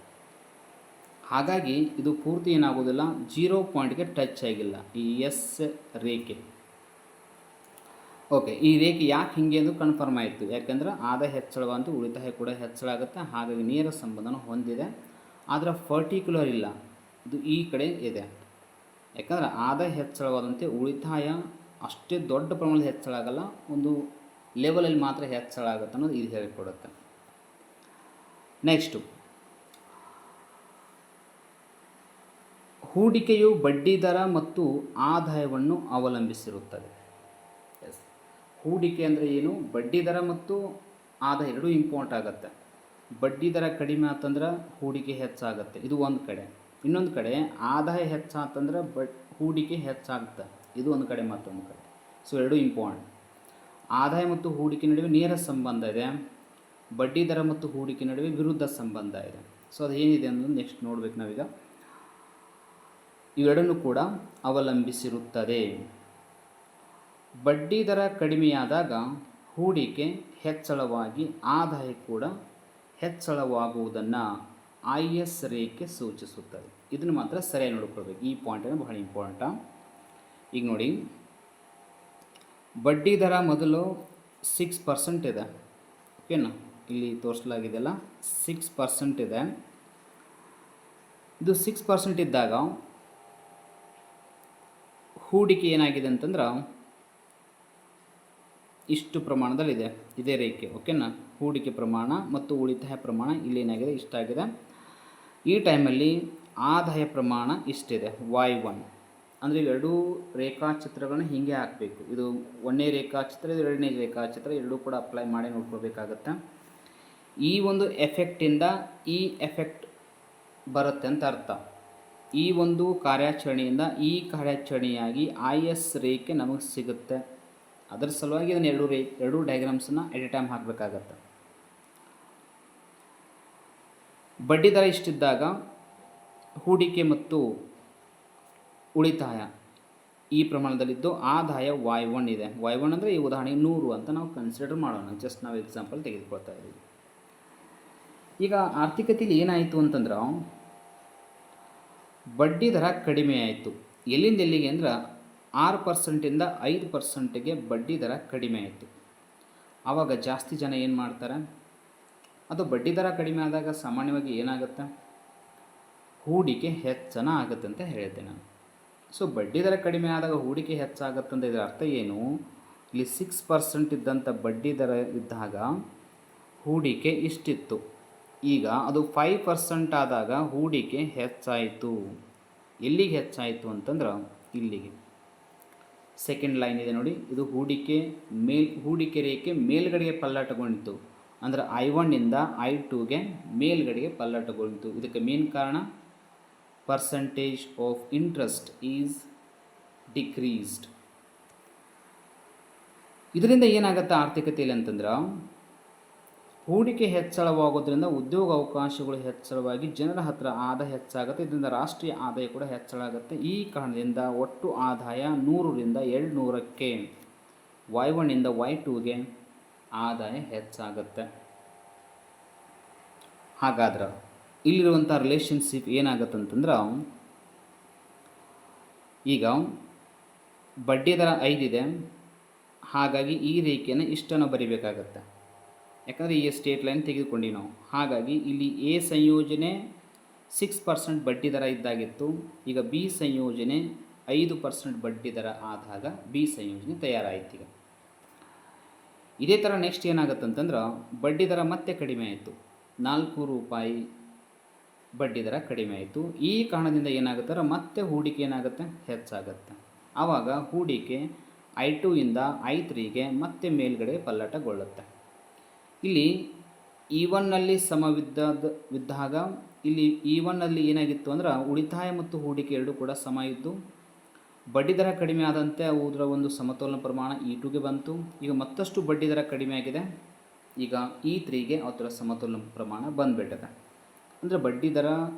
ಹಾಗಾಗಿ ಇದು ಪೂರ್ತಿ ಏನಾಗೋದಿಲ್ಲ, 0 ಪಾಯಿಂಟ್ಗೆ ಟಚ್ ಆಗಿಲ್ಲ ಈ ಎಸ್ ರೇಖೆ. ಓಕೆ, ಈ ರೇಖೆ ಯಾಕೆ ಹಿಂಗೆ ಎಂದು ಕನ್ಫರ್ಮ್ ಆಯಿತು, ಯಾಕೆಂದ್ರೆ ಆದಾಯ ಹೆಚ್ಚಳವಂತೂ ಉಳಿತಾಯ ಕೂಡ ಹೆಚ್ಚಳ ಆಗುತ್ತೆ, ಹಾಗಾಗಿ ನೇರ ಸಂಬಂಧನ ಹೊಂದಿದೆ. ಆದರೆ ಪರ್ಟಿಕ್ಯುಲರ್ ಇಲ್ಲ, ಇದು ಈ ಕಡೆ ಇದೆ. ಯಾಕಂದರೆ ಆದಾಯ ಹೆಚ್ಚಳವಾದಂತೆ ಉಳಿತಾಯ ಅಷ್ಟೇ ದೊಡ್ಡ ಪ್ರಮಾಣದಲ್ಲಿ ಹೆಚ್ಚಳ ಆಗಲ್ಲ, ಒಂದು ಲೆವೆಲಲ್ಲಿ ಮಾತ್ರ ಹೆಚ್ಚಳ ಆಗುತ್ತೆ ಅನ್ನೋದು ಇದು ಹೇಳಿಕೊಡುತ್ತೆ. ನೆಕ್ಸ್ಟು, ಹೂಡಿಕೆಯು ಬಡ್ಡಿ ದರ ಮತ್ತು ಆದಾಯವನ್ನು ಅವಲಂಬಿಸಿರುತ್ತದೆ. ಎಸ್, ಹೂಡಿಕೆ ಅಂದರೆ ಏನು, ಬಡ್ಡಿ ದರ ಮತ್ತು ಆದಾಯ ಎರಡೂ ಇಂಪಾರ್ಟೆಂಟ್ ಆಗುತ್ತೆ. ಬಡ್ಡಿ ದರ ಕಡಿಮೆ ಆತಂದ್ರೆ ಹೂಡಿಕೆ ಹೆಚ್ಚಾಗುತ್ತೆ, ಇದು ಒಂದು ಕಡೆ. ಇನ್ನೊಂದು ಕಡೆ ಆದಾಯ ಹೆಚ್ಚಾತಂದ್ರೆ ಹೂಡಿಕೆ ಹೆಚ್ಚಾಗುತ್ತೆ, ಇದು ಒಂದು ಕಡೆ ಮತ್ತೊಂದು ಕಡೆ. ಸೊ ಎರಡೂ ಇಂಪಾರ್ಟೆಂಟ್. ಆದಾಯ ಮತ್ತು ಹೂಡಿಕೆ ನಡುವೆ ನೇರ ಸಂಬಂಧ ಇದೆ, ಬಡ್ಡಿ ದರ ಮತ್ತು ಹೂಡಿಕೆ ನಡುವೆ ವಿರುದ್ಧ ಸಂಬಂಧ ಇದೆ. ಸೊ ಅದು ಏನಿದೆ ಅನ್ನೋದು ನೆಕ್ಸ್ಟ್ ನೋಡ್ಬೇಕು ನಾವೀಗ. ಇವೆರಡನ್ನೂ ಕೂಡ ಅವಲಂಬಿಸಿರುತ್ತದೆ. ಬಡ್ಡಿ ದರ ಕಡಿಮೆಯಾದಾಗ ಹೂಡಿಕೆ ಹೆಚ್ಚಳವಾಗಿ ಆದಾಯ ಕೂಡ ಹೆಚ್ಚಳವಾಗುವುದನ್ನು IS ರೇಖೆ ಸೂಚಿಸುತ್ತದೆ. ಇದನ್ನು ಮಾತ್ರ ಸರಿಯಾಗಿ ನೋಡ್ಕೊಳ್ಬೇಕು, ಈ ಪಾಯಿಂಟನ್ನು ಬಹಳ ಇಂಪಾರ್ಟೆಂಟ. ಈಗ ನೋಡಿ, ಬಡ್ಡಿ ದರ ಮೊದಲು 6% ಇದೆ, ಓಕೆನಾ, ಇಲ್ಲಿ ತೋರಿಸಲಾಗಿದೆಯಲ್ಲ 6% ಇದೆ. ಇದು 6% ಇದ್ದಾಗ ಹೂಡಿಕೆ ಏನಾಗಿದೆ ಅಂತಂದ್ರೆ ಇಷ್ಟು ಪ್ರಮಾಣದಲ್ಲಿದೆ, ಇದೇ ರೇಖೆ, ಓಕೆನಾ. ಹೂಡಿಕೆ ಪ್ರಮಾಣ ಮತ್ತು ಉಳಿತಾಯ ಪ್ರಮಾಣ ಇಲ್ಲಿ ಏನಾಗಿದೆ, ಇಷ್ಟಾಗಿದೆ. ಈ ಟೈಮಲ್ಲಿ ಆದಾಯ ಪ್ರಮಾಣ ಇಷ್ಟಿದೆ, Y1. ಅಂದರೆ ಎರಡೂ ರೇಖಾಚಿತ್ರಗಳನ್ನ ಹೀಗೆ ಹಾಕಬೇಕು. ಇದು ಒಂದನೇ ರೇಖಾಚಿತ್ರ, ಇದು ಎರಡನೇ ರೇಖಾಚಿತ್ರ, ಎರಡೂ ಕೂಡ ಅಪ್ಲೈ ಮಾಡಿ ನೋಡ್ಕೋಬೇಕಾಗತ್ತೆ. ಈ ಒಂದು ಎಫೆಕ್ಟಿಂದ ಈ ಎಫೆಕ್ಟ್ ಬರುತ್ತೆ ಅಂತ ಅರ್ಥ. ಈ ಒಂದು ಕಾರ್ಯಾಚರಣೆಯಿಂದ ಈ ಕಾರ್ಯಾಚರಣೆಯಾಗಿ IS ರೇಖೆ ನಮಗೆ ಸಿಗುತ್ತೆ. ಅದರ ಸಲುವಾಗಿ ಇದನ್ನು ಎರಡೂ ಡಯಾಗ್ರಾಮ್ಸನ್ನು ಎಟ್ ಎ ಟೈಮ್ ಹಾಕಬೇಕಾಗತ್ತೆ. ಬಡ್ಡಿ ದರ ಇಷ್ಟಿದ್ದಾಗ ಹೂಡಿಕೆ ಮತ್ತು ಉಳಿತಾಯ ಈ ಪ್ರಮಾಣದಲ್ಲಿದ್ದು ಆದಾಯ Y1 ಇದೆ. Y1 ಅಂದರೆ ಈ ಉದಾಹರಣೆಗೆ 100 ಅಂತ ನಾವು ಕನ್ಸಿಡರ್ ಮಾಡೋಣ, ಜಸ್ಟ್ ನಾವು ಎಕ್ಸಾಂಪಲ್ ತೆಗೆದುಕೊಳ್ತಾ ಇದ್ದೀವಿ. ಈಗ ಆರ್ಥಿಕತೆಯಲ್ಲಿ ಏನಾಯಿತು ಅಂತಂದ್ರೆ ಬಡ್ಡಿ ದರ ಕಡಿಮೆ ಆಯಿತು. ಎಲ್ಲಿಂದ ಎಲ್ಲಿಗೆ ಅಂದ್ರೆ 6%ಇಂದ 5%ಗೆ ಬಡ್ಡಿ ದರ ಕಡಿಮೆ ಆಯಿತು. ಆವಾಗ ಜಾಸ್ತಿ ಜನ ಏನು ಮಾಡ್ತಾರೆ, ಅದು ಬಡ್ಡಿ ದರ ಕಡಿಮೆ ಆದಾಗ ಸಾಮಾನ್ಯವಾಗಿ ಏನಾಗುತ್ತೆ, ಹೂಡಿಕೆ ಹೆಚ್ಚನ ಆಗುತ್ತೆ ಅಂತ ಹೇಳ್ತೇನೆ ನಾನು. ಸೊ ಬಡ್ಡಿ ದರ ಕಡಿಮೆ ಆದಾಗ ಹೂಡಿಕೆ ಹೆಚ್ಚಾಗುತ್ತಂತ ಇದರ ಅರ್ಥ ಏನು, ಇಲ್ಲಿ 6% ಇದ್ದಂಥ ಬಡ್ಡಿ ದರ ಇದ್ದಾಗ ಹೂಡಿಕೆ ಇಷ್ಟಿತ್ತು, ಈಗ ಅದು 5% ಆದಾಗ ಹೂಡಿಕೆ ಹೆಚ್ಚಾಯಿತು. ಎಲ್ಲಿಗೆ ಹೆಚ್ಚಾಯಿತು ಅಂತಂದ್ರೆ ಇಲ್ಲಿಗೆ ಸೆಕೆಂಡ್ ಲೈನ್ ಇದೆ ನೋಡಿ, ಇದು ಹೂಡಿಕೆ ರೇಖೆ ಮೇಲ್ಗಡೆಗೆ ಪಲ್ಲಟಗೊಂಡಿತು. ಅಂದರೆ I1ಇಂದ I2ಗೆ ಮೇಲ್ಗಡೆಗೆ ಪಲ್ಲಟಗೊಂಡಿತು. ಇದಕ್ಕೆ ಮೇನ್ ಕಾರಣ percentage of interest is decreased. ಇದರಿಂದ ಏನಾಗುತ್ತೆ ಆರ್ಥಿಕತೆಯಲ್ಲಿ ಅಂತಂದ್ರೆ, ಹೂಡಿಕೆ ಹೆಚ್ಚಳವಾಗೋದ್ರಿಂದ ಉದ್ಯೋಗ ಅವಕಾಶಗಳು ಹೆಚ್ಚಳವಾಗಿ ಜನರ ಹತ್ರ ಆದಾಯ ಹೆಚ್ಚಾಗುತ್ತೆ. ಇದರಿಂದ ರಾಷ್ಟ್ರೀಯ ಆದಾಯ ಕೂಡ ಹೆಚ್ಚಳ ಆಗುತ್ತೆ. ಈ ಕಾರಣದಿಂದ ಒಟ್ಟು ಆದಾಯ 100ರಿಂದ 200ಕ್ಕೆ, Y1ಇಂದ Y2ಗೆ ಆದಾಯ ಹೆಚ್ಚಾಗುತ್ತೆ. ಹಾಗಾದ್ರೆ ಇಲ್ಲಿರುವಂಥ ರಿಲೇಷನ್ಶಿಪ್ ಏನಾಗುತ್ತೆ ಅಂತಂದ್ರೆ, ಈಗ ಬಡ್ಡಿ ದರ 5 ಇದೆ, ಹಾಗಾಗಿ ಈ ರೇಖೆಯನ್ನು ಇಷ್ಟನ್ನು ಬರಿಬೇಕಾಗತ್ತೆ. ಯಾಕಂದರೆ ಈ ಸ್ಟೇಟ್ ಲೈನ್ ತೆಗೆದುಕೊಂಡು ನಾವು, ಹಾಗಾಗಿ ಇಲ್ಲಿ ಎ ಸಂಯೋಜನೆ 6% ಬಡ್ಡಿ ದರ ಇದ್ದಾಗಿತ್ತು. ಈಗ ಬಿ ಸಂಯೋಜನೆ 5% ಬಡ್ಡಿ ದರ ಆದಾಗ ಬಿ ಸಂಯೋಜನೆ ತಯಾರಾಯಿತು. ಈಗ ಇದೇ ಥರ ನೆಕ್ಸ್ಟ್ ಏನಾಗುತ್ತೆ ಅಂತಂದ್ರೆ ಬಡ್ಡಿ ದರ ಮತ್ತೆ ಕಡಿಮೆ ಆಯಿತು, 4 ರೂಪಾಯಿ ಬಡ್ಡಿ ದರ ಕಡಿಮೆ ಆಯಿತು. ಈ ಕಾರಣದಿಂದ ಏನಾಗುತ್ತೆ ಮತ್ತೆ ಹೂಡಿಕೆ ಏನಾಗುತ್ತೆ, ಹೆಚ್ಚಾಗುತ್ತೆ. ಆವಾಗ ಹೂಡಿಕೆ I2 ಇಂದ I3ಗೆ ಮತ್ತೆ ಮೇಲ್ಗಡೆ ಪಲ್ಲಟಗೊಳ್ಳುತ್ತೆ. ಇಲ್ಲಿ E1ನಲ್ಲಿ ಸಮವಿದ್ದಾಗ ಇಲ್ಲಿ E1ನಲ್ಲಿ ಏನಾಗಿತ್ತು ಅಂದ್ರೆ ಉಳಿತಾಯ ಮತ್ತು ಹೂಡಿಕೆ ಎರಡೂ ಕೂಡ ಸಮ ಇದ್ದು, ಬಡ್ಡಿ ದರ ಕಡಿಮೆ ಆದಂತೆ ಅದರ ಒಂದು ಸಮತೋಲನ ಪ್ರಮಾಣ E2ಗೆ ಬಂತು. ಈಗ ಮತ್ತಷ್ಟು ಬಡ್ಡಿ ದರ ಕಡಿಮೆ ಆಗಿದೆ, ಈಗ E3ಗೆ ಅದರ ಸಮತೋಲನ ಪ್ರಮಾಣ ಬಂದುಬಿಟ್ಟಿದೆ. ಅಂದರೆ ಬಡ್ಡಿ ದರ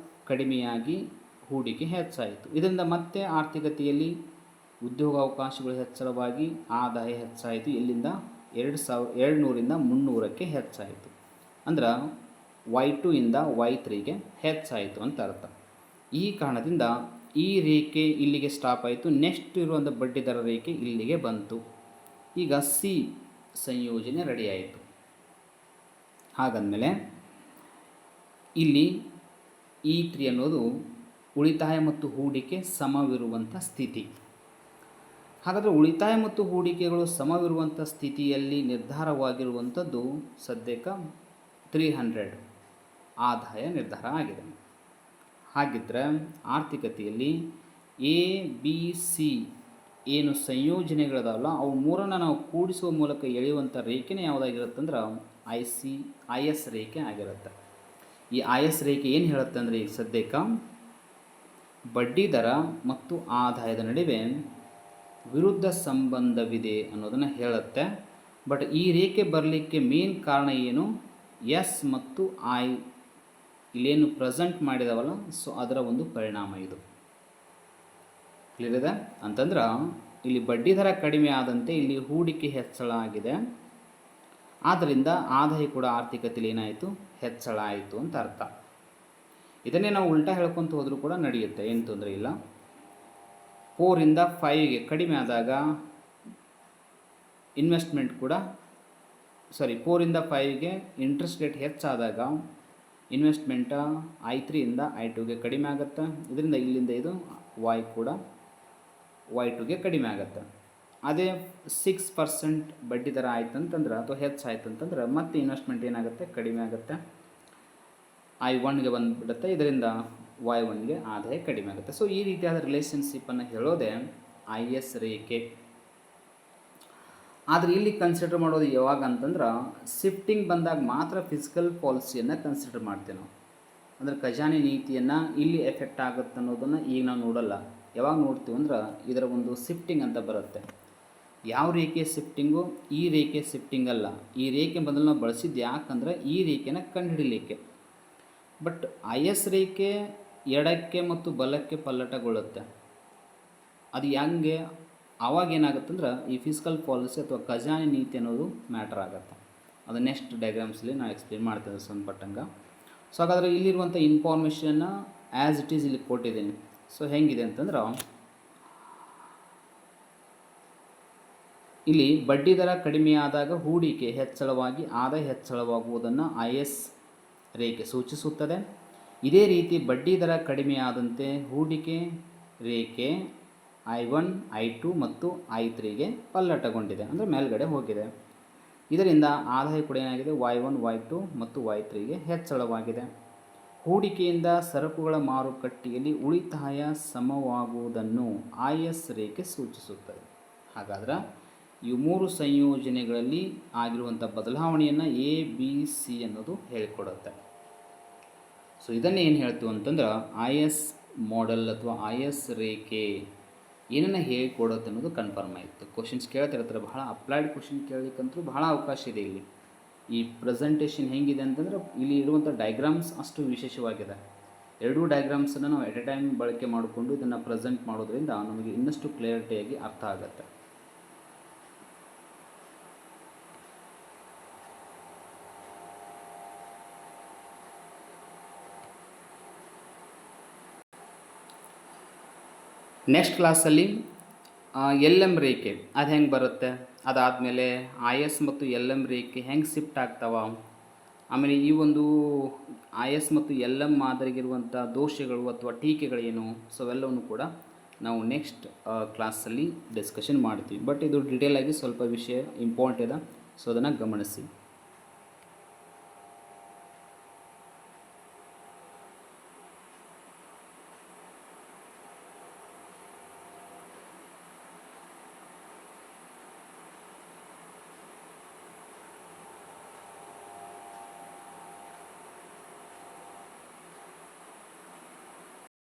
ಕಡಿಮೆಯಾಗಿ ಹೂಡಿಕೆ ಹೆಚ್ಚಾಯಿತು. ಇದರಿಂದ ಮತ್ತೆ ಆರ್ಥಿಕತೆಯಲ್ಲಿ ಉದ್ಯೋಗಾವಕಾಶಗಳು ಹೆಚ್ಚಳವಾಗಿ ಆದಾಯ ಹೆಚ್ಚಾಯಿತು. ಇಲ್ಲಿಂದ 200ರಿಂದ 300ಕ್ಕೆ ಹೆಚ್ಚಾಯಿತು. ಅಂದ್ರೆ Y2 ಇಂದ Y3ಗೆ ಹೆಚ್ಚಾಯಿತು ಅಂತ ಅರ್ಥ. ಈ ಕಾರಣದಿಂದ ಈ ರೇಖೆ ಇಲ್ಲಿಗೆ ಸ್ಟಾಪ್ ಆಯಿತು. ನೆಕ್ಸ್ಟ್ ಇರುವಂಥ ಬಡ್ಡಿ ದರ ರೇಖೆ ಇಲ್ಲಿಗೆ ಬಂತು. ಈಗ ಸಿ ಸಂಯೋಜನೆ ರೆಡಿ ಆಯಿತು. ಹಾಗಂದಮೇಲೆ ಇಲ್ಲಿ E3 ಅನ್ನೋದು ಉಳಿತಾಯ ಮತ್ತು ಹೂಡಿಕೆ ಸಮವಿರುವಂಥ ಸ್ಥಿತಿ. ಹಾಗಾದರೆ ಉಳಿತಾಯ ಮತ್ತು ಹೂಡಿಕೆಗಳು ಸಮವಿರುವಂಥ ಸ್ಥಿತಿಯಲ್ಲಿ ನಿರ್ಧಾರವಾಗಿರುವಂಥದ್ದು ಸದ್ಯಕ್ಕೆ 300 ಆದಾಯ ನಿರ್ಧಾರ ಆಗಿದೆ. ಹಾಗಿದ್ದರೆ ಆರ್ಥಿಕತೆಯಲ್ಲಿ ಎ ಬಿ ಸಿ ಏನು ಸಂಯೋಜನೆಗಳಿದಾವಲ್ಲ ಅವು ಮೂರನ್ನು ನಾವು ಕೂಡಿಸುವ ಮೂಲಕ ಎಳೆಯುವಂಥ ರೇಖೆನೇ ಯಾವುದಾಗಿರುತ್ತೆ ಅಂದ್ರೆ ಐ ಎಸ್ ರೇಖೆ ಆಗಿರುತ್ತೆ. ಈ ಐ ಎಸ್ ರೇಖೆ ಏನು ಹೇಳುತ್ತೆ ಅಂದರೆ ಈಗ ಸದ್ಯಕ್ಕೆ ಬಡ್ಡಿ ದರ ಮತ್ತು ಆದಾಯದ ನಡುವೆ ವಿರುದ್ಧ ಸಂಬಂಧವಿದೆ ಅನ್ನೋದನ್ನು ಹೇಳುತ್ತೆ. ಬಟ್ ಈ ರೇಖೆ ಬರಲಿಕ್ಕೆ ಮೇನ್ ಕಾರಣ ಏನು, ಎಸ್ ಮತ್ತು ಐ ಇಲ್ಲೇನು ಪ್ರೆಸೆಂಟ್ ಮಾಡಿದಾವಲ್ಲ, ಸೊ ಅದರ ಒಂದು ಪರಿಣಾಮ ಇದು. ಕ್ಲಿಯರ್ ಇದೆ ಅಂತಂದ್ರೆ ಇಲ್ಲಿ ಬಡ್ಡಿ ದರ ಕಡಿಮೆ ಆದಂತೆ ಇಲ್ಲಿ ಹೂಡಿಕೆ ಹೆಚ್ಚಳ ಆಗಿದೆ. ಆದ್ದರಿಂದ ಆದಾಯ ಕೂಡ ಆರ್ಥಿಕತೆಯಲ್ಲಿ ಏನಾಯಿತು, ಹೆಚ್ಚಳ ಆಯಿತು ಅಂತ ಅರ್ಥ. ಇದನ್ನೇ ನಾವು ಉಲ್ಟಾ ಹೇಳ್ಕೊತ ಹೋದರೂ ಕೂಡ ನಡೆಯುತ್ತೆ, ಏನು ತೊಂದರೆ ಇಲ್ಲ. 4 ಇಂದ 5ಗೆ ಕಡಿಮೆ ಆದಾಗ ಇನ್ವೆಸ್ಟ್ಮೆಂಟ್ ಕೂಡ 4 ಇಂದ 5ಗೆ ಇಂಟ್ರೆಸ್ಟ್ ರೇಟ್ ಹೆಚ್ಚಾದಾಗ ಇನ್ವೆಸ್ಟ್ಮೆಂಟ I3 ಇಂದ I2ಗೆ ಕಡಿಮೆ ಆಗುತ್ತೆ. ಇದರಿಂದ ಇಲ್ಲಿಂದ ಇದು ಕೂಡ Y2ಗೆ ಕಡಿಮೆ ಆಗುತ್ತೆ. ಅದೇ 6% ಬಡ್ಡಿ ದರ ಆಯ್ತಂತಂದ್ರೆ ಅಥವಾ ಹೆಚ್ಚಾಯ್ತು ಅಂತಂದ್ರೆ ಮತ್ತೆ ಇನ್ವೆಸ್ಟ್ಮೆಂಟ್ ಏನಾಗುತ್ತೆ, ಕಡಿಮೆ ಆಗುತ್ತೆ, I1ಗೆ ಬಂದುಬಿಡುತ್ತೆ. ಇದರಿಂದ Y1ಗೆ ಆದಾಯ ಕಡಿಮೆ ಆಗುತ್ತೆ. ಸೊ ಈ ರೀತಿಯಾದ ರಿಲೇಷನ್ಶಿಪ್ಪನ್ನು ಹೇಳೋದೇ ಐ ಎಸ್ ರೇಖೆ. ಆದರೆ ಇಲ್ಲಿ ಕನ್ಸಿಡರ್ ಮಾಡೋದು ಯಾವಾಗ ಅಂತಂದ್ರೆ ಶಿಫ್ಟಿಂಗ್ ಬಂದಾಗ ಮಾತ್ರ ಫಿಸಿಕಲ್ ಪಾಲಿಸಿಯನ್ನು ಕನ್ಸಿಡರ್ ಮಾಡ್ತೀವಿ ನಾವು. ಅಂದರೆ ಖಜಾನೆ ನೀತಿಯನ್ನು ಇಲ್ಲಿ ಎಫೆಕ್ಟ್ ಆಗುತ್ತೆ ಅನ್ನೋದನ್ನು ಈಗ ನಾವು ನೋಡಲ್ಲ. ಯಾವಾಗ ನೋಡ್ತೀವಿ ಅಂದ್ರೆ ಇದರ ಒಂದು ಶಿಫ್ಟಿಂಗ್ ಅಂತ ಬರುತ್ತೆ. ಯಾವ ರೇಖೆ ಶಿಫ್ಟಿಂಗು, ಈ ರೇಖೆ ಶಿಫ್ಟಿಂಗ್ ಅಲ್ಲ. ಈ ರೇಖೆ ಬದಲು ನಾವು ಬಳಸಿದ್ದು ಯಾಕಂದ್ರೆ ಈ ರೇಖೆನ ಕಂಡುಹಿಡಿಲಿಕ್ಕೆ. ಬಟ್ ಐ ಎಸ್ ರೇಖೆ ಎಡಕ್ಕೆ ಮತ್ತು ಬಲಕ್ಕೆ ಪಲ್ಲಟಗೊಳ್ಳುತ್ತೆ. ಅದು ಹೆಂಗೆ, ಆವಾಗ ಏನಾಗುತ್ತಂದ್ರೆ ಈ ಫಿಸಿಕಲ್ ಪಾಲಿಸಿ ಅಥವಾ ಖಜಾನೆ ನೀತಿ ಅನ್ನೋದು ಮ್ಯಾಟರ್ ಆಗುತ್ತೆ. ಅದು ನೆಕ್ಸ್ಟ್ ಡಯಾಗ್ರಾಮ್ಸಲ್ಲಿ ನಾನು ಎಕ್ಸ್ಪ್ಲೇನ್ ಮಾಡ್ತೇನೆ ಸಂಪಟ್ಟಂಗೆ. ಸೊ ಹಾಗಾದರೆ ಇಲ್ಲಿರುವಂಥ ಇನ್ಫಾರ್ಮೇಷನ್ನ ಆ್ಯಸ್ ಇಟ್ ಈಸ್ ಇಲ್ಲಿ ಕೊಟ್ಟಿದ್ದೀನಿ. ಸೊ ಹೆಂಗಿದೆ ಅಂತಂದ್ರೆ ಇಲ್ಲಿ ಬಡ್ಡಿ ದರ ಕಡಿಮೆಯಾದಾಗ ಹೂಡಿಕೆ ಹೆಚ್ಚಳವಾಗಿ ಆದಾಯ ಹೆಚ್ಚಳವಾಗುವುದನ್ನು ಐ ಎಸ್ ರೇಖೆ ಸೂಚಿಸುತ್ತದೆ. ಇದೇ ರೀತಿ ಬಡ್ಡಿ ದರ ಕಡಿಮೆಯಾದಂತೆ ಹೂಡಿಕೆ ರೇಖೆ I1, I2 ಮತ್ತು I3ಗೆ ಪಲ್ಲಟಗೊಂಡಿದೆ, ಅಂದರೆ ಮೇಲ್ಗಡೆ ಹೋಗಿದೆ. ಇದರಿಂದ ಆದಾಯ ಕೂಡ ಏನಾಗಿದೆ, Y1, Y2 ಮತ್ತು Y3ಗೆ ಹೆಚ್ಚಳವಾಗಿದೆ. ಹೂಡಿಕೆಯಿಂದ ಸರಕುಗಳ ಮಾರುಕಟ್ಟೆಯಲ್ಲಿ ಉಳಿತಾಯ ಸಮವಾಗುವುದನ್ನು ಐ ಎಸ್ ರೇಖೆ ಸೂಚಿಸುತ್ತದೆ. ಹಾಗಾದರೆ ಈ ಮೂರು ಸಂಯೋಜನೆಗಳಲ್ಲಿ ಆಗಿರುವಂಥ ಬದಲಾವಣೆಯನ್ನು ಎ ಬಿ ಸಿ ಅನ್ನೋದು ಹೇಳಿಕೊಡುತ್ತೆ. ಸೊ ಇದನ್ನೇ ಏನು ಹೇಳ್ತೀವಿ ಅಂತಂದ್ರೆ ಐ ಎಸ್ ಮಾಡೆಲ್ ಅಥವಾ ಐ ಎಸ್ ರೇಖೆ ಏನನ್ನು ಹೇಳಿಕೊಡುತ್ತೆ ಅನ್ನೋದು ಕನ್ಫರ್ಮ್ ಆಯಿತು. ಕ್ವಶನ್ಸ್ ಕೇಳ್ತಿರ್ತಾರೆ, ಬಹಳ ಅಪ್ಲೈಡ್ ಕ್ವಶನ್ ಕೇಳಲಿಕ್ಕಂತೂ ಬಹಳ ಅವಕಾಶ ಇದೆ. ಇಲ್ಲಿ ಈ ಪ್ರೆಸೆಂಟೇಷನ್ ಹೆಂಗಿದೆ ಅಂತಂದ್ರೆ ಇಲ್ಲಿ ಇರುವಂಥ ಡಯಾಗ್ರಾಮ್ಸ್ ಅಷ್ಟು ವಿಶೇಷವಾಗಿದೆ. ಎರಡೂ ಡಯಾಗ್ರಾಮ್ಸನ್ನು ನಾವು ಎಟ್ ಎ ಟೈಮ್ ಬಳಕೆ ಮಾಡಿಕೊಂಡು ಇದನ್ನು ಪ್ರೆಸೆಂಟ್ ಮಾಡೋದ್ರಿಂದ ನಮಗೆ ಇನ್ನಷ್ಟು ಕ್ಲಿಯರಿಟಿಯಾಗಿ ಅರ್ಥ ಆಗುತ್ತೆ. ನೆಕ್ಸ್ಟ್ ಕ್ಲಾಸಲ್ಲಿ ಎಲ್ ಎಮ್ ರೇಖೆ ಅದು ಹೆಂಗೆ ಬರುತ್ತೆ, ಅದಾದಮೇಲೆ ಐ ಎಸ್ ಮತ್ತು ಎಲ್ ಎಮ್ ರೇಖೆ ಹೆಂಗೆ ಶಿಫ್ಟ್ ಆಗ್ತಾವ, ಆಮೇಲೆ ಈ ಒಂದು IS ಮತ್ತು LM ಮಾದರಿಗಿರುವಂಥ ದೋಷಗಳು ಅಥವಾ ಟೀಕೆಗಳೇನು, ಸೊ ಅವೆಲ್ಲವನ್ನು ಕೂಡ ನಾವು ನೆಕ್ಸ್ಟ್ ಕ್ಲಾಸಲ್ಲಿ ಡಿಸ್ಕಷನ್ ಮಾಡ್ತೀವಿ. ಬಟ್ ಇದು ಡೀಟೇಲಾಗಿ ಸ್ವಲ್ಪ ವಿಷಯ ಇಂಪಾರ್ಟೆಂಟ್ ಇದೆ, ಸೊ ಅದನ್ನು ಗಮನಿಸಿ.